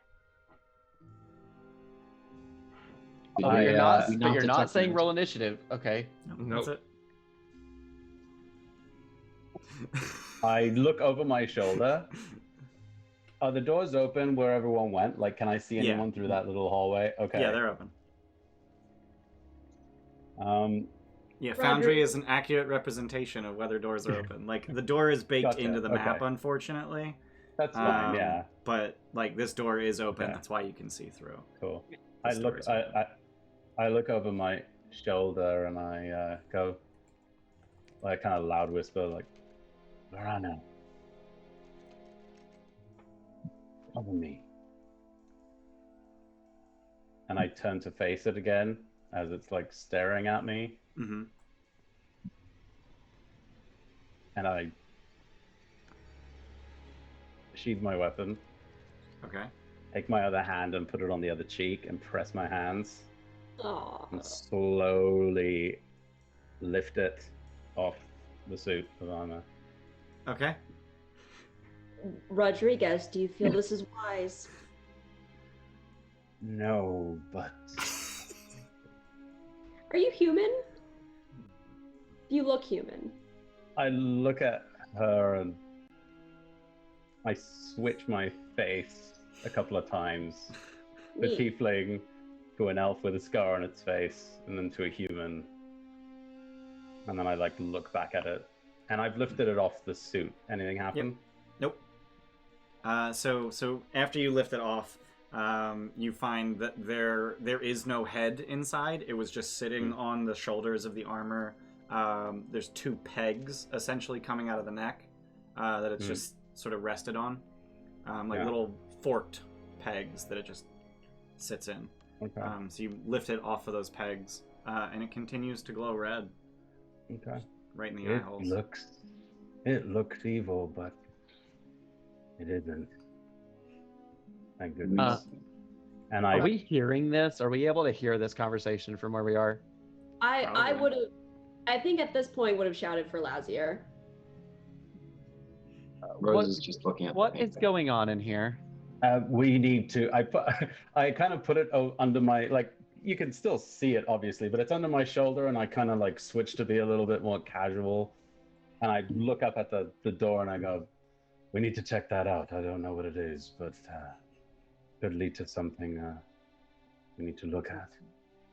But you're not, we but you're not detect saying magic? roll initiative. Okay. That's it. I look over my shoulder. Are the doors open where everyone went? Like, can I see anyone through that little hallway? Okay. Yeah, they're open. Yeah, Roger. Foundry is an accurate representation of whether doors are open. Like, the door is baked Gotcha, into the map, okay. unfortunately. That's fine, yeah. But, like, this door is open. Okay. That's why you can see through. Cool. This door is open. I look over my shoulder and I go, like, kind of loud whisper, like, Loranna, cover me. And I turn to face it again as it's like staring at me. Mm-hmm. And I sheathe my weapon, Okay. take my other hand and put it on the other cheek and press my hands Aw. and slowly lift it off the suit of armor. Okay. Rodriguez, do you feel this is wise? No, but Are you human? You look human. I look at her and I switch my face a couple of times. The Neat. tiefling to an elf with a scar on its face, and then to a human. And then I like look back at it. And I've lifted it off the suit. Anything happen? Nope. So after you lift it off, you find that there is no head inside. It was just sitting on the shoulders of the armor. There's two pegs essentially coming out of the neck that it's just sort of rested on, little forked pegs that it just sits in. Okay. So you lift it off of those pegs, and it continues to glow red. Okay. Right in the eye holes. It looks evil, but it isn't. Thank goodness. And Are we hearing this? Are we able to hear this conversation from where we are? I Probably. would have. I think at this point would have shouted for Lazziar. Rose is just looking at. What is going on in here? we need to. I kind of put it under my like. You can still see it obviously, but it's under my shoulder, and I kind of like switch to be a little bit more casual. And I look up at the door and I go, "We need to check that out. I don't know what it is, but could lead to something we need to look at."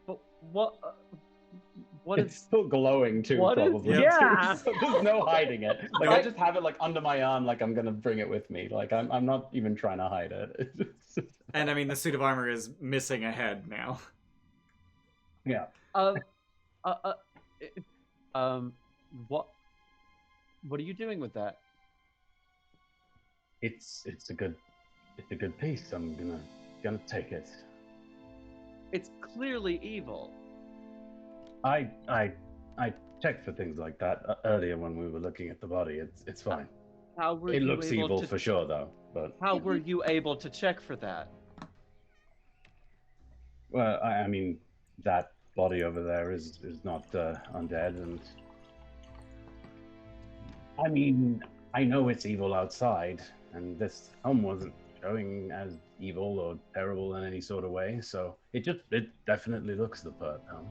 But what It's is? still glowing too, What is- probably. yeah. So there's no hiding it. Like I just have it like under my arm, like I'm gonna bring it with me. Like I'm not even trying to hide it. And I mean, the suit of armor is missing a head now. Yeah. What are you doing with that? It's a good piece. I'm gonna take it. It's clearly evil. I checked for things like that earlier when we were looking at the body. It's fine. How were It you looks able evil to, for sure, though. But How were you able to check for that? well, I mean, that body over there is not undead, and I mean, I know it's evil outside, and this helm wasn't showing as evil or terrible in any sort of way. So it definitely looks the part helm.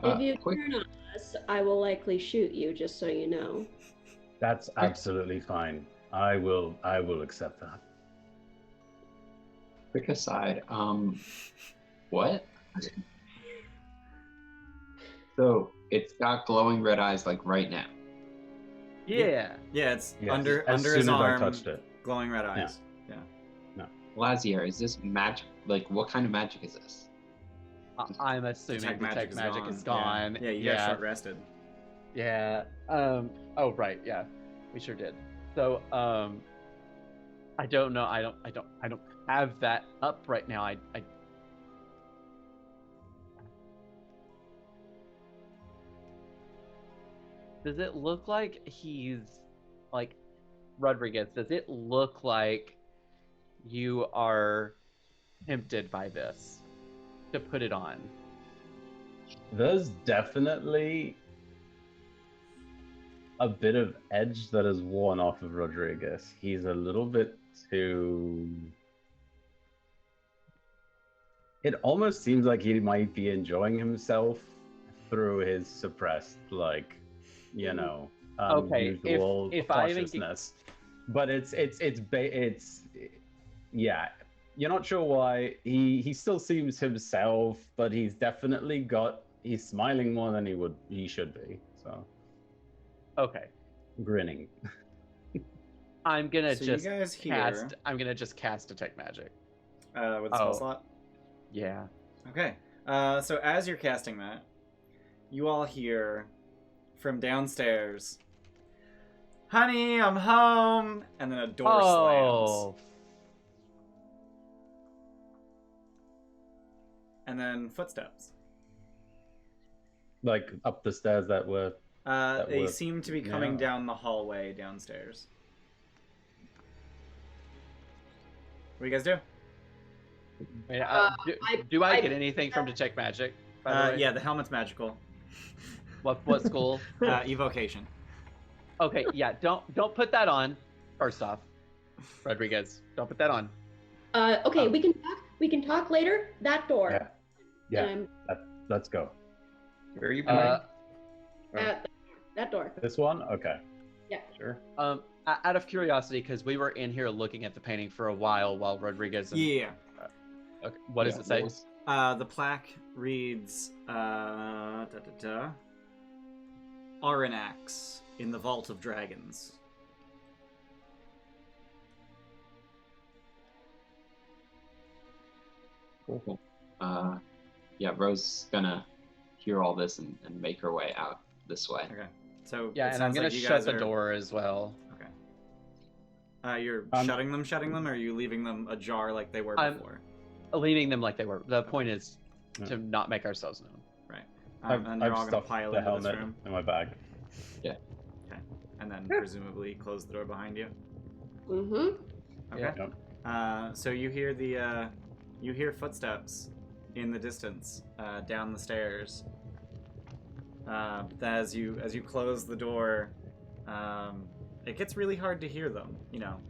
If you Quick, turn on us, I will likely shoot you. Just so you know. That's absolutely fine. I will accept that. quick aside. What? So it's got glowing red eyes like right now. Yeah. Yeah, it's Yes, under as under soon his as arm, I touched it. glowing red eyes. Yeah. Lazziar, is this magic? Like, what kind of magic is this? I'm assuming detect magic is gone. Yeah, you got short rested. Yeah. Oh right. Yeah. We sure did. So I don't know. I don't have that up right now. I Does it look like he's like Rodriguez? Does it look like you are tempted by this to put it on? There's definitely a bit of edge that has worn off of Rodriguez. He's a little bit too. It almost seems like he might be enjoying himself through his suppressed, like, unusual if cautiousness. But it's yeah. You're not sure why. He still seems himself, but he's definitely he's smiling more than he should be. So okay, grinning. I'm gonna So just you guys cast. I'm gonna just cast detect magic. With the spell slot. Yeah. Okay. So as you're casting that, you all hear from downstairs, "Honey, I'm home," and then a door slams. And then footsteps. Like up the stairs that were. They seem to be coming down the hallway downstairs. What do you guys do? Do I get anything from detect magic? By the way? Yeah, the helmet's magical. What school? Evocation. Okay, yeah. Don't put that on. First off, Rodriguez, don't put that on. Okay, we can talk later. That door. Yeah. Let's go. Where are you going? That door. This one? Okay. Yeah. Sure. Out of curiosity, because we were in here looking at the painting for a while Rodriguez. Yeah. Okay. What does it say? The plaque reads, Aranax in the Vault of Dragons. Cool. Yeah, Rose is gonna hear all this and make her way out this way. Okay. So yeah, and I'm gonna shut the door as well. Okay. You're shutting them, or are you leaving them ajar like they were before? Leaving them like they were. The point is to not make ourselves known. Right. And you're all gonna pile into this room in my bag. Yeah. Okay. And then presumably close the door behind you. Mm-hmm. Okay. Yep. So you hear footsteps in the distance down the stairs. As you close the door, it gets really hard to hear them.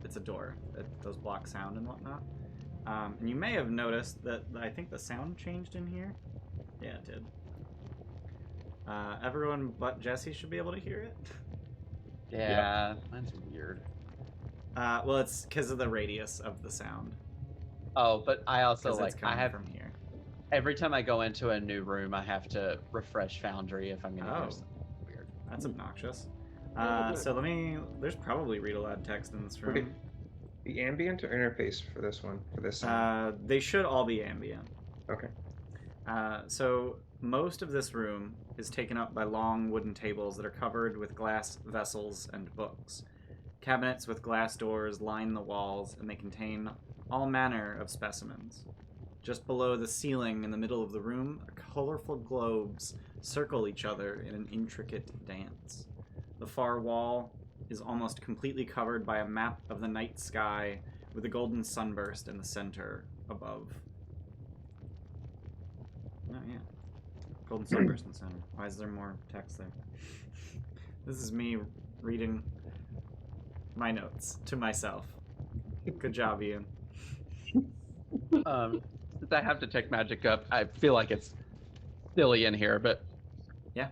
It's a door. Those block sound and whatnot. And you may have noticed that I think the sound changed in here. Yeah, it did. Everyone but Jesse should be able to hear it. Yeah, that's weird. Well, it's because of the radius of the sound. Oh, but I also I have from here. Every time I go into a new room, I have to refresh Foundry if I'm going to hear something weird. That's obnoxious. So there's probably read-aloud text in this room. The ambient or interface for this one? For this they should all be ambient. Okay. So most of this room is taken up by long wooden tables that are covered with glass vessels and books. Cabinets with glass doors line the walls, and they contain all manner of specimens. Just below the ceiling in the middle of the room, colorful globes circle each other in an intricate dance. The far wall is almost completely covered by a map of the night sky with a golden sunburst in the center above. Oh, yeah. Golden sunburst in the center. Why is there more text there? This is me reading my notes to myself. Good job, Ian. Since I have detect magic up, I feel like it's silly in here, but yeah.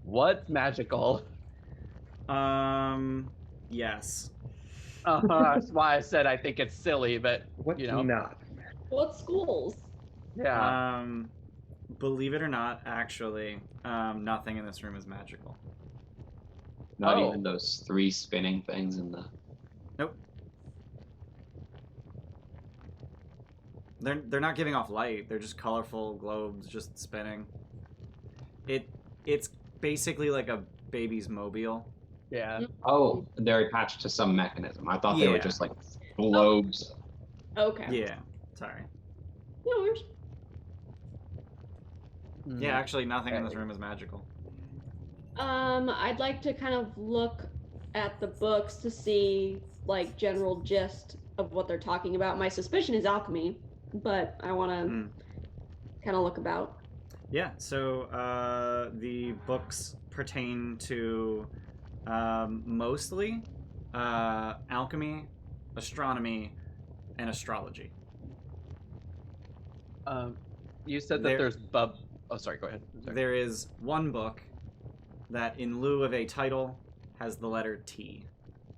What's magical? Yes. That's why I said I think it's silly, but what's not? What schools? Yeah. Believe it or not, actually, nothing in this room is magical. Not even those 3 spinning things in the. Nope. They're not giving off light. They're just colorful globes just spinning. It's basically like a baby's mobile. Yeah. Oh, they're attached to some mechanism. I thought they were Yeah. just like globes. Okay. Yeah. Sorry. No worries. Yeah, actually, nothing in this room is magical. I'd like to kind of look at the books to see like general gist of what they're talking about. My suspicion is alchemy, but I want to kind of look about. Yeah, so the books pertain to mostly alchemy, astronomy, and astrology. You said There- that there's Oh, sorry. Go ahead. Sorry. There is one book that, in lieu of a title, has the letter T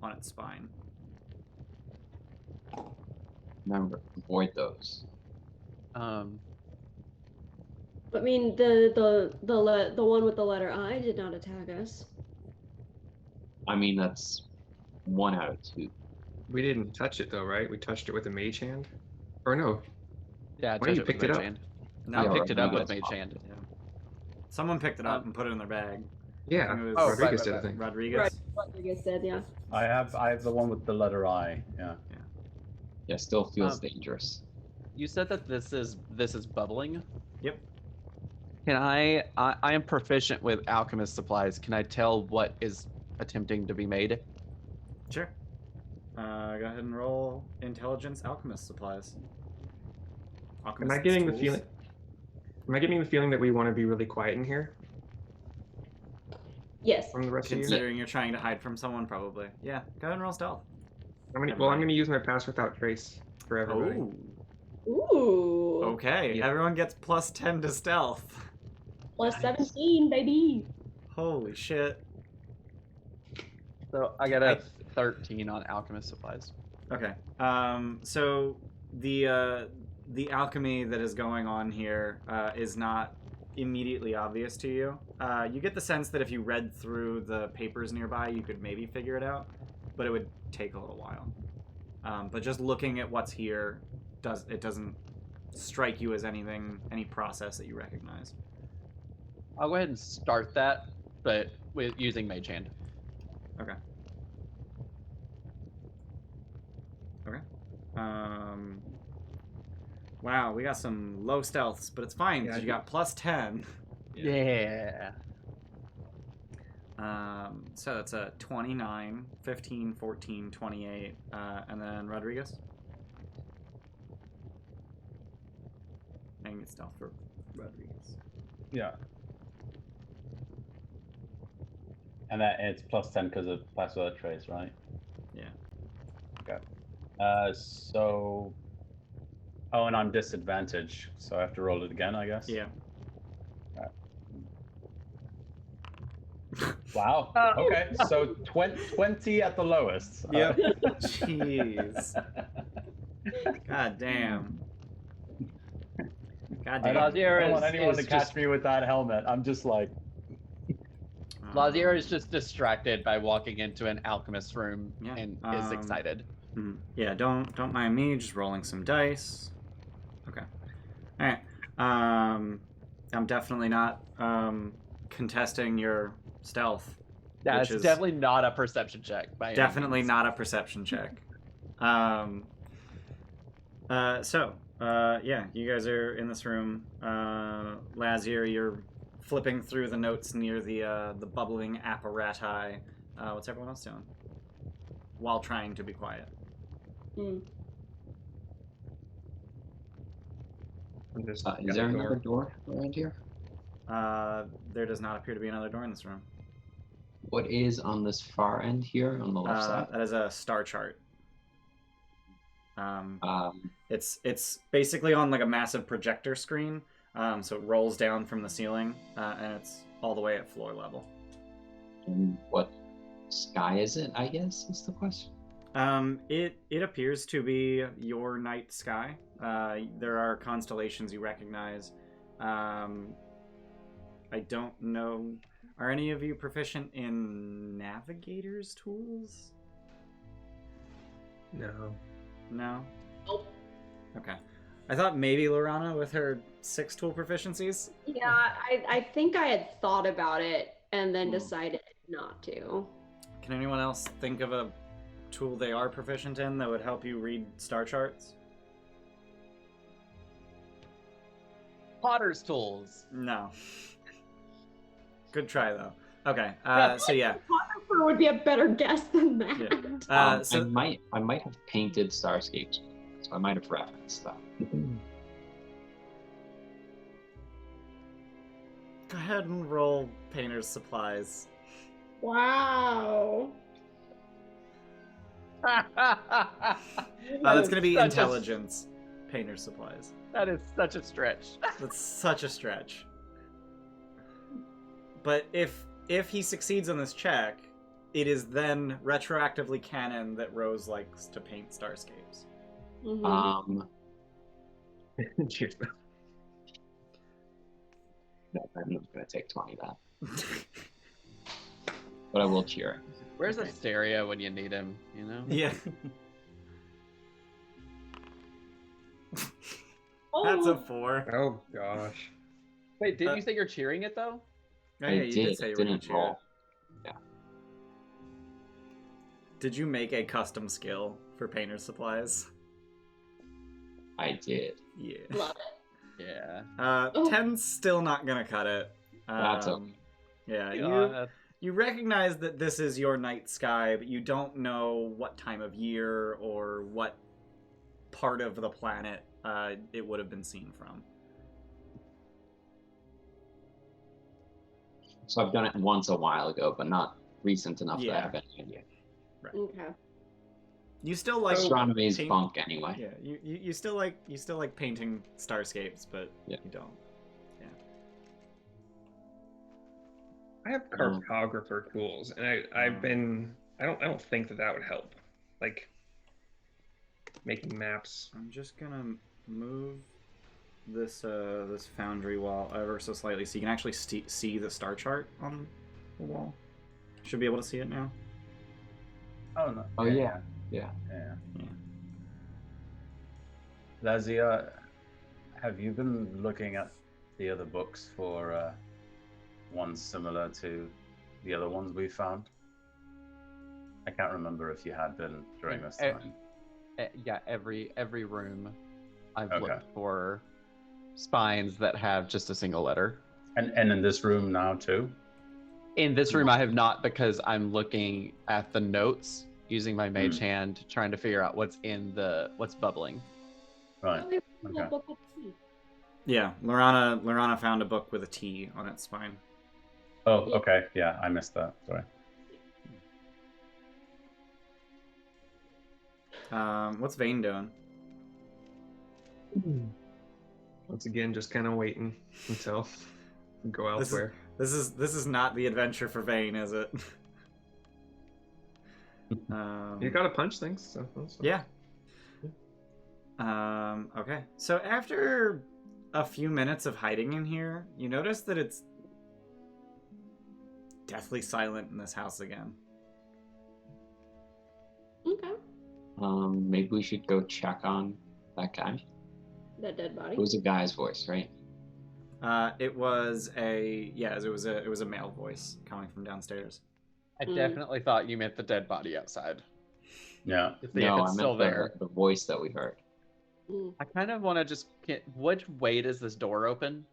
on its spine. Remember, avoid those. I mean, the one with the letter I did not attack us. I mean, that's 1 out of 2. We didn't touch it though, right? We touched it with a mage hand. Or no? Yeah, Why touch you it with picked it Mage up? Hand. No, I Yeah, picked it up with Rodrigus. Mage Hand. Yeah. Someone picked it up and put it in their bag. Yeah. I think it was Oh, Rodriguez right, did, right, I think. Rodriguez. Right, Rodriguez said, yeah. I have the one with the letter I. Yeah. Yeah, still feels dangerous. You said that this is bubbling. Yep. Can I am proficient with alchemist supplies. Can I tell what is attempting to be made? Sure. Go ahead and roll intelligence alchemist supplies. Am I getting the feeling? Am I getting the feeling that we want to be really quiet in here Yes. from the rest of you? Considering you're trying to hide from someone, probably. Yeah. Go ahead and roll stealth. I'm gonna use my pass without trace for everybody. Oh. Ooh. Okay. Yeah. Everyone gets plus 10 to stealth. Plus 17, baby. Holy shit. So I got a 13 on alchemist supplies. Okay. So the alchemy that is going on here is not immediately obvious to you. You get the sense that if you read through the papers nearby, you could maybe figure it out, but it would take a little while. But just looking at what's here, doesn't strike you as any process that you recognize. I'll go ahead and start that, but with using Mage Hand. Okay. Okay. Wow, we got some low stealths, but it's fine because you got plus 10. Yeah. So that's a 29, 15, 14, 28, and then Rodriguez. I can get stealth for Rodriguez. Yeah. And that it's plus 10 because of pass without trace, right? Yeah. Okay. So. Oh, and I'm disadvantaged, so I have to roll it again, I guess. Yeah. Right. Wow. Okay. So 20 at the lowest. Yep. Jeez. God damn. God I damn. don't want anyone is to catch just- me with that helmet. I'm just like. Lazziar is just distracted by walking into an alchemist room Yeah, and is excited. Yeah, don't mind me, just rolling some dice. Okay. Alright. I'm definitely not contesting your stealth. That's which is definitely not a perception check. By any definitely means. not a perception check. Yeah, you guys are in this room. Lazziar, you're flipping through the notes near the bubbling apparati. What's everyone else doing? While trying to be quiet. Is there another door around here? There does not appear to be another door in this room. What is on this far end here on the left side? That is a star chart. It's basically on like a massive projector screen, so it rolls down from the ceiling, and it's all the way at floor level. And what sky is it, I guess, is the question? It appears to be your night sky. There are constellations you recognize. I don't know. Are any of you proficient in navigator's tools? No. No? Nope. Okay. I thought maybe Loranna with her 6 tool proficiencies. Yeah, I think I had thought about it and then decided not to. Can anyone else think of a tool they are proficient in that would help you read star charts? Potter's tools. No. Good try though. Okay, so yeah. Photographer would be a better guess than that. Yeah. I might have painted Starscapes, so I might have referenced that. Go ahead and roll painter's supplies. Wow. That's gonna be intelligence. Painter's supplies. That is such a stretch. That's such a stretch. But if he succeeds on this check, it is then retroactively canon that Rose likes to paint starscapes. Mm-hmm. Cheers. No, I'm not going to take 20 that. But I will cheer. Where's Asteria when you need him, you know? Yeah. Oh. That's a 4. Oh gosh. Wait, did you say you're cheering it though? Oh, yeah, you did say you were gonna didn't cheer. roll. Yeah. Did you make a custom skill for painter's supplies? I did. Yeah. Love it. Yeah. 10's still not gonna cut it. That's okay. Yeah, you recognize that this is your night sky, but you don't know what time of year or what part of the planet it would have been seen from. So I've done it once a while ago, but not recent enough that I have any idea. Right. Okay. You still like Astronomy's bunk anyway. Yeah, you still like painting starscapes, but Yeah. you don't. I have cartographer tools, and I don't think that would help. Like making maps. I'm just gonna move this this foundry wall ever so slightly so you can actually see the star chart on the wall. Should be able to see it now. Oh no. Oh yeah. Lazziar, have you been looking at the other books for ones similar to the other ones we found? I can't remember if you had been during this time. Yeah, every room I've looked for spines that have just a single letter. And in this room now too? In this room I have not, because I'm looking at the notes using my mage hand, trying to figure out what's bubbling. Right. Okay. Yeah, Loranna found a book with a T on its spine. Oh, okay. Yeah, I missed that. Sorry. What's Vane doing? Once again, just kind of waiting until we go elsewhere. This is not the adventure for Vane, is it? You gotta punch things. So that's fine. Yeah. Okay. So after a few minutes of hiding in here, you notice that it's deathly silent in this house again. Okay. Maybe we should go check on that guy. That dead body. It was a guy's voice, right? It was a male voice coming from downstairs. I definitely thought you meant the dead body outside. Yeah. If No, it's I still meant there. the voice that we heard. I kind of want to just get, which way does this door open?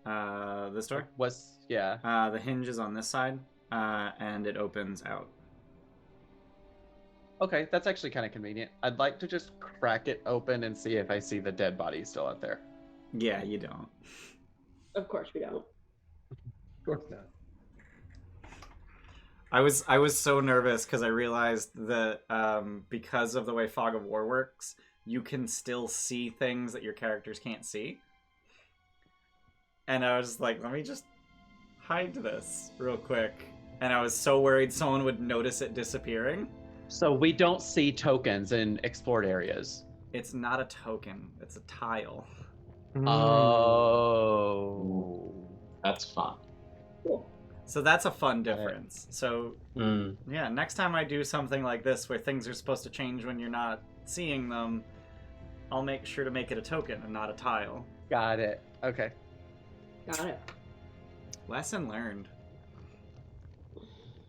This door? Yeah. The hinge is on this side, and it opens out. Okay, that's actually kind of convenient. I'd like to just crack it open and see if I see the dead body still out there. Yeah, you don't. Of course we don't. Of course not. I was so nervous because I realized that because of the way Fog of War works, you can still see things that your characters can't see. And I was like, let me just hide this real quick. And I was so worried someone would notice it disappearing. So we don't see tokens in explored areas. It's not a token, it's a tile. Oh. That's fun. Cool. So that's a fun difference. So yeah, next time I do something like this where things are supposed to change when you're not seeing them, I'll make sure to make it a token and not a tile. Got it. Okay. Got it. Lesson learned.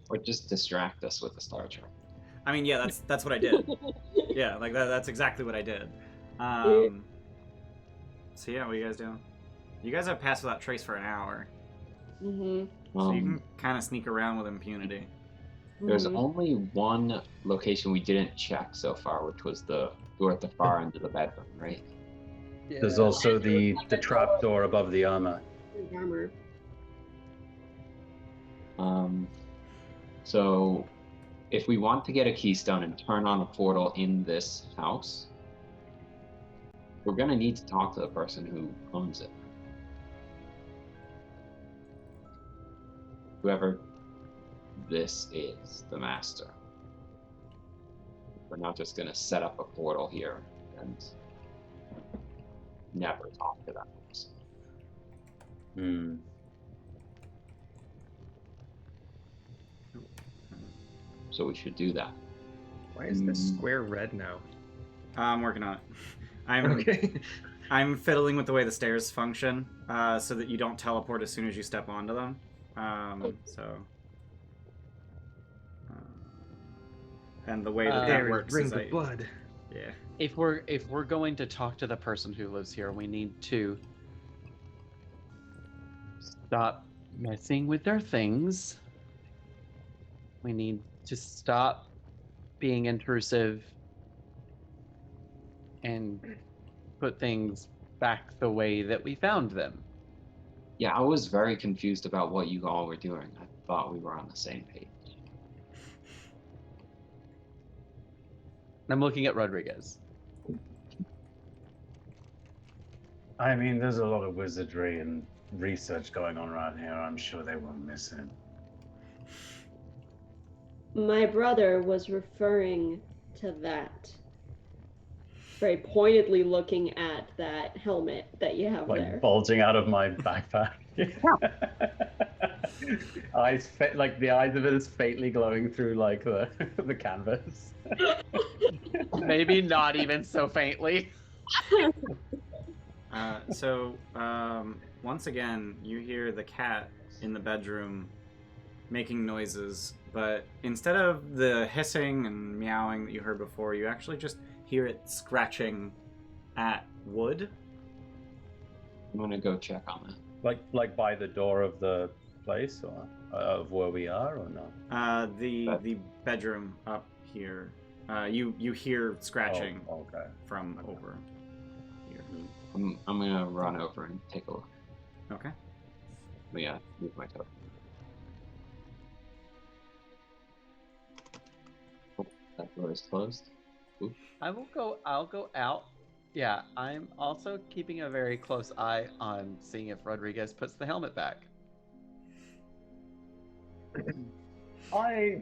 Or just distract us with the star chart. I mean, yeah, that's what I did. Yeah, like that's exactly what I did. So yeah, what are you guys doing? You guys have passed without trace for an hour, Mm-hmm. so you can kind of sneak around with impunity. There's only one location we didn't check so far, which was the door at the far end of the bedroom, right? Yeah. There's also the trap door above the armor. Armor. So if we want to get a keystone and turn on a portal in this house, we're gonna need to talk to the person who owns it. Whoever this is, the master. We're not just gonna set up a portal here and never talk to that person. Hmm. So we should do that. Why is this square red now? I'm working on it. I'm Okay. I'm fiddling with the way the stairs function, so that you don't teleport as soon as you step onto them. And the way that There works Ring is of blood. yeah. If we're going to talk to the person who lives here, we need to stop messing with their things. We need to stop being intrusive and put things back the way that we found them. Yeah, I was very confused about what you all were doing. I thought we were on the same page. I'm looking at Rodriguez. I mean, there's a lot of wizardry and research going on around here. I'm sure they won't miss him. My brother was referring to that. Very pointedly looking at that helmet that you have Like there. bulging out of my backpack. Like the eyes of it is faintly glowing through like the canvas. Maybe not even so faintly. Once again, you hear the cat in the bedroom making noises, but instead of the hissing and meowing that you heard before, you actually just hear it scratching at wood. I'm gonna go check on that. Like by the door of the place or of where we are or no? The bedroom up here. You hear scratching okay. from over here. I'm gonna run over and take a look. Okay. But yeah, move my toe. Oh, that door is closed. Ooh. I'll go out. Yeah, I'm also keeping a very close eye on seeing if Rodriguez puts the helmet back. I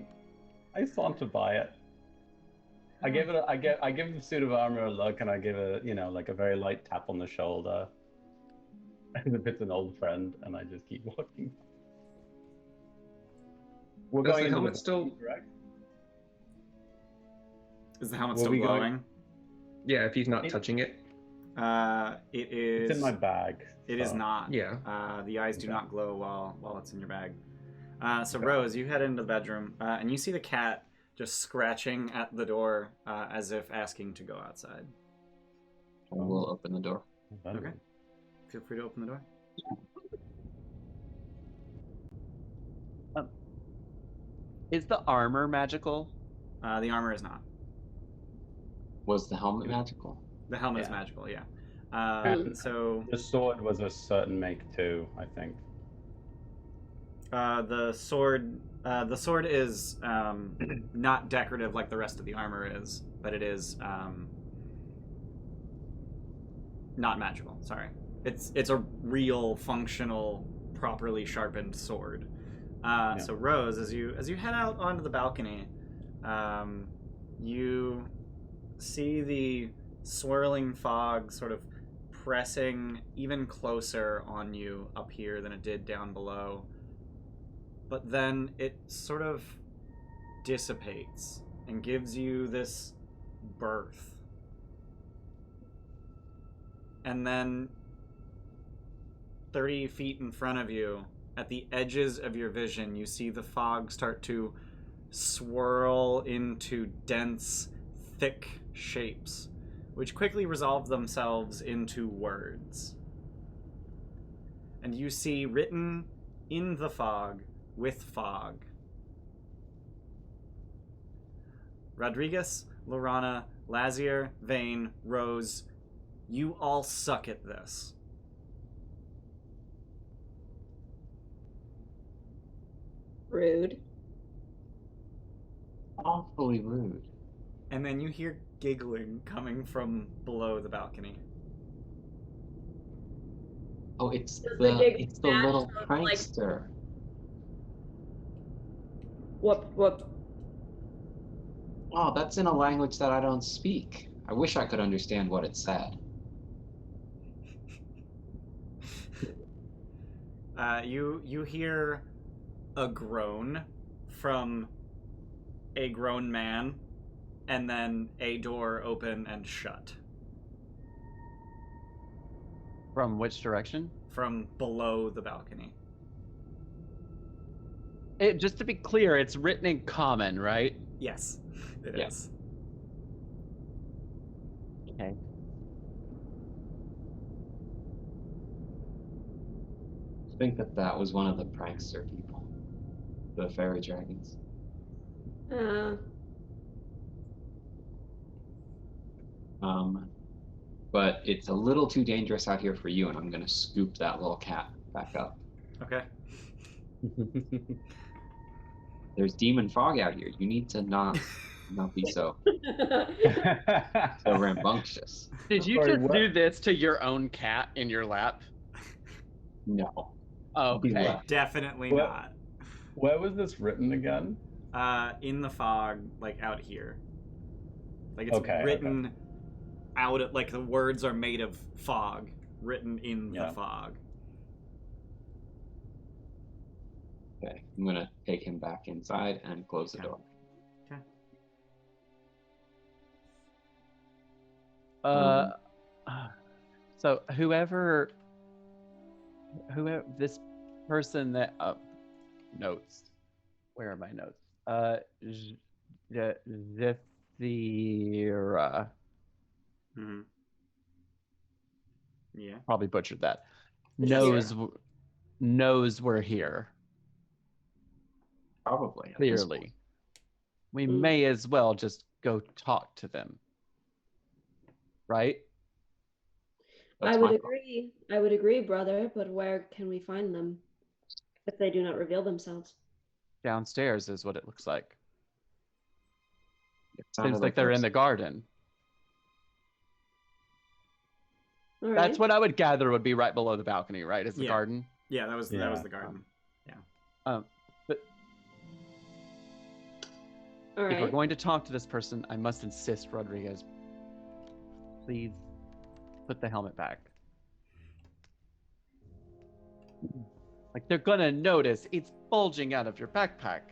thought to buy it. I give the suit of armor a look, and I give it, like a very light tap on the shoulder, as if it's an old friend, and I just keep walking. We're Does going the into helmet still? correct? Is the helmet Will still we go- glowing? Yeah, if he's not touching it. It is. It's in my bag. It is so- not. Yeah. The eyes do Okay. not glow while it's in your bag. Rose, you head into the bedroom, and you see the cat just scratching at the door, as if asking to go outside. And we'll open the door. Okay. Feel free to open the door. Is the armor magical? The armor is not. Was the helmet magical? The helmet is Yeah. magical, yeah. Mm. The sword was a certain make too, I think. The sword is not decorative like the rest of the armor is, but it is not magical. Sorry, it's a real, functional, properly sharpened sword. So Rose, as you head out onto the balcony, you see the swirling fog sort of pressing even closer on you up here than it did down below. But then it sort of dissipates and gives you this birth. And then 30 feet in front of you, at the edges of your vision, you see the fog start to swirl into dense, thick shapes, which quickly resolve themselves into words. And you see written in the fog, with fog, Rodrigus, Loranna, Lazziar, Vane, Rose, you all suck at this. Rude. Awfully rude. And then you hear giggling coming from below the balcony. Oh, it's Does the the giggle it's the match little the, like- prankster. Whoop, whoop. Oh, that's in a language that I don't speak. I wish I could understand what it said. You hear a groan from a grown man, and then a door open and shut From which direction? from below the balcony. Just to be clear, it's written in common, right? Yes, it Yeah. is. Okay. I think that was one of the prankster people. The fairy dragons. But it's a little too dangerous out here for you, and I'm gonna scoop that little cat back up. Okay. There's demon fog out here. You need to not be so rambunctious. Did you Sorry, just what? do this to your own cat in your lap? No. Oh, Be okay. left. Definitely What? not. Where was this written again? In the fog, like out here. Like it's Okay, written out of, like the words are made of fog, written in Yeah. the fog. Okay, I'm gonna take him back inside and close the Okay. door. So whoever this person that notes. Where are my notes? Zithira. Mm-hmm. Yeah. Probably butchered that. Zithira. Knows we're here. Probably. Clearly. We Mm. may as well just go talk to them. Right? That's I would my agree. I would agree, brother, but where can we find them if they do not reveal themselves? Downstairs is what it looks like. It sounded Seems like they're in the garden. All right. That's what I would gather would be right below the balcony, right? Is the Yeah. garden? Yeah, that was the garden. But All if we're right. going to talk to this person, I must insist, Rodriguez, please put the helmet back. Like they're gonna notice it's bulging out of your backpack.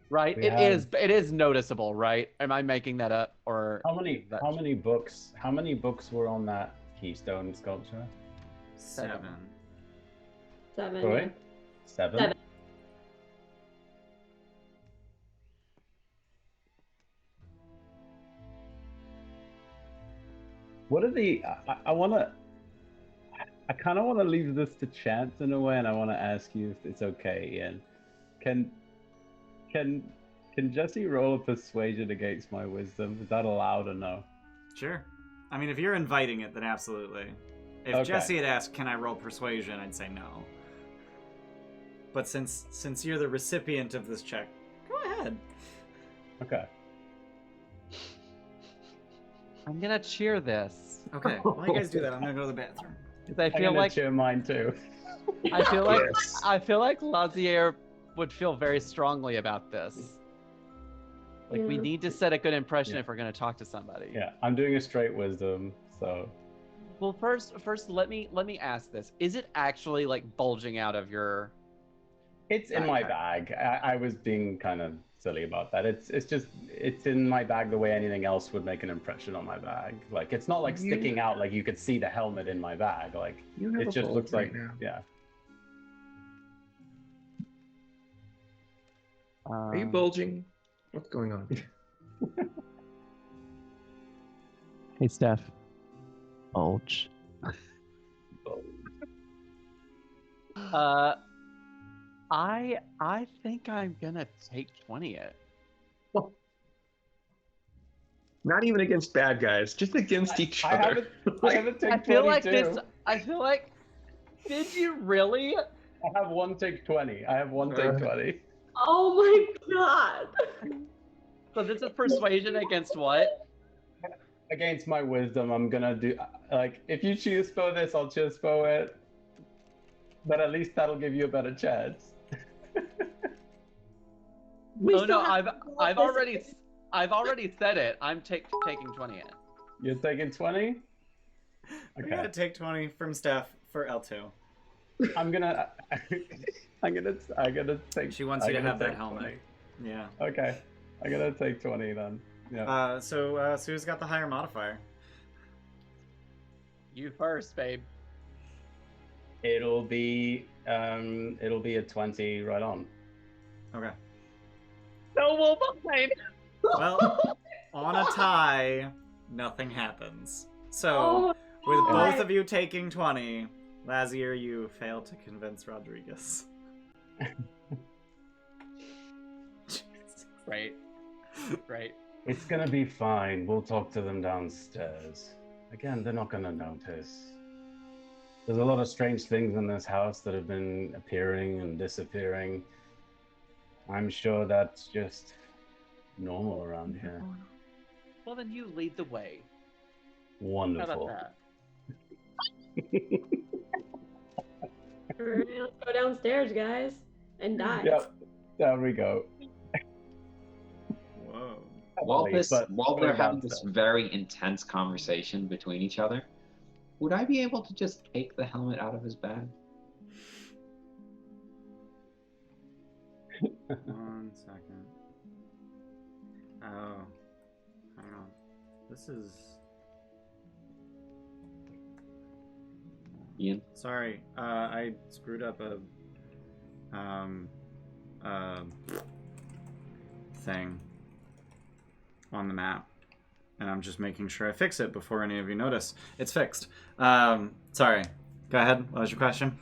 Right? We It is noticeable, right? Am I making that up or How many books were on that keystone sculpture? 7. 7. Sorry? Yeah. 7? 7. What are the I kind of want to leave this to chance in a way, and I want to ask you if it's okay, Ian. Can Jesse roll a persuasion against my wisdom? Is that allowed or no? Sure. I mean, if you're inviting it, then absolutely. If Okay. Jesse had asked, "Can I roll persuasion?" I'd say no. But since you're the recipient of this check, go ahead. Okay. I'm gonna cheer this. Okay. While you guys do that, I'm gonna go to the bathroom. Because I I'm feel gonna like cheer mine too. I feel like Yes. I feel like Lazziar would feel very strongly about this. Like we Yeah. need to set a good impression Yeah. if we're gonna talk to somebody. Yeah, I'm doing a straight wisdom, so Well, first, let me ask this: is it actually like bulging out of your? it's in my Backpack. bag. I was being kind of silly about that. It's in my bag the way anything else would make an impression on my bag. Like it's not like sticking out like you could see the helmet in my bag. Like You have it a just bulge looks right like now. yeah. Are you bulging? What's going on? Hey, Steph. Bulge. I think I'm gonna take 20 it. Not even against bad guys, just against each I other. haven't taken I feel 22. like this. I feel like. Did you really? I have one take 20. I have one take 20. Oh my god. So this is persuasion against what? Against my wisdom, I'm gonna do like if you choose for this, I'll choose for it. But at least that'll give you a better chance. Oh no, I've already said it. I'm taking 20 it. You're taking 20? I'm gonna take 20 from Steph for L2. I'm gonna take. She wants you to have that 20. helmet. Yeah. Okay, I'm gonna take 20 then. Yeah. So Sue's got the higher modifier. You first, babe. It'll be a 20 right on. Okay. No, well, fine. Well, on a tie, nothing happens. So, Oh with my both of you taking 20, Lazziar, you fail to convince Rodrigus. Right. Right. It's gonna be fine. We'll talk to them downstairs. Again, they're not gonna notice. There's a lot of strange things in this house that have been appearing and disappearing. I'm sure that's just normal around here. Well, then you lead the way. How Wonderful. about Alright, let's go downstairs, guys, and die. Yep. There we go. Whoa. While they're having this very intense conversation between each other, would I be able to just take the helmet out of his bag? 1 second. Oh. Hang on. This is... Ian? Sorry, I screwed up a thing on the map, and I'm just making sure I fix it before any of you notice. It's fixed. Sorry. Go ahead. What was your question?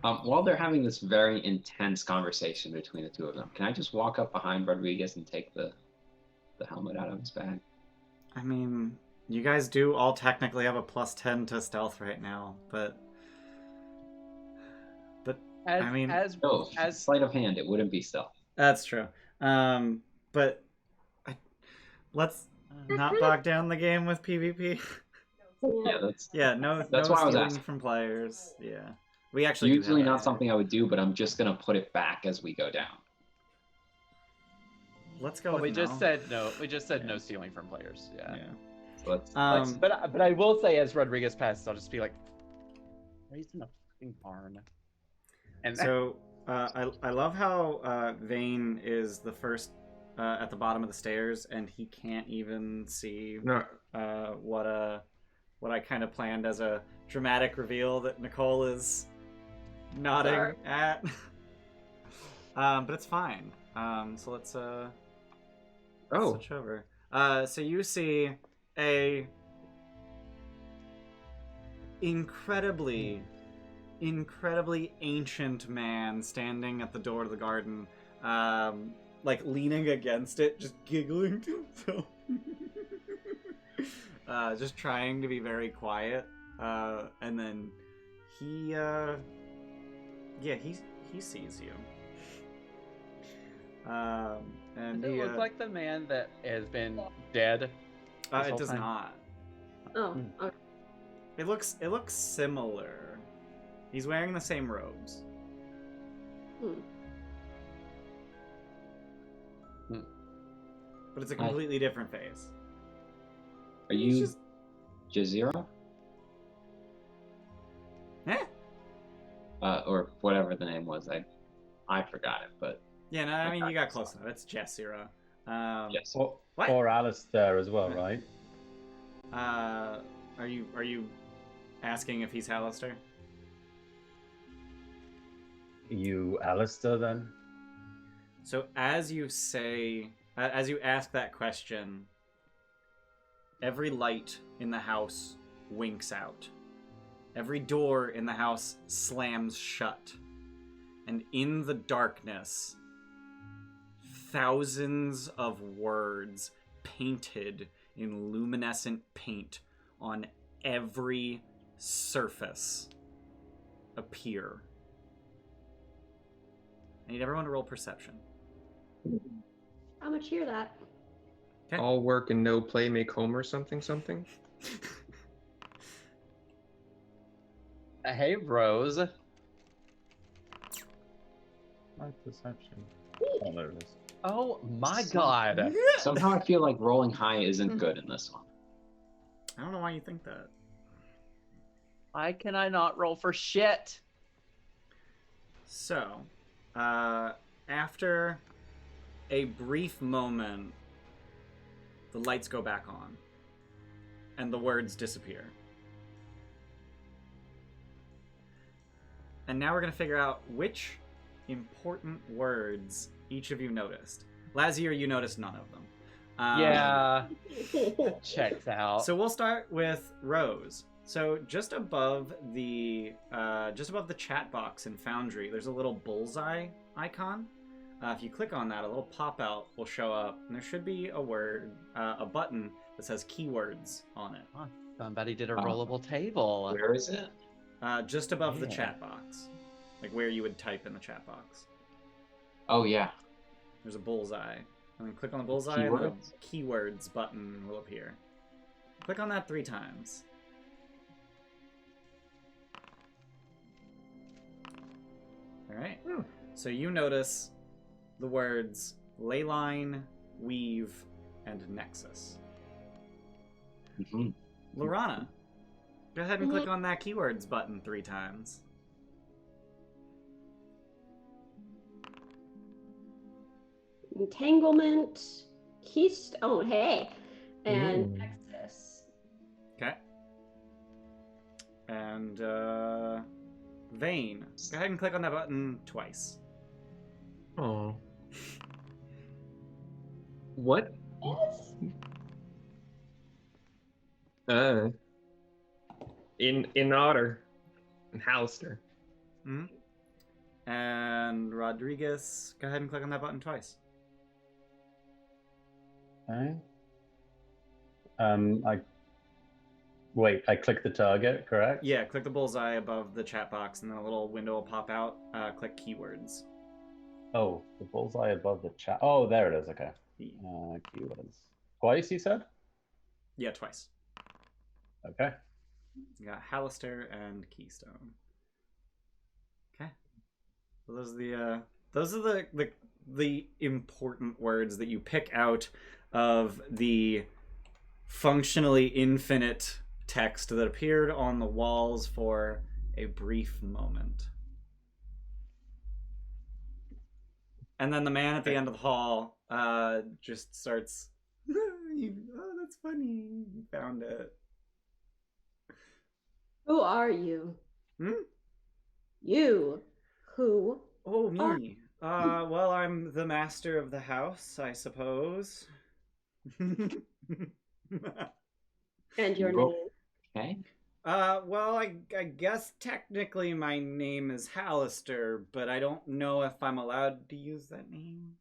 While they're having this very intense conversation between the two of them, can I just walk up behind Rodriguez and take the helmet out of his bag? I mean, you guys do all technically have a +10 to stealth right now, but as sleight of hand, it wouldn't be stealth. that's true. But let's not bog down the game with PvP. Yeah, no why I was stealing asking. from players. Yeah, we actually do Usually have not that. something I would do, but I'm just gonna put it back as we go down. Let's go. Well, with we just no. said no. We just said no stealing from players. Yeah. So let's, But I will say, as Rodriguez passes, I'll just be like, raised in a fucking barn. And So I love how Vane is the first at the bottom of the stairs, and he can't even see No, what I kind of planned as a dramatic reveal that Nicole is nodding Sorry. at. But it's fine. So let's switch over. So you see a incredibly ancient man standing at the door of the garden, like leaning against it, just giggling to himself. Just trying to be very quiet. And then he sees you. And does it look like the man that has been dead? this it whole does time? not. Oh, okay. It looks similar. He's wearing the same robes. But it's a completely different face. are you Jazeera? Eh? Or whatever the name was. I forgot it, but Yeah, no, I mean you got close enough. It's Jessira. Yes. What? Or Alistair as well, right? Are you asking if he's Alistair? You Alistair then? So as you ask that question, every light in the house winks out. Every door in the house slams shut. And in the darkness, thousands of words painted in luminescent paint on every surface appear. I need everyone to roll perception. I'm gonna cheer that. Okay. All work and no play make Homer something. Hey, Rose. My perception. Oh, there it is. Oh my god. Somehow I feel like rolling high isn't good in this one. I don't know why you think that. Why can I not roll for shit? So, after a brief moment, the lights go back on, and the words disappear. And now we're going to figure out which important words each of you noticed. Lazziar, you noticed none of them. Yeah. Checks out. So we'll start with Rose. So just above the chat box in Foundry, there's a little bullseye icon. If you click on that, a little pop-out will show up, and there should be a button that says keywords on it. Oh, somebody did a rollable table. Where is it? Just above the chat box, like where you would type in the chat box. Oh yeah. There's a bullseye, and then click on the bullseye, and the Keywords? keywords button will appear. Click on that 3 times. All right. So you notice the words leyline, weave, and nexus. Mm-hmm. Loranna, go ahead and click on that keywords button 3 times. Entanglement, keystone, hey, and Ooh. Nexus. Okay. And Vane, go ahead and click on that button twice. Oh. What? Yes. In order. In Halster. And Rodrigus, go ahead and click on that button twice. Okay. I click the target, correct? Yeah, click the bullseye above the chat box, and then a little window will pop out. Click keywords. Oh, the bullseye above the chat. Oh, there it is. Okay. Keywords. Twice, you said? Yeah, twice. Okay. You got Hallister and Keystone. Okay. So those are the important words that you pick out of the functionally infinite text that appeared on the walls for a brief moment. And then the man at the end of the hall just starts, oh, that's funny. You found it. Who are you? Hmm? You. Who? Oh, me. Well, I'm the master of the house, I suppose. And your Go- name? Okay. Well, I guess technically my name is Hallister, but I don't know if I'm allowed to use that name.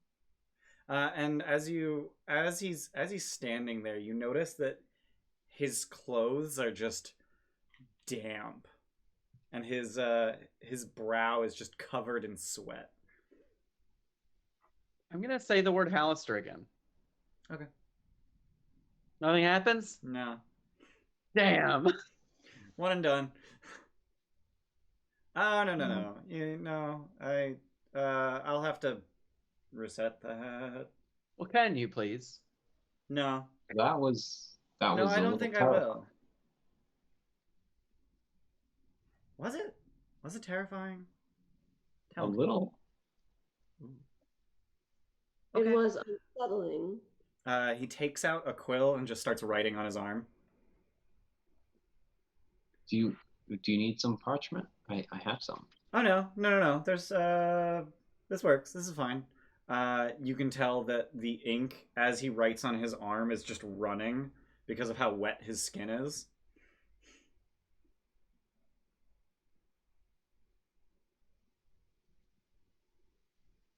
And as he's standing there, you notice that his clothes are just damp, and his brow is just covered in sweat. I'm gonna say the word Hallister again. Okay. Nothing happens? No. Damn. One and done. Oh, no. I'll have to reset that. Well, can you please? No. That was No, a I don't little think I terrifying. will. Was it terrifying? A little. It Okay. was unsettling. He takes out a quill and just starts writing on his arm. Do you need some parchment? I have some. Oh no. There's this works. This is fine. You can tell that the ink as he writes on his arm is just running because of how wet his skin is.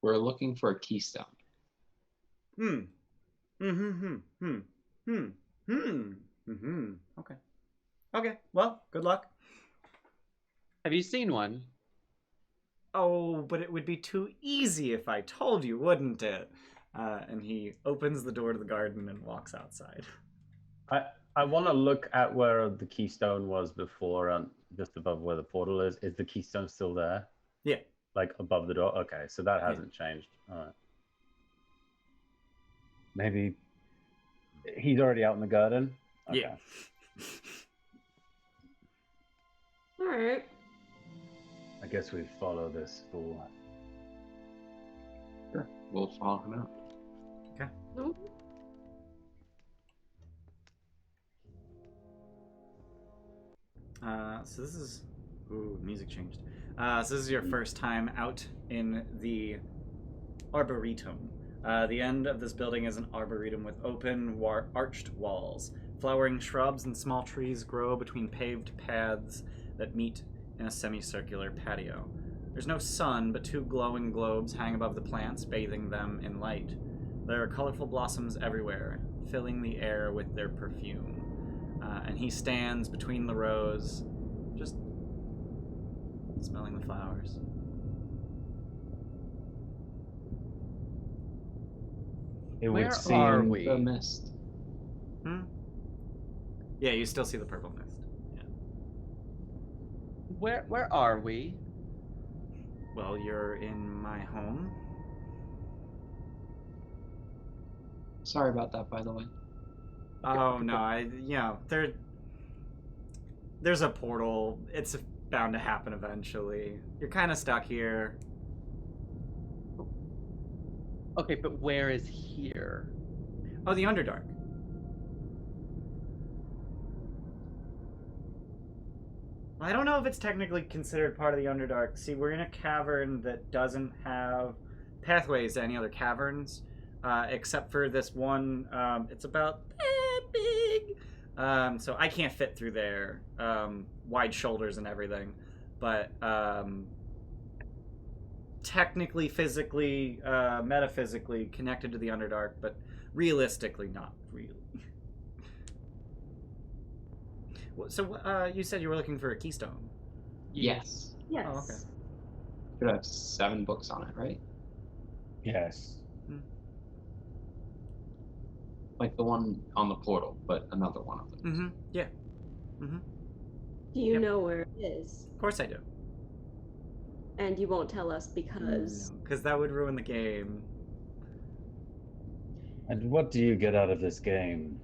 We're looking for a keystone. Okay. Okay. Well, good luck. Have you seen one? Oh, but it would be too easy if I told you, wouldn't it? And he opens the door to the garden and walks outside. I want to look at where the keystone was before, just above where the portal is. Is the keystone still there? Yeah. Like above the door? Okay, so that hasn't changed. All right. Maybe he's already out in the garden? Okay. Yeah. All right. I guess we follow this fool. Sure. We'll follow him out. Okay. No. So this is... Ooh, music changed. So this is your first time out in the Arboretum. The end of this building is an arboretum with open, arched walls. Flowering shrubs and small trees grow between paved paths that meet in a semicircular patio. There's no sun, but two glowing globes hang above the plants, bathing them in light. There are colorful blossoms everywhere, filling the air with their perfume. And he stands between the rows, just smelling the flowers. It Where would are seem we? The mist. Yeah, you still see the purple mist. Yeah. Where are we? Well, you're in my home. Sorry about that, by the way. Oh no, there's a portal. It's bound to happen eventually. You're kind of stuck here. Okay, but where is here? Oh, the Underdark. I don't know if it's technically considered part of the Underdark. See, we're in a cavern that doesn't have pathways to any other caverns, except for this one. It's about that big. So I can't fit through there. Wide shoulders and everything. But technically, physically, metaphysically connected to the Underdark, but realistically not really. So you said you were looking for a keystone. Yes. Yes. Oh, okay. Should have 7 books on it, right? Yes. Like the one on the portal, but another one of them. Mm-hmm. Yeah. Mm-hmm. Do you Yep. know where it is? Of course I do. And you won't tell us because... Because that would ruin the game. And what do you get out of this game?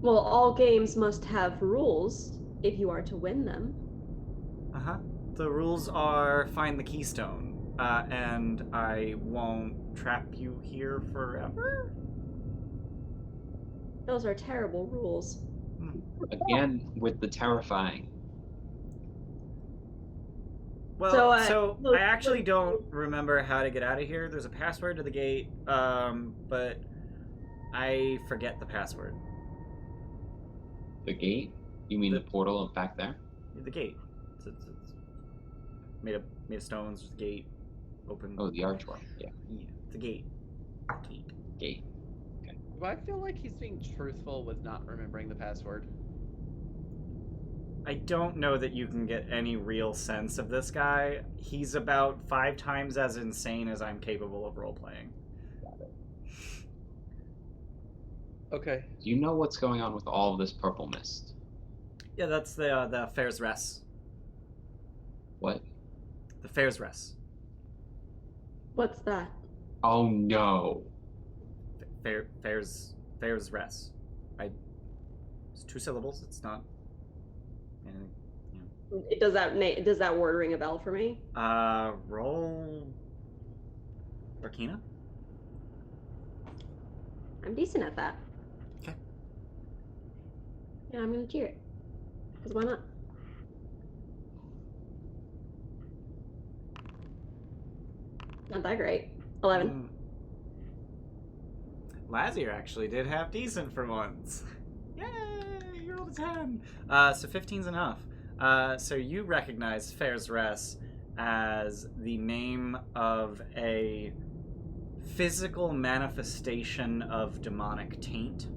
Well, all games must have rules if you are to win them. Uh-huh. The rules are find the keystone, and I won't trap you here forever? Those are terrible rules. Again, with the terrifying. Well, So, I actually don't remember how to get out of here. There's a password to the gate, but I forget the password. The gate? You mean the portal back there? The gate. It's made of stones. There's a gate. Open. Oh, the archway. Yeah. Yeah, the gate. Gate. Do I feel like he's being truthful with not remembering the password? I don't know that you can get any real sense of this guy. He's about 5 times as insane as I'm capable of role-playing. Okay. Do you know what's going on with all of this purple mist? Yeah, that's the Fair's Rest. What? The Fair's Rest. What's that? Oh no. Fair's Rest. It's 2 syllables. It's not anything. Does that word ring a bell for me? Roll Burkina. I'm decent at that. Okay. Yeah, I'm gonna cheer it. Because why not? Not that great. 11. Lazziar actually did half decent for once. Yay! You rolled a 10. So 15's enough. So you recognize Fair's Rest as the name of a physical manifestation of demonic taint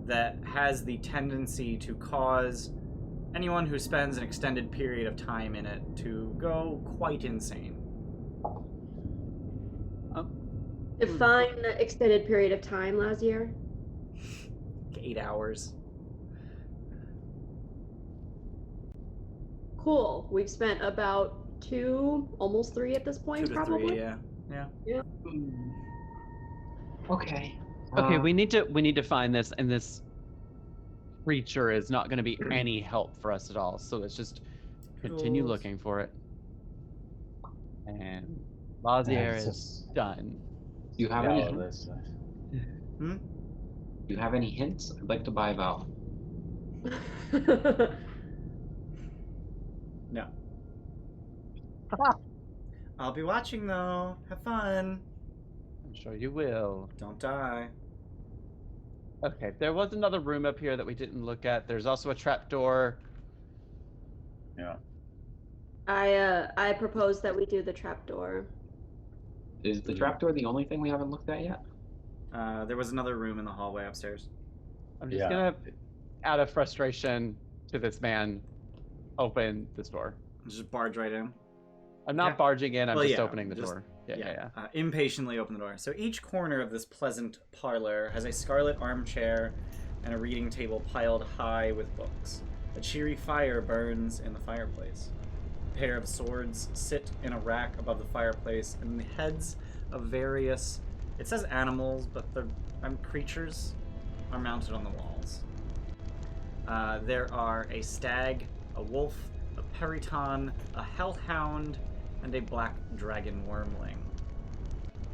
that has the tendency to cause anyone who spends an extended period of time in it to go quite insane. Define the extended period of time, Lazziar. 8 hours. Cool. We've spent about 2, almost 3 at this point, 2 to probably. 3, yeah. Okay. Okay, we need to find this, and this creature is not going to be any help for us at all. So let's just continue looking for it. And Lazziar is done. Do you have any hints? Hmm? Do you have any hints? I'd like to buy a vowel. No. I'll be watching though. Have fun. I'm sure you will. Don't die. Okay, there was another room up here that we didn't look at. There's also a trapdoor. Yeah. I propose that we do the trapdoor. Is the trapdoor the only thing we haven't looked at yet? There was another room in the hallway upstairs. I'm just gonna, out of frustration to this man, open this door. Just barge right in. I'm not barging in, I'm Well, just yeah, opening the door. Yeah. Impatiently open the door. So each corner of this pleasant parlor has a scarlet armchair and a reading table piled high with books. A cheery fire burns in the fireplace. A pair of swords sit in a rack above the fireplace, and the heads of various, it says animals, but they're creatures, are mounted on the walls. There are a stag, a wolf, a periton, a hellhound, and a black dragon wormling.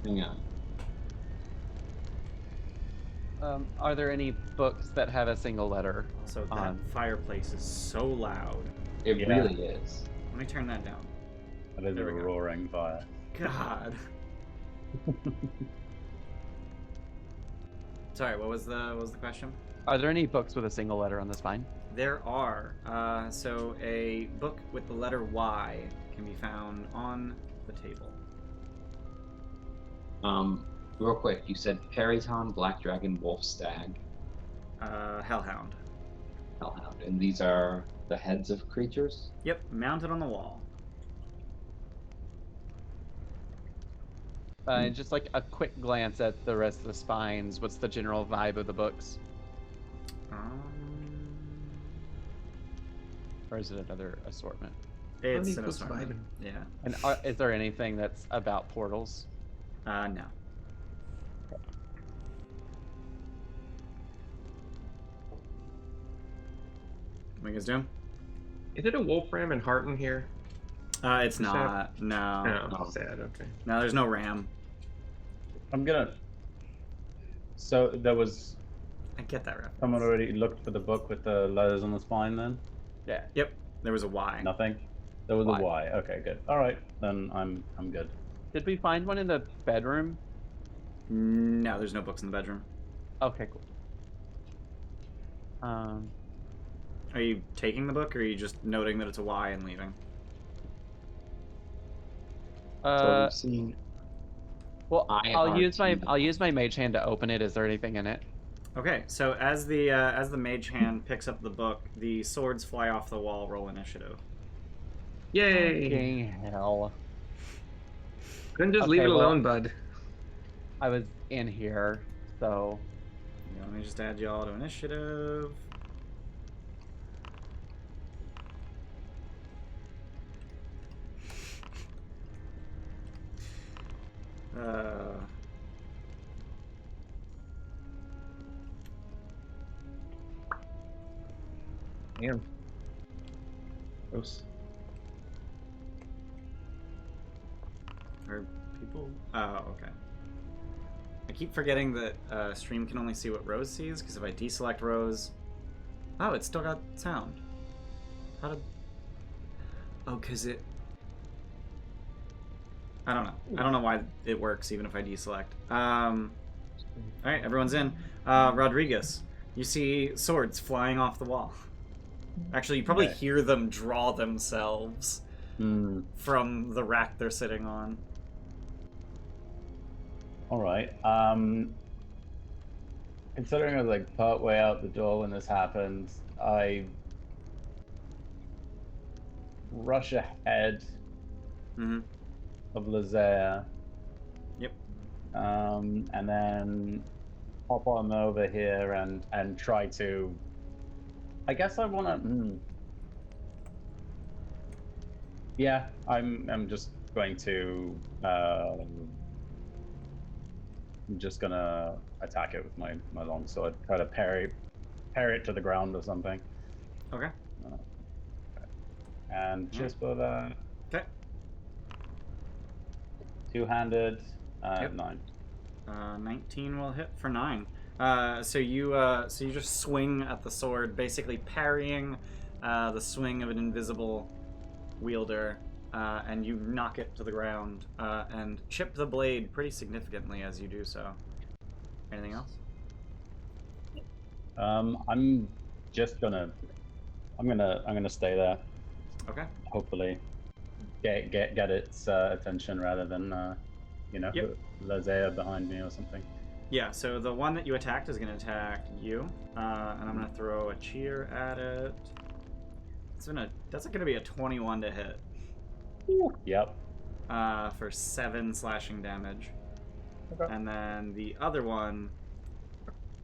Hang on. Are there any books that have a single letter? Also, that fireplace is so loud. It really is. Let me turn that down. That is a roaring fire. God. Sorry, what was the question? Are there any books with a single letter on the spine? There are. So a book with the letter Y can be found on the table. Real quick, you said Periton, Black Dragon, Wolf, Stag, Hellhound. Hellhound, and these are the heads of creatures? Yep, mounted on the wall. And just like a quick glance at the rest of the spines, what's the general vibe of the books? Or is it another assortment? It's an assortment. Yeah. And is there anything that's about portals? No. What are you guys doing? Is it a Wolfram and Heart in here? It's not. No. Oh, sad. Okay. No, there's no ram. I'm gonna. So there was. I get that reference. Someone already looked for the book with the letters on the spine then? Yeah. Yep. There was a Y. Nothing? There was a Y. Okay, good. Alright, then I'm good. Did we find one in the bedroom? No, there's no books in the bedroom. Okay, cool. Are you taking the book, or are you just noting that it's a Y and leaving? So we've seen. Well, I'll use my mage hand to open it. Is there anything in it? Okay, so as the mage hand picks up the book, the swords fly off the wall. Roll initiative. Yay! Fucking hell! Couldn't just leave it alone, bud. I was in here, so. Yeah, let me just add y'all to initiative. Damn. Gross. Are people? Oh, okay. I keep forgetting that stream can only see what Rose sees, because if I deselect Rose... Oh, it's still got sound. How did... Oh, because it... I don't know. I don't know why it works, even if I deselect. Alright, everyone's in. Rodrigus, you see swords flying off the wall. Actually, you probably hear them draw themselves from the rack they're sitting on. All right. Considering I was like part way out the door when this happened, I rush ahead of Lazziar. Yep. And then hop on over here and try to. I guess I want to. Yeah, I'm just going to. I'm just gonna attack it with my longsword. Try to parry it to the ground or something. Okay. And just for that. Okay. Two-handed. Yep. 9. 19 will hit for 9. So you just swing at the sword, basically parrying the swing of an invisible wielder, and you knock it to the ground and chip the blade pretty significantly as you do so. Anything else? I'm just gonna. I'm gonna stay there. Okay. Hopefully, get its attention rather than Yep. Lazziar behind me or something. Yeah. So the one that you attacked is going to attack you, and I'm going to throw a cheer at it. That's going to be a 21 to hit. Yep. For 7 slashing damage. Okay. And then the other one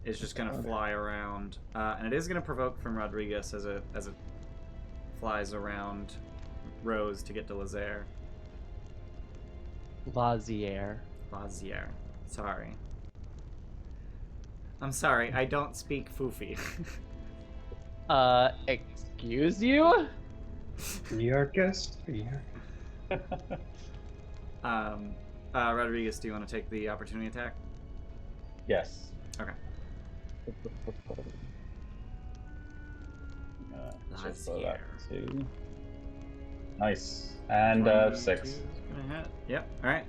is just going to fly around, and it is going to provoke from Rodrigus as it flies around Rose to get to Lazziar. Lazziar. Sorry. I'm sorry, I don't speak Fufi. Excuse you? Your guest. Rodrigus, do you want to take the opportunity attack? Yes. Okay. Just for that too. Nice. And 6. Gonna hit. Yep. All right.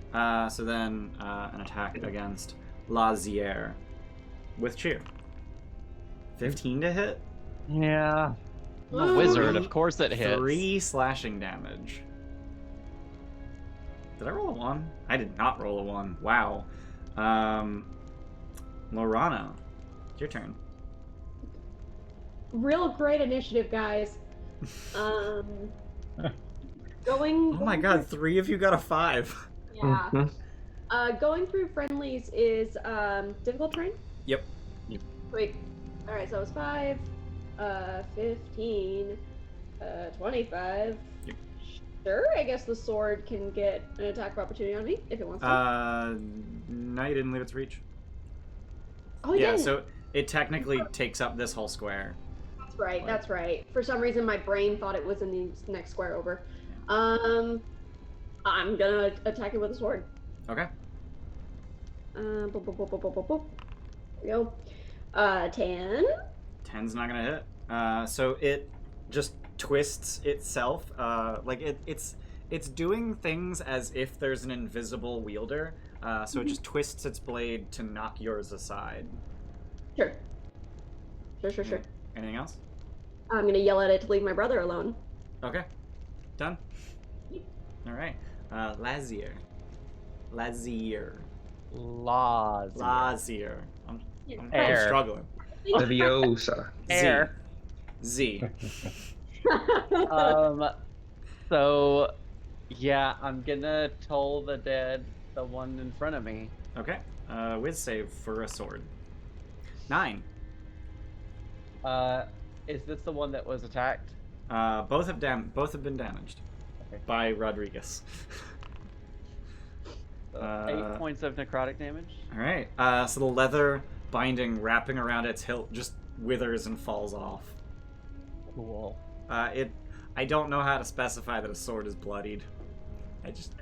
So then an attack against Lazziar with cheer. 15 to hit. Yeah. I'm a wizard, of course it hits. 3 slashing damage. Did I roll a 1? I did not roll a 1. Wow. Loranna, it's your turn. Real great initiative, guys. Oh my god, 3 of you got a 5. Yeah. Going through friendlies is difficult terrain? Yep. Wait. Alright, so it's 5, 15, 25. Yep. Sure, I guess the sword can get an attack of opportunity on me if it wants to. No, you didn't leave its reach. Oh, yeah, didn't. so it technically takes up this whole square. That's right. For some reason, my brain thought it was in the next square over. I'm gonna attack it with a sword. Okay. There we go. 10. 10's not gonna hit. So it just twists itself. Like it's doing things as if there's an invisible wielder. So it just twists its blade to knock yours aside. Sure. Anything else? I'm gonna yell at it to leave my brother alone. Okay. Done. All right. Lazziar. I'm Air. struggling. Leviosa. Air. Z. So, yeah, I'm gonna toll the dead, the one in front of me. Okay. Whiz save for a sword. 9. Is this the one that was attacked? Both have been damaged by Rodrigus. 8 points of necrotic damage. All right. So the leather binding wrapping around its hilt just withers and falls off. Cool. I don't know how to specify that a sword is bloodied. I just...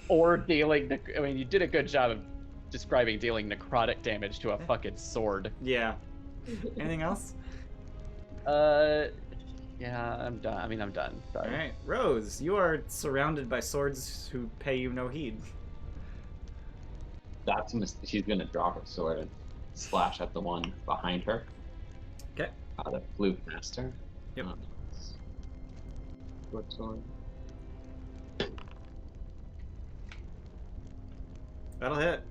Or dealing... I mean, you did a good job of describing dealing necrotic damage to a fucking sword. Yeah. Anything else? Yeah, I'm done. I mean, I'm done. Sorry. All right, Rose, you are surrounded by swords who pay you no heed. She's gonna drop her sword and slash at the one behind her. Okay. That flew past her. Yep. Short sword. That'll hit.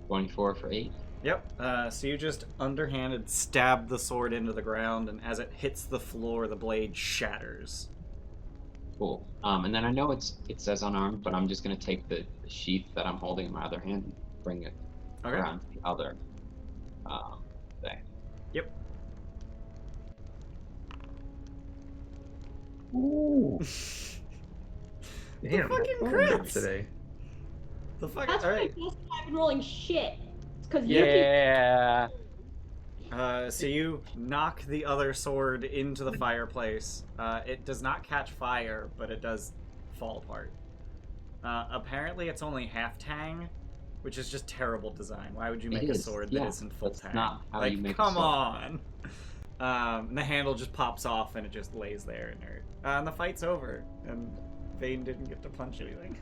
24 for 8. Yep. So you just underhanded stab the sword into the ground, and as it hits the floor, the blade shatters. Cool. And then I know it says unarmed, but I'm just gonna take the sheath that I'm holding in my other hand and bring it around the other thing. Yep. Ooh. Damn, fucking we're crits! today. The fuck? That's All why right. I've been rolling shit. Because you keep... Yeah. So you knock the other sword into the fireplace. It does not catch fire, but it does fall apart. Apparently, it's only half tang, which is just terrible design. Why would you make a sword that isn't full tang? Not how like, you make come a sword. on. And the handle just pops off, and it just lays there inert. And the fight's over, and Vane didn't get to punch anything.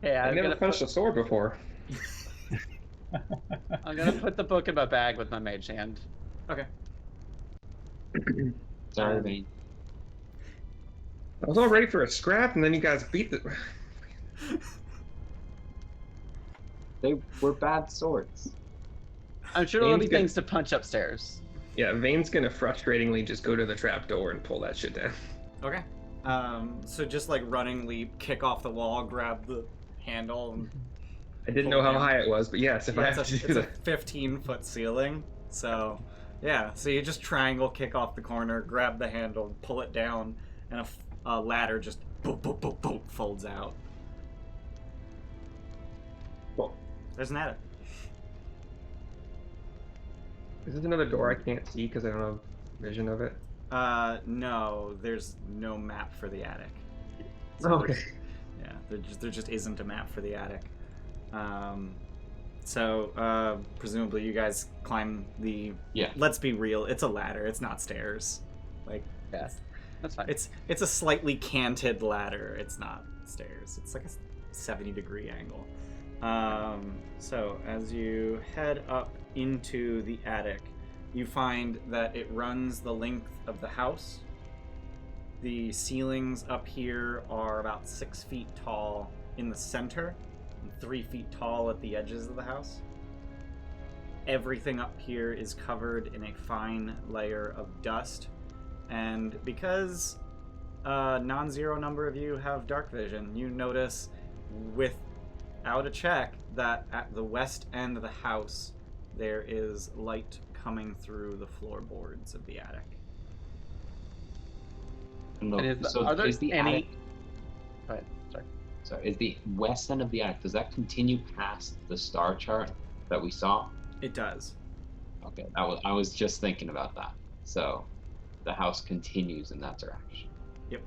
Hey, I've never punched a sword before. I'm gonna put the book in my bag with my mage hand. Okay. Sorry, Vane. I was all ready for a scrap, and then you guys beat the... They were bad swords. I'm sure there'll be Vane's good. things to punch upstairs. Yeah, Vane's gonna frustratingly just go to the trap door and pull that shit down. Okay. So just like running leap, kick off the wall, grab the handle, and I didn't pull know how down. high it was, but yes, if I have to it's do a that. 15-foot ceiling. So, yeah. So you just triangle, kick off the corner, grab the handle, pull it down, and a ladder just boop, boop, boop, boop, folds out. Cool. There's an attic. Is this another door I can't see because I don't have vision of it? No, there's no map for the attic. Okay. Yeah, there just isn't a map for the attic. Presumably you guys climb the... Yeah. Let's be real, it's a ladder, it's not stairs. Like, Yeah, that's fine. it's a slightly canted ladder, it's not stairs. It's like a 70-degree angle. So as you head up into the attic, you find that it runs the length of the house. The ceilings up here are about 6 feet tall in the center and 3 feet tall at the edges of the house. Everything up here is covered in a fine layer of dust, and because a non-zero number of you have dark vision, you notice without a check that at the west end of the house there is light coming through the floorboards of the attic. No, And so are there is the any... attic... Go ahead, sorry. So is the west end of the attic, does that continue past the star chart that we saw? It does. Okay, I was just thinking about that. So the house continues in that direction. Yep.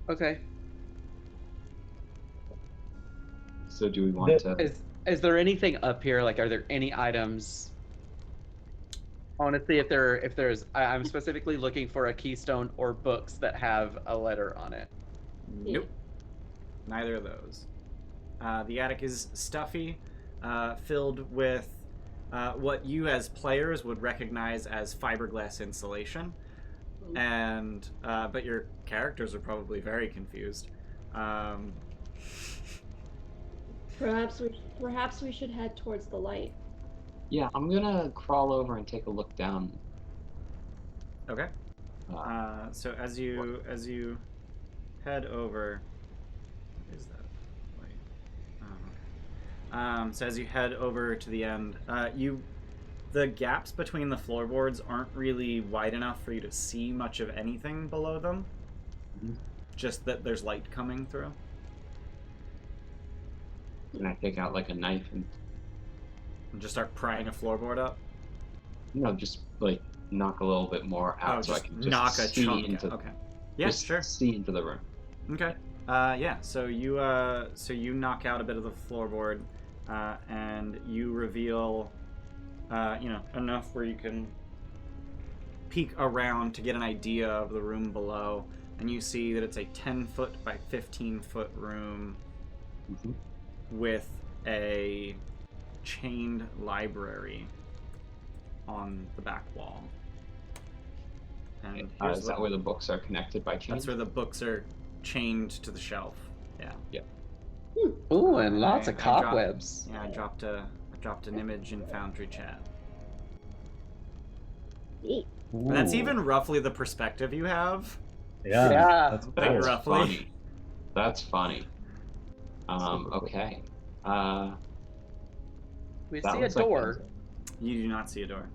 Okay. So do we want to... Is there anything up here? Like, are there any items? Honestly, I'm specifically looking for a keystone or books that have a letter on it. Nope. Neither of those. The attic is stuffy, filled with what you as players would recognize as fiberglass insulation, and but your characters are probably very confused. Perhaps we should head towards the light. Yeah, I'm gonna crawl over and take a look down. Okay. So as you head over, what is that? Wait. Oh, okay. So as you head over to the end, the gaps between the floorboards aren't really wide enough for you to see much of anything below them. Mhm. Just that there's light coming through. Can I take out like a knife and... And just start prying a floorboard up. just like knock a little bit more out Oh, so I just can just knock a see chunk into out. Okay. Yeah, just sure. see into the room. Okay. Yeah. So you knock out a bit of the floorboard, and you reveal, enough where you can peek around to get an idea of the room below, and you see that it's a 10-foot by 15-foot room Mm-hmm. with a chained library on the back wall. And here's Is that where the books are connected by chains? That's where the books are chained to the shelf. Yeah. Yeah. Ooh, and lots I of cobwebs. I dropped an image in Foundry chat. Neat. And that's even roughly the perspective you have. Yeah. Yeah. That's Like, cool. roughly. Funny. That's funny. Okay. We That see a looks like door. You do not see a door.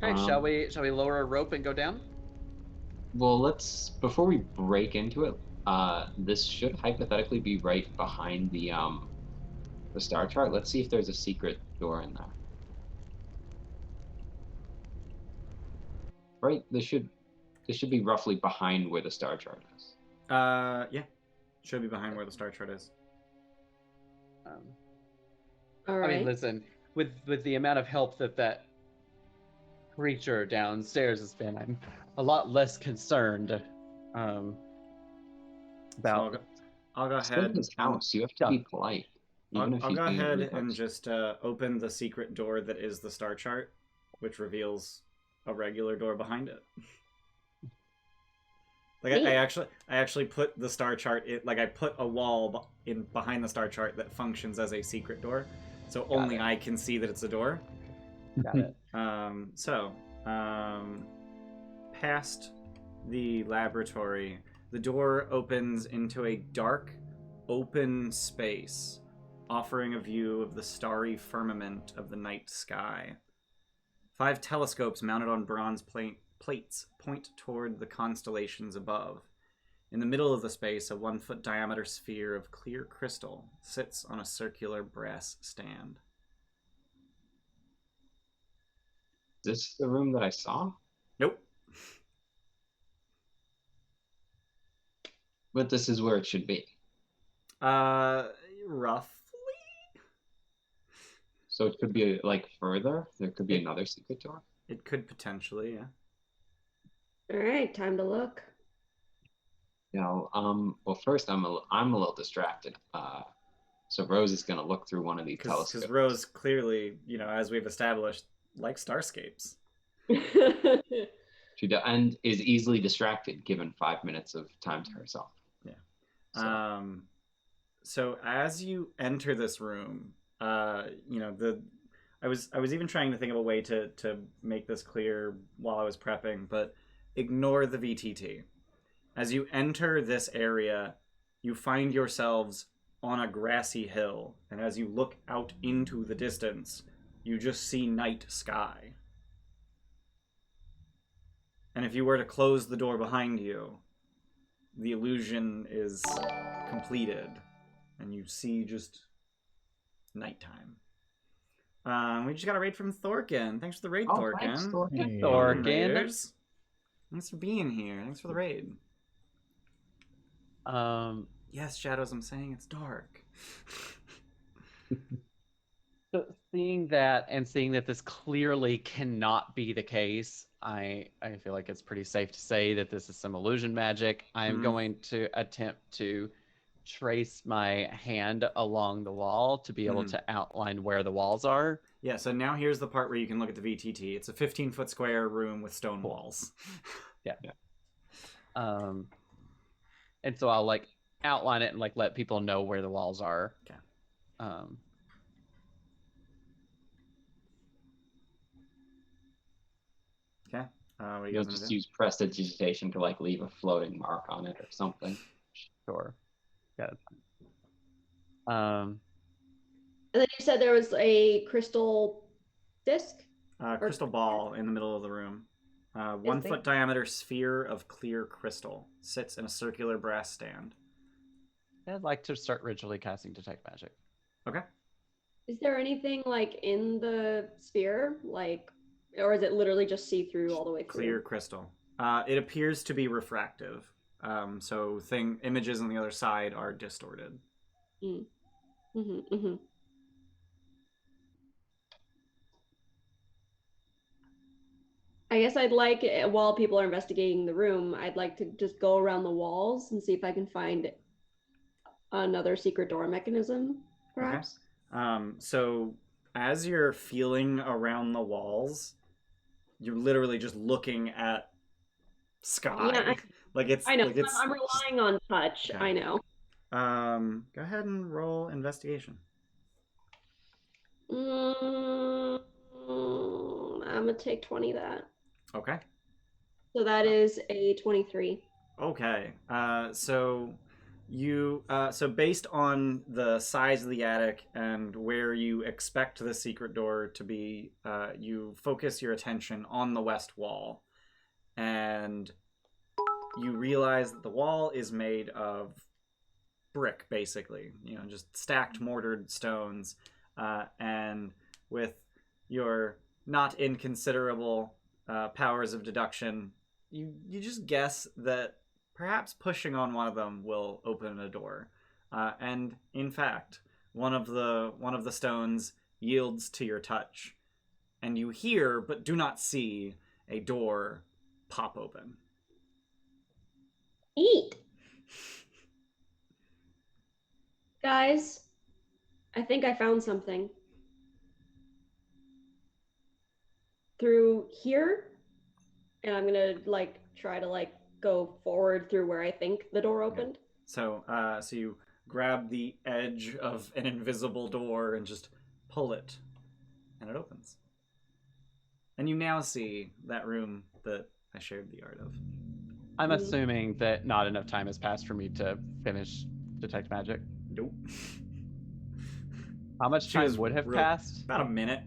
Hey, shall we lower a rope and go down? Well, before we break into it, this should hypothetically be right behind the star chart. Let's see if there's a secret door in there. Right, this should be roughly behind where the star chart is. Yeah. Should be behind where the star chart is. All I right. mean, listen, with the amount of help that creature downstairs has been, I'm a lot less concerned about. So I'll go It's still ahead. his house. You have to be polite, even if I'll he's go being ahead rude. and just open the secret door that is the star chart, which reveals a regular door behind it. Like I actually put the star chart. I put a wall in behind the star chart that functions as a secret door, so only I can see that it's a door. Got it. Past the laboratory, the door opens into a dark, open space, offering a view of the starry firmament of the night sky. 5 telescopes mounted on bronze plates point toward the constellations above. In the middle of the space, a 1-foot diameter sphere of clear crystal sits on a circular brass stand. Is this the room that I saw? Nope. But this is where it should be. Roughly? So it could be further. There could be another secret door. It could potentially, yeah. All right, time to look. Yeah. Well, first I'm a little distracted. So Rose is gonna look through one of these telescopes. Because Rose clearly, as we've established, likes starscapes. She does, and is easily distracted given 5 minutes of time to herself. Yeah. So as you enter this room, I was even trying to think of a way to make this clear while I was prepping, but ignore the VTT. As you enter this area, you find yourselves on a grassy hill, and as you look out into the distance, you just see night sky. And if you were to close the door behind you, the illusion is completed, and you see just nighttime. We just got a raid from Thorkin. Thanks for the raid, Thorkin. Thanks, Thorkin. Hey. Welcome, Thorkin. raiders. Thanks for being here. Thanks for the raid. Yes, Shadows, I'm saying it's dark. So seeing that and seeing that this clearly cannot be the case, I feel like it's pretty safe to say that this is some illusion magic. I'm going to attempt to trace my hand along the wall to be able to outline where the walls are. Yeah, so now here's the part where you can look at the VTT. It's a 15-foot square room with stone walls. Yeah. And so I'll outline it and let people know where the walls are. Okay. Okay. What are you You'll guys just gonna do? use prestidigitation to leave a floating mark on it or something. Sure. Yeah. And then you said there was a crystal disc? Crystal ball in the middle of the room. 1-foot diameter sphere of clear crystal sits in a circular brass stand. I'd like to start ritually casting Detect Magic. Okay. Is there anything like in the sphere, like, or is it literally just see through all the way through? Clear crystal. It appears to be refractive. So images on the other side are distorted. I guess I'd like, while people are investigating the room, I'd like to just go around the walls and see if I can find another secret door mechanism, perhaps. Okay. So as you're feeling around the walls, you're literally just looking at sky. Yeah, it's. I know. Like it's I'm relying on touch. Okay. I know. Go ahead and roll investigation. I'm gonna take 20 that. Okay. So that is a 23. Okay. So based on the size of the attic and where you expect the secret door to be, you focus your attention on the west wall, and you realize that the wall is made of brick, basically. Just stacked mortared stones, and with your not inconsiderable powers of deduction, you just guess that perhaps pushing on one of them will open a door. And in fact, one of the stones yields to your touch, and you hear but do not see a door pop open. Eat. Guys, I think I found something. Through here, and I'm gonna try to go forward through where I think the door opened. So you grab the edge of an invisible door and just pull it, and it opens. And you now see that room that I shared the art of. I'm assuming that not enough time has passed for me to finish Detect Magic. Nope. How much time would have passed? About a minute.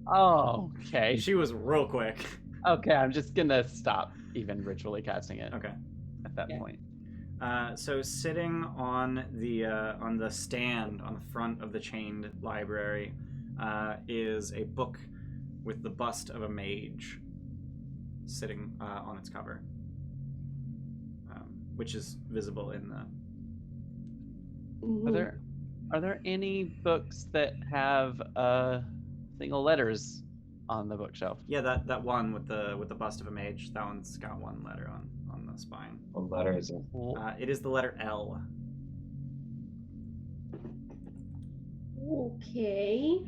Oh, okay. She was real quick. Okay, I'm just gonna stop even ritually casting it. Okay. At that point. So sitting on the stand on the front of the chained library is a book with the bust of a mage sitting on its cover, which is visible in the. Are there any books that have single letters on the bookshelf? Yeah, that one with the bust of a mage. That one's got one letter on the spine. What letter is it? It is the letter L. Okay.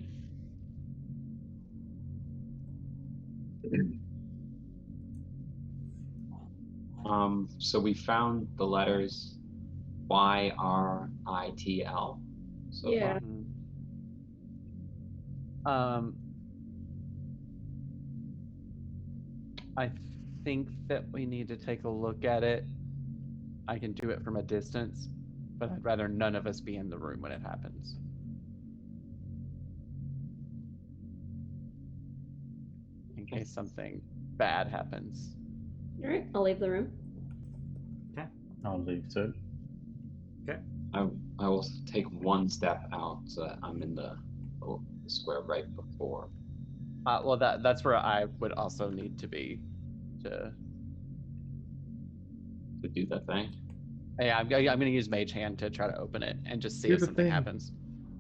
So we found the letters YRITL. So Yeah. I think that we need to take a look at it. I can do it from a distance, but I'd rather none of us be in the room when it happens. In case something bad happens. All right, I'll leave the room. Okay. I'll leave too. Okay. I will take one step out so that I'm in the square right before. Well, that's where I would also need to be to do that thing. Yeah, I'm going to use Mage Hand to try to open it and just see if something happens.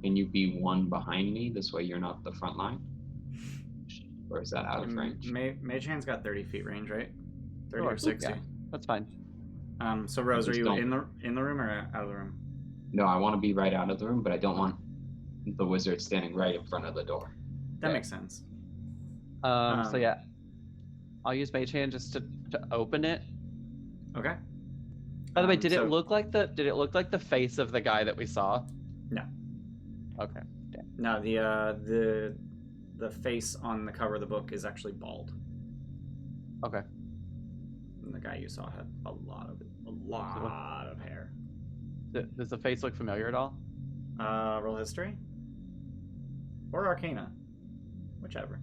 Can you be one behind me? This way you're not the front line? Or is that out of range? Mage Hand's got 30 feet range, right? 30 or 60. Yeah, that's fine. So Rose, are you in the room or out of the room? No, I want to be right out of the room, but I don't want the wizard standing right in front of the door. That makes sense. So yeah, I'll use Mage Hand just to open it. Okay. By the way, did it look like the face of the guy that we saw? No. Okay. Damn. No, the face on the cover of the book is actually bald. Okay. And the guy you saw had a lot of hair. Does the face look familiar at all? Roll history or Arcana, whichever.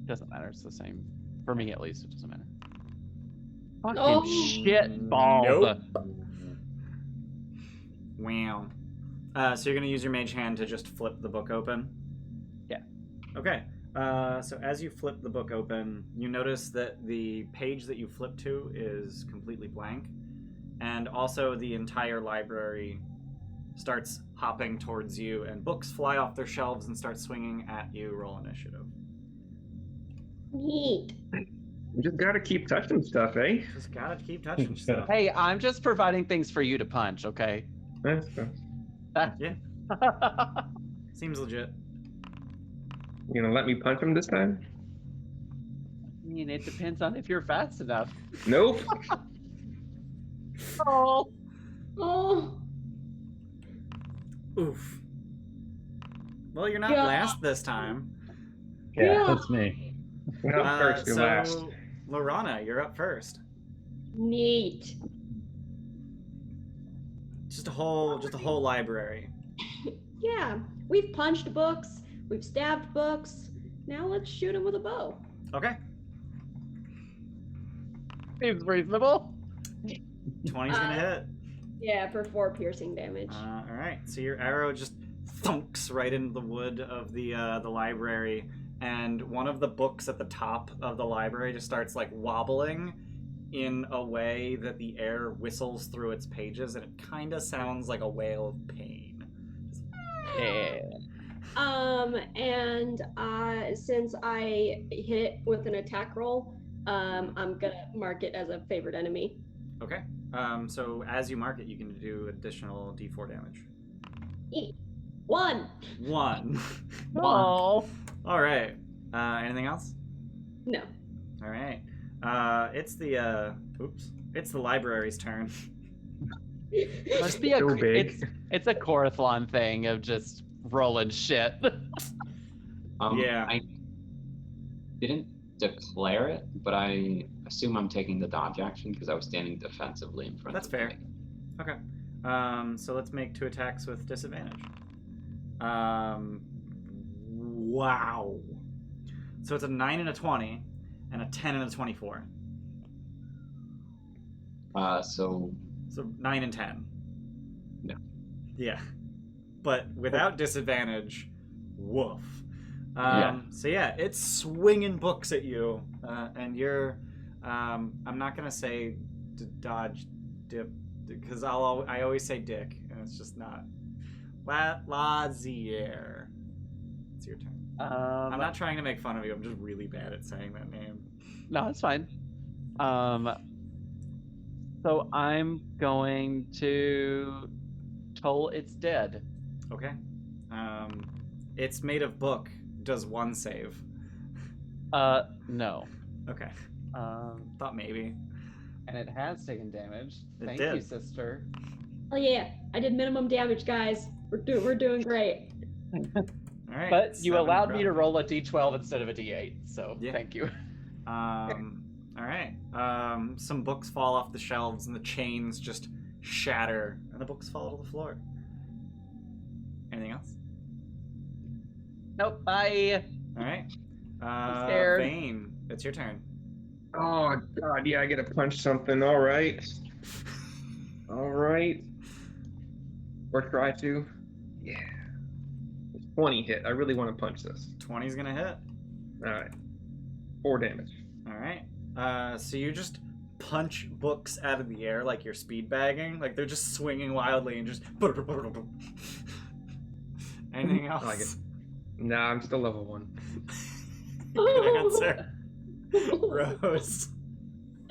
Doesn't matter. It's the same for me, at least. It doesn't matter. Fucking Oh. shit balls. Nope. Wow. So you're gonna use your Mage Hand to just flip the book open? Okay. So as you flip the book open, you notice that the page that you flip to is completely blank, and also the entire library starts hopping towards you, and books fly off their shelves and start swinging at you. Roll initiative. Neat. We just gotta keep touching stuff, eh? Just gotta keep touching stuff. Hey, I'm just providing things for you to punch, okay? That's good. Yeah, seems legit. You gonna let me punch him this time? I mean, it depends on if you're fast enough. Nope. Oh. Oh, Oof. Well, you're not Yeah. last this time. Yeah, Yeah. that's me. Not first, you're so, last. Loranna, you're up first. neat. Just a whole library. Yeah, we've punched books, we've stabbed books. Now let's shoot them with a bow. Okay. Seems reasonable. 20's gonna hit. Yeah, for 4 piercing damage. All right. So your arrow just thunks right into the wood of the library, and one of the books at the top of the library just starts like wobbling in a way that the air whistles through its pages, and it kind of sounds like a wail of pain. Yeah. And since I hit with an attack roll, I'm gonna mark it as a favored enemy. Okay. So as you mark it, you can do additional D4 damage. 1. 1. Oh. All right. Anything else? No. All right. It's the library's turn. Must be a So big. it's a Corathlon thing of just rolling shit. Yeah. I didn't declare it, but I assume I'm taking the dodge action because I was standing defensively in front That's of fair. the thing. Okay. So let's make 2 attacks with disadvantage. Wow. So it's a 9 and a 20, and a 10 and a 24. So So 9 and 10. No. Yeah. But without disadvantage, woof. Yeah. So yeah, it's swinging books at you, and you're. I'm not gonna say dodge, dip, because I always say dick, and it's just not. Lazziar. It's your turn. I'm not trying to make fun of you. I'm just really bad at saying that name. No, it's fine. So I'm going to toll it's dead. Okay. It's made of book. Does 1 save? No. Okay. Um, Thought maybe. and it has taken damage. It Thank did. you, sister. Oh yeah, I did minimum damage, guys. We're doing great. All right. But you 7 allowed me to grog. roll a d12 instead of a d8, so Yeah. thank you. All right. Some books fall off the shelves, and the chains just shatter, and the books fall to the floor. Anything else? Nope, bye. All right. I'm scared. Vane, it's your turn. Oh god, yeah, I gotta punch something. All right. All right. Or try to. Yeah. 20 hit. I really want to punch this. 20's gonna hit. All right. 4 damage. All right. So you just punch books out of the air like you're speed bagging, like they're just swinging wildly and just. Anything else? I like it. Nah, I'm still level 1. Good answer. Rose.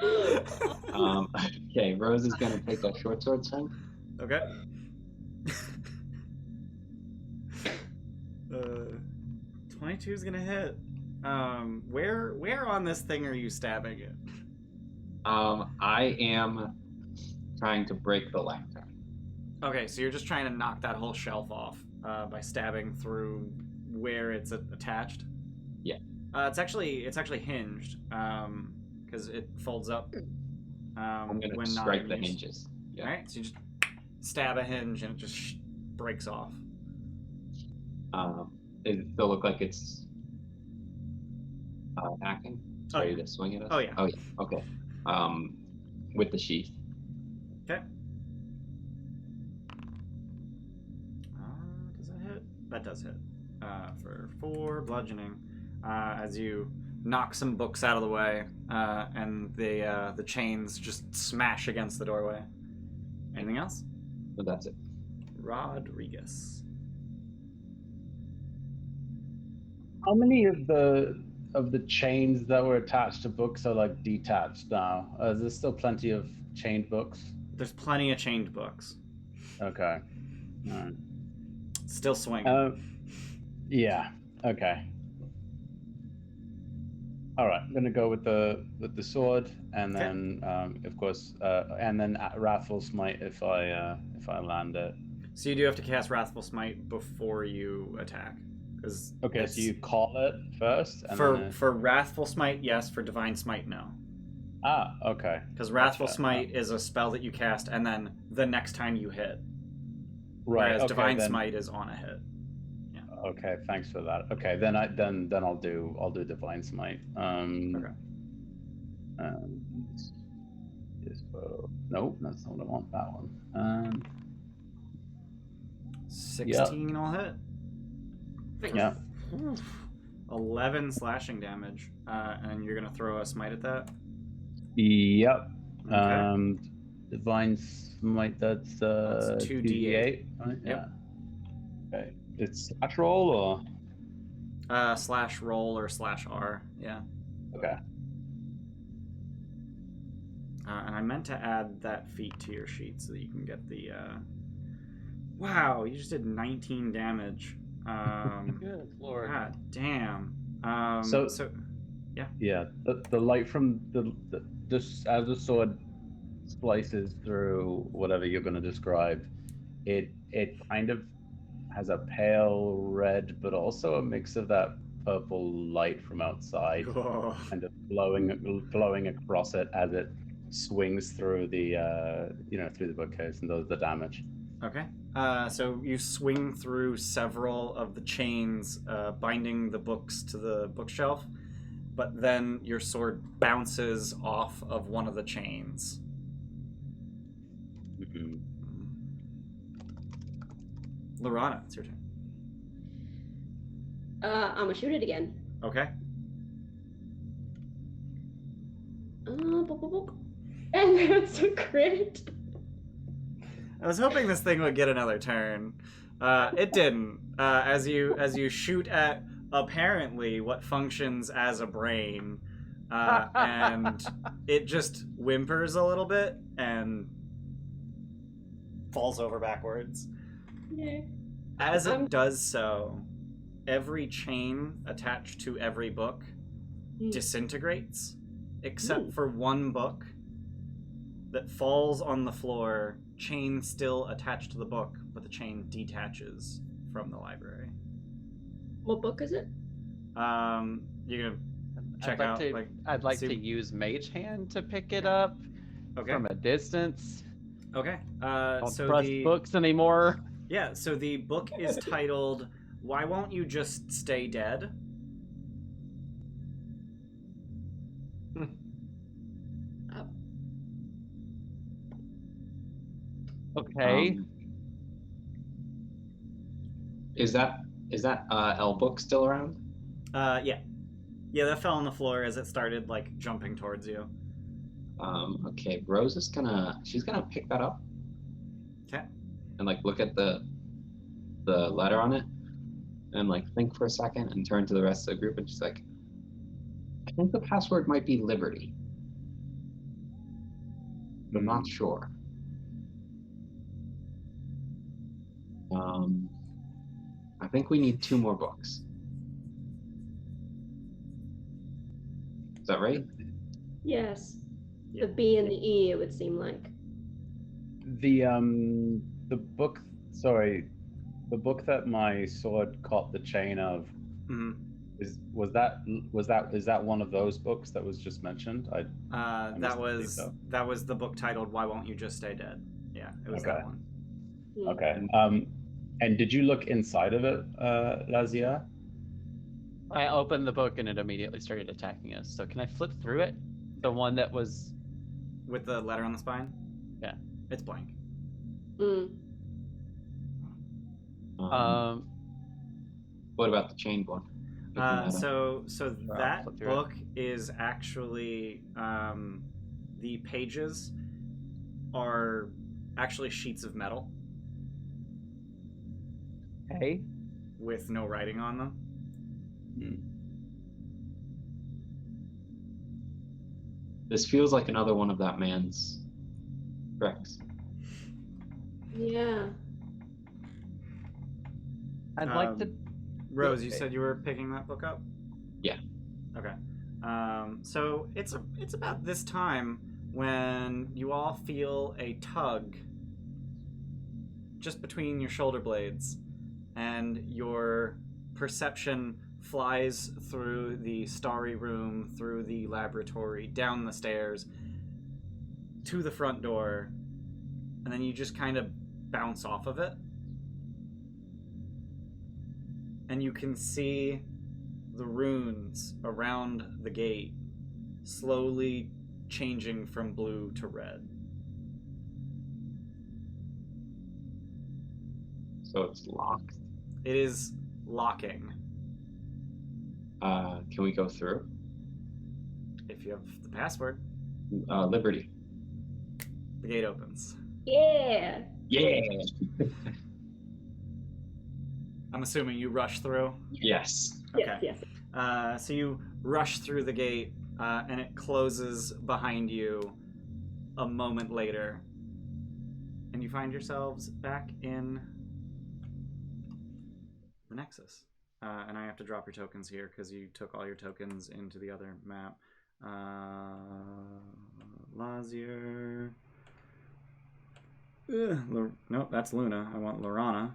Okay, Rose is gonna take a short sword swing. Okay. 22 is gonna hit. Where on this thing are you stabbing it? I am trying to break the lantern. Okay, so you're just trying to knock that whole shelf off by stabbing through where it's attached. Yeah. It's actually hinged because it folds up. I'm gonna when strike not the in use. hinges. Yeah. All right, so you just stab a hinge and it just breaks off. Does it still look like it's acting? It's Oh, ready yeah. to swing at us? Oh, yeah. Oh, yeah. Okay. With the sheath. Okay. Does that hit? That does hit. for 4 bludgeoning as you knock some books out of the way, and the chains just smash against the doorway. Anything else? But that's it. Rodrigus. How many of the chains that were attached to books are like detached now? There's still plenty of chained books. There's plenty of chained books. Okay. All right. Still swinging. Yeah. Okay. All right. I'm gonna go with the sword, and then of course, and then Wrathful Smite if I land it. So you do have to cast Wrathful Smite before you attack. Okay, so you call it first? And for Wrathful Smite, yes. For Divine Smite, no. Ah, okay. Because Wrathful Smite is a spell that you cast, and then the next time you hit. Right. Whereas okay, Divine Smite is on a hit. Yeah. Okay, thanks for that. Okay, then I'll do Divine Smite. Okay. Nope, that's not what I want. That one. 16 will hit. Yeah. 11 slashing damage, and you're gonna throw a smite at that. Yep. Okay. Divine Smite. That's 2d8. Right? Yep. Yeah. Okay. It's slash roll or Slash roll or slash R. Yeah. okay. And I meant to add that feat to your sheet so that you can get the. Wow, you just did 19 damage. Good lord. God damn. So yeah. Yeah. The light from just as the sword slices through whatever you're going to describe, it kind of has a pale red, but also a mix of that purple light from outside, kind of glowing across it as it swings through the through the bookcase and does the damage. Okay. So you swing through several of the chains, binding the books to the bookshelf, but then your sword bounces off of one of the chains. Mm-hmm. Loranna, it's your turn. I'm gonna shoot it again. Okay. And that's a crit. I was hoping this thing would get another turn. It didn't. As you shoot at apparently what functions as a brain, and it just whimpers a little bit and falls over backwards. Yeah. As it does so, every chain attached to every book disintegrates, except for one book that falls on the floor, chain still attached to the book, but the chain detaches from the library. What book is it? You're gonna check out. I'd like to use Mage Hand to pick it up from a distance. Okay. Don't So trust books anymore. Yeah. So the book is titled "Why Won't You Just Stay Dead?" Okay. Is that L book still around? Yeah. Yeah, that fell on the floor as it started jumping towards you. Okay, Rose is gonna pick that up. Okay. And look at the letter on it, and think for a second, and turn to the rest of the group, and she's like, I think the password might be Liberty. I'm not sure. I think we need 2 more books. Is that right? Yes. The B and the E, it would seem like. The book. Sorry, the book that my sword caught the chain of. Mm-hmm. Is that one of those books that was just mentioned? That was the book titled "Why Won't You Just Stay Dead?" Yeah, it was that one. Okay. And did you look inside of it, Lazziar? I opened the book and it immediately started attacking us. So can I flip through it? The one that was with the letter on the spine? Yeah. It's blank. What about the chain one? Picking that up. So that flip through it. book is actually the pages are actually sheets of metal Okay. with no writing on them. This feels like another one of that man's tricks. Yeah. I'd like to. Rose, you said you were picking that book up? Yeah. Okay. So it's about this time when you all feel a tug just between your shoulder blades, and your perception flies through the starry room, through the laboratory, down the stairs, to the front door, and then you just kind of bounce off of it. And you can see the runes around the gate slowly changing from blue to red. So it's locked. It is locking. Can we go through? If you have the password, Liberty. the gate opens. Yeah. Yeah. I'm assuming you rush through. Yes. Okay. Yes. So you rush through the gate, and it closes behind you a moment later. And you find yourselves back in the Nexus. And I have to drop your tokens here because you took all your tokens into the other map. Lazziar. No, that's Luna. I want Loranna.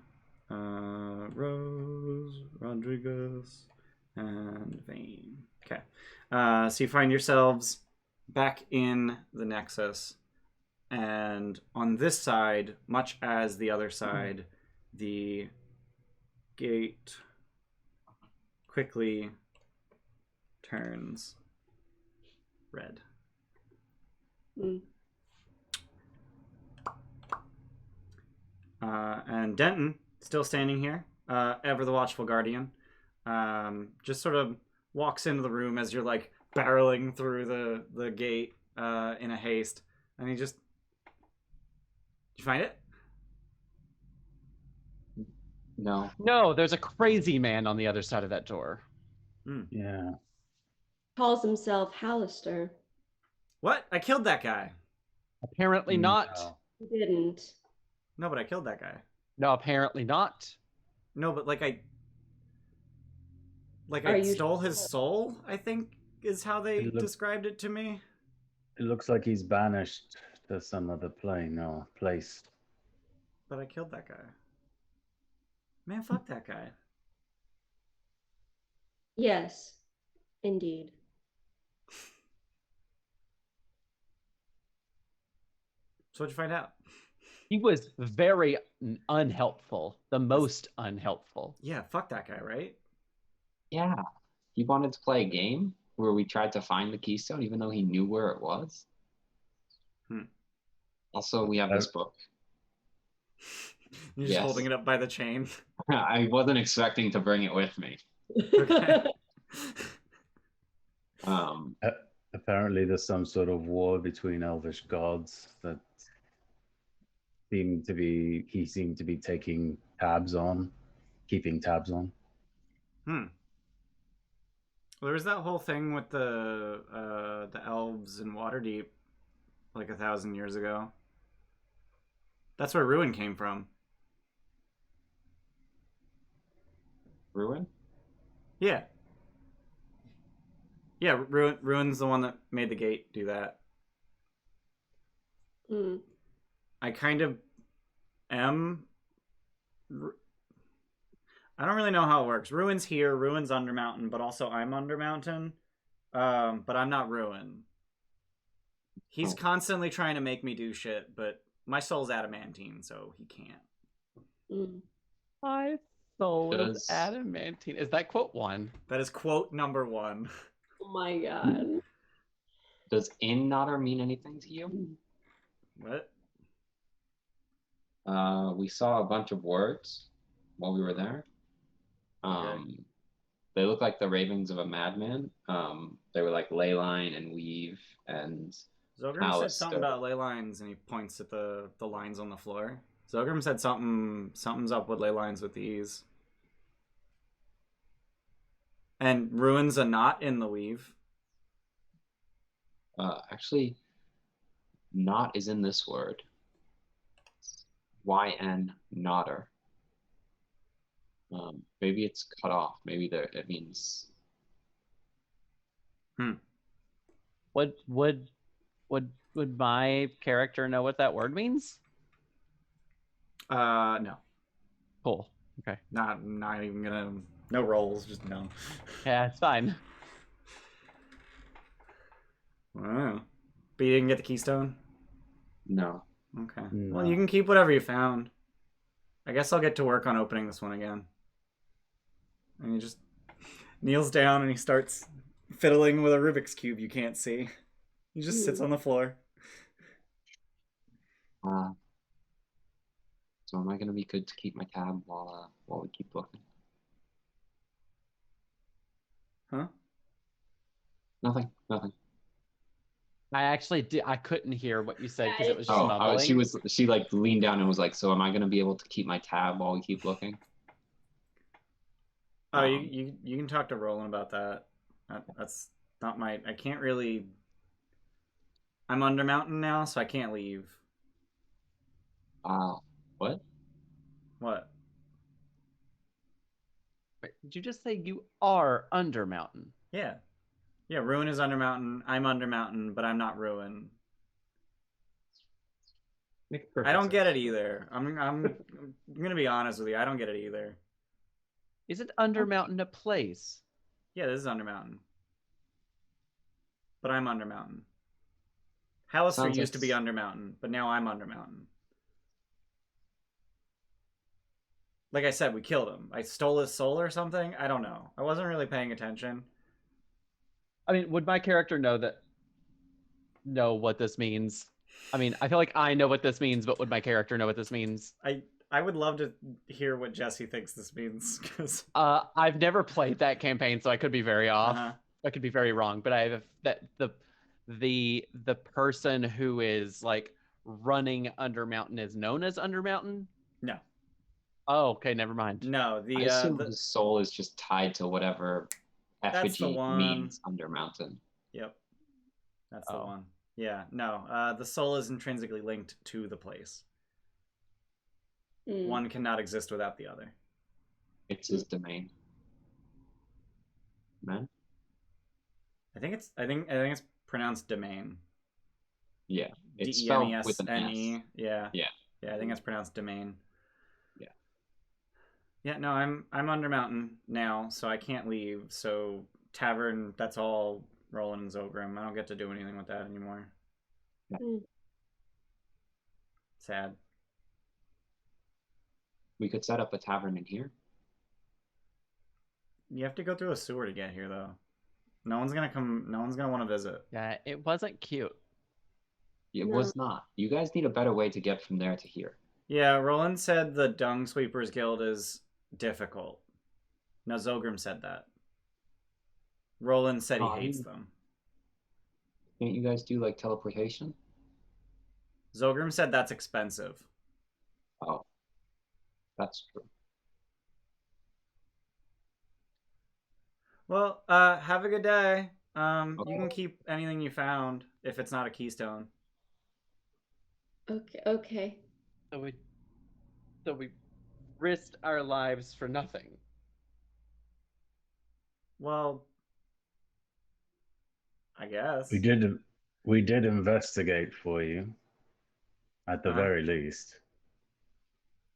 Rose, Rodrigus, and Vane. Okay. So you find yourselves back in the Nexus. And on this side, much as the other side, the gate quickly turns red. And Denton, still standing here, ever the watchful guardian, just sort of walks into the room as you're like barreling through the gate in a haste, and he just, did you find it? No. No, there's a crazy man on the other side of that door. Yeah. Calls himself Hallister. What? I killed that guy. Apparently not. No. He didn't. No, but I killed that guy. No, apparently not. No, but I Are you stole sure? his soul, I think is how they It look- described it to me. It looks like he's banished to some other plane or place. But I killed that guy. Man, fuck that guy. Yes, indeed. So what'd you find out? He was very unhelpful. The most unhelpful. Yeah, fuck that guy, right? Yeah. He wanted to play a game where we tried to find the keystone even though he knew where it was. Also, we have this book. You're just Yes. holding it up by the chain. I wasn't expecting to bring it with me. Okay. Apparently, there's some sort of war between elvish gods that he seemed to be keeping tabs on. Well, there was that whole thing with the elves in Waterdeep like 1,000 years ago. That's where Ruin came from. Ruin? Yeah. Yeah, Ruin's the one that made the gate do that. I kind of am. I don't really know how it works. Ruin's here, Ruin's Undermountain, but also I'm Undermountain. But I'm not Ruin. He's constantly trying to make me do shit, but my soul's adamantine, so he can't. My soul is adamantine. Is that quote one? That is quote number 1. Oh my god. Does in Nodder mean anything to you? What? We saw a bunch of words while we were there. They look like the ravings of a madman. They were like ley line and weave and Zogrim said something about ley lines, and he points at the lines on the floor. Zogrim said something's up with ley lines with these. And ruins a knot in the weave. Actually, knot is in this word. YN knotter. Maybe it's cut off. Maybe it means. Would my character know what that word means? No. Cool. Okay. Not even gonna. No rolls, just no. Yeah, it's fine. Wow. But you didn't get the keystone? No. Okay. No. Well, you can keep whatever you found. I guess I'll get to work on opening this one again. And he just kneels down and he starts fiddling with a Rubik's Cube you can't see. He just sits on the floor. So am I going to be good to keep my tab while we keep looking? Huh? Nothing. I actually I couldn't hear what you said because it was just Oh, mumbling. she like leaned down and was like, "So am I going to be able to keep my tab while we keep looking?" Oh, you can talk to Roland about that. That's not my. I can't really. I'm under mountain now, so I can't leave. What? What? Wait, did you just say you are under mountain? Yeah. Yeah, Ruin is under mountain. I'm under mountain, but I'm not Ruin. I don't get it either. I'm gonna be honest with you. I don't get it either. Is it under mountain a place? Yeah, this is under mountain. But I'm under mountain. Hallister used to be under mountain, but now I'm under mountain. Like I said, we killed him. I stole his soul or something? I don't know. I wasn't really paying attention. I mean, would my character know what this means? I mean, I feel like I know what this means, but would my character know what this means? I would love to hear what Jesse thinks this means, because I've never played that campaign, so I could be very off. Uh-huh. I could be very wrong, but I have the person who is like running under mountain is known as under mountain. No. Oh, okay, never mind. No, I assume the soul is just tied to whatever effigy means under mountain. Yep. That's the one. Yeah, no. The soul is intrinsically linked to the place. One cannot exist without the other. It's his domain. Man? I think it's pronounced domain. Yeah. It's spelled with an D-E-M-E-S-N-E. S. Yeah. Yeah. Yeah, I think it's pronounced domain. Yeah. Yeah, no, I'm under mountain now, so I can't leave. So tavern, that's all Roland and Zogrim. I don't get to do anything with that anymore. Yeah. Sad. We could set up a tavern in here. You have to go through a sewer to get here, though. No one's gonna want to visit. Yeah, it wasn't cute. It was not. You guys need a better way to get from there to here. Yeah, Roland said the Dung Sweepers Guild is difficult. No, Zogrim said that. Roland said he hates them. Can't you guys do like teleportation? Zogrim said that's expensive. Oh, that's true. Well, have a good day. You Okay. can keep anything you found if it's not a keystone. Okay. So we risked our lives for nothing. Well, I guess. We did investigate for you, at the very least.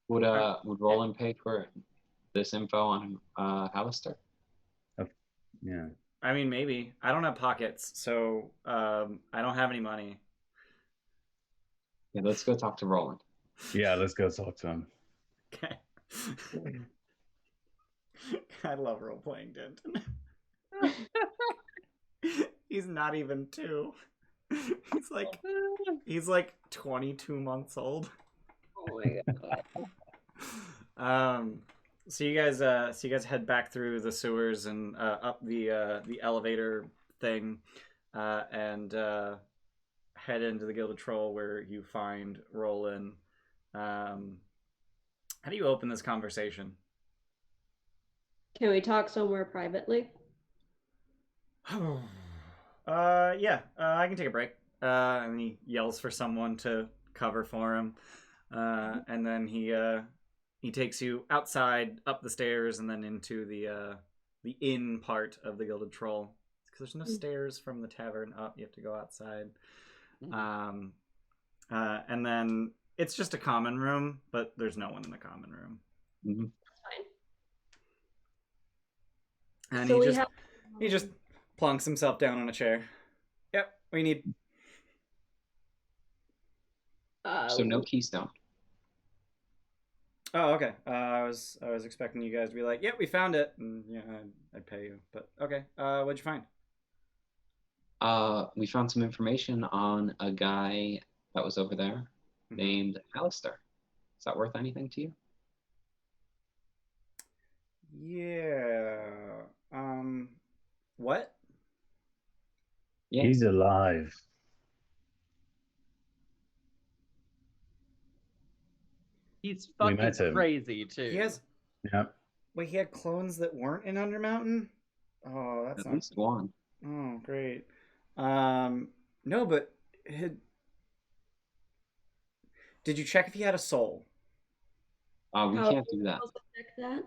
Would Roland pay for this info on Hallister? Yeah. I mean, maybe. I don't have pockets, so I don't have any money. Yeah, let's go talk to Roland. Yeah, let's go talk to him. Okay. I love role-playing Denton. He's not even 2. He's like 22 months old. Oh my god. So you guys head back through the sewers and up the elevator thing, and head into the Gilded Troll where you find Roland. How do you open this conversation? Can we talk somewhere privately? Yeah, I can take a break. And he yells for someone to cover for him, and then he takes you outside, up the stairs, and then into the inn part of the Gilded Troll. Because there's no stairs from the tavern up; you have to go outside. And then it's just a common room, but there's no one in the common room. Mm-hmm. Fine. And So he just plonks himself down on a chair. Yep, we need. So no keystone. Oh, okay. I was expecting you guys to be like, "Yep, we found it," and yeah, I'd pay you. But okay, what'd you find? We found some information on a guy that was over there named Alistair. Is that worth anything to you? Yeah. What? Yeah. He's alive. He's We fucking met him. crazy too. He has. Yep. Wait, he had clones that weren't in Undermountain? Oh, that's At not. least one. Oh, great. No, but did you check if he had a soul? We How can't do that. supposed to check that?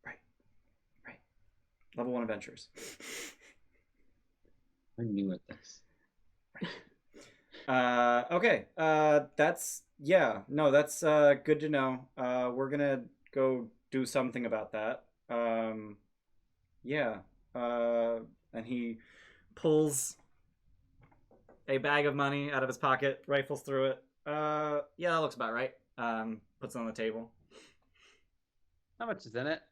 Right. Level 1 adventures. I'm new at this. Okay. That's good to know. We're gonna go do something about that. Yeah. And he pulls a bag of money out of his pocket, rifles through it. Yeah, that looks about right. Puts it on the table. How much is in it?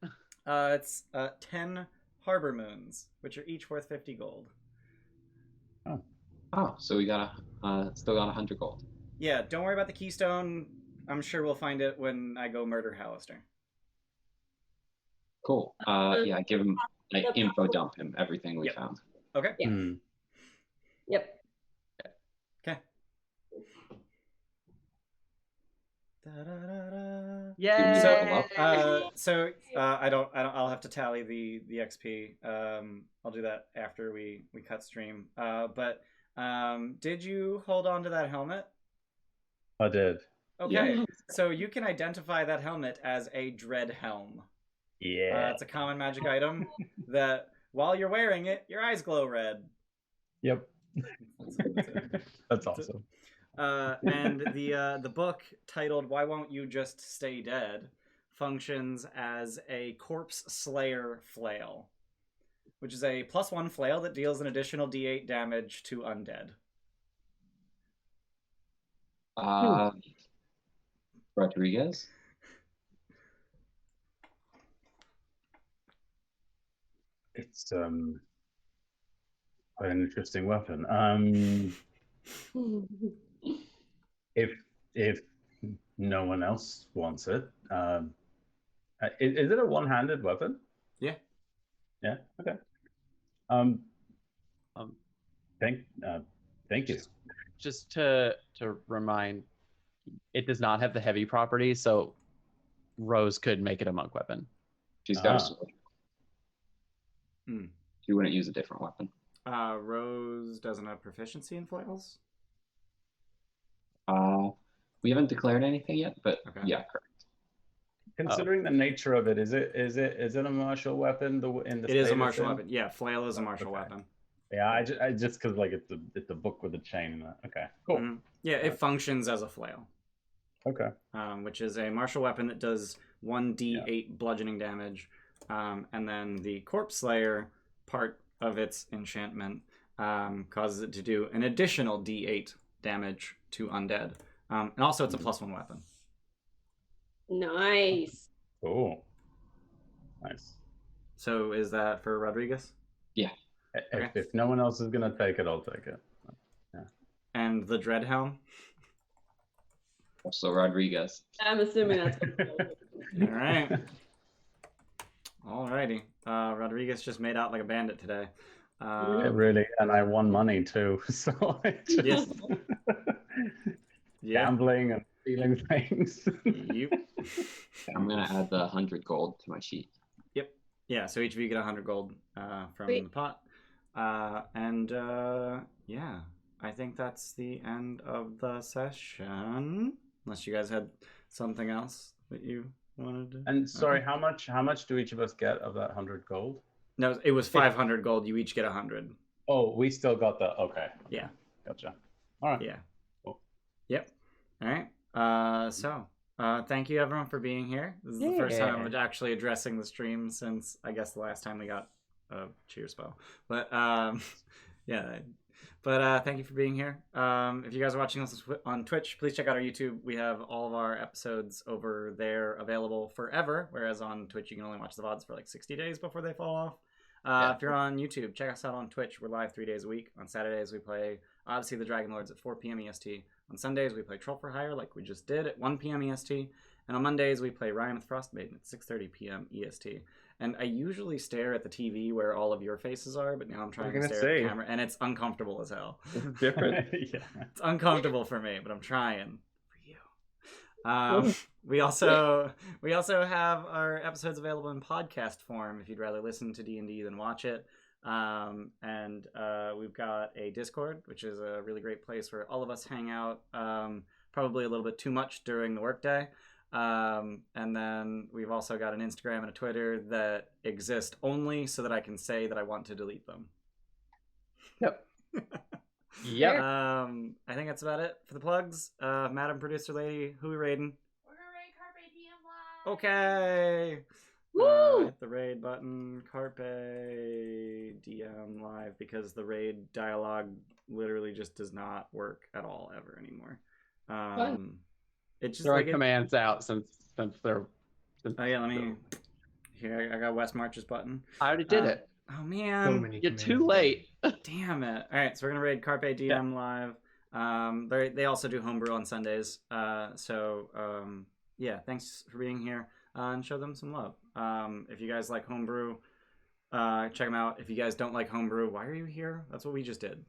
It's 10 harbor moons, which are each worth 50 gold. Oh, so we got still got 100 gold. Yeah, don't worry about the keystone. I'm sure we'll find it when I go murder Hallister. Cool. Yeah, give him info dump him everything we found. Okay. Yeah. Yep. Okay. Yeah. I'll have to tally the XP. I'll do that after we cut stream. But did you hold on to that helmet? I did. Okay. Yeah. So you can identify that helmet as a dread helm. Yeah. It's a common magic item that while you're wearing it, your eyes glow red. Yep. That's awesome. And the book titled "Why Won't You Just Stay Dead" functions as a corpse slayer flail, which is a +1 flail that deals an additional D8 damage to undead. Rodriguez. It's quite an interesting weapon. If no one else wants it, is it a one-handed weapon? Yeah. Yeah. Okay. Thank you. Just to remind, it does not have the heavy property, so Rose could make it a monk weapon. She's got a sword. Hmm. She wouldn't use a different weapon. Rose doesn't have proficiency in flails? We haven't declared anything yet, but Okay. yeah, correct. Considering the nature of it, is it a martial weapon? It is a martial weapon. Yeah, flail is a martial Okay. weapon. Yeah, I just because like it's the book with the chain in it. Okay, cool. Mm-hmm. Yeah, it functions as a flail. Okay. Which is a martial weapon that does 1d8 bludgeoning damage, and then the corpse slayer part of its enchantment causes it to do an additional d8 damage to undead, and also it's a +1 weapon. Nice. Cool. Nice. So is that for Rodrigus? Yeah. Okay. If no one else is gonna take it, I'll take it. And the Dreadhelm? Also Rodriguez. I'm assuming that's All right. Alrighty. Rodriguez just made out like a bandit today. Really, and I won money too. So I just Yeah. gambling and stealing things. You. I'm gonna add the 100 gold to my sheet. Yep. Yeah. So each of you get 100 gold from Sweet. the pot. Yeah, I think that's the end of the session. Unless you guys had something else that you wanted to. And sorry, Okay. how much do each of us get of that 100 gold? No, it was 500 gold. You each get 100. Oh, we still got the okay. Yeah. Gotcha. All right. Yeah. Cool. Yep. All right. Thank you everyone for being here. This is the first time I'm actually addressing the stream since I guess the last time we got a cheer spell. But yeah. But thank you for being here. If you guys are watching us on Twitch, please check out our YouTube. We have all of our episodes over there available forever, whereas on Twitch you can only watch the VODs for like 60 days before they fall off. If you're on YouTube, check us out on Twitch. We're live 3 days a week. On Saturdays we play Odyssey of the Dragon Lords at 4 p.m. EST. On Sundays we play Troll for Hire like we just did at 1 p.m. EST. And on Mondays we play Ryan with Frostmaiden at 6:30 p.m. EST. And I usually stare at the TV where all of your faces are, but now I'm trying to stare at the camera, and it's uncomfortable as hell. It's different. Yeah. It's uncomfortable for me, but I'm trying for you. We also have our episodes available in podcast form if you'd rather listen to D&D than watch it. And we've got a Discord, which is a really great place where all of us hang out. Probably a little bit too much during the workday. And then we've also got an Instagram and a Twitter that exist only so that I can say that I want to delete them. Yep. I think that's about it for the plugs. Madam Producer Lady, who we raiding? We're gonna raid Carpe Diem Live. Okay. Woo! Hit the raid button. Carpe DM Live, because the raid dialogue literally just does not work at all ever anymore. It just Throwing like commands out since they're. Oh yeah, let me. Here, I got West March's button. I already did it. Oh So man, many You're too commands. late. damn it! All right, so we're gonna raid Carpe DM Live. They also do homebrew on Sundays. Yeah, thanks for being here and show them some love. If you guys like homebrew, check them out. If you guys don't like homebrew, why are you here? That's what we just did.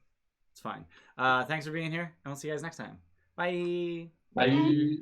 It's fine. Thanks for being here, and we'll see you guys next time. Bye. Bye.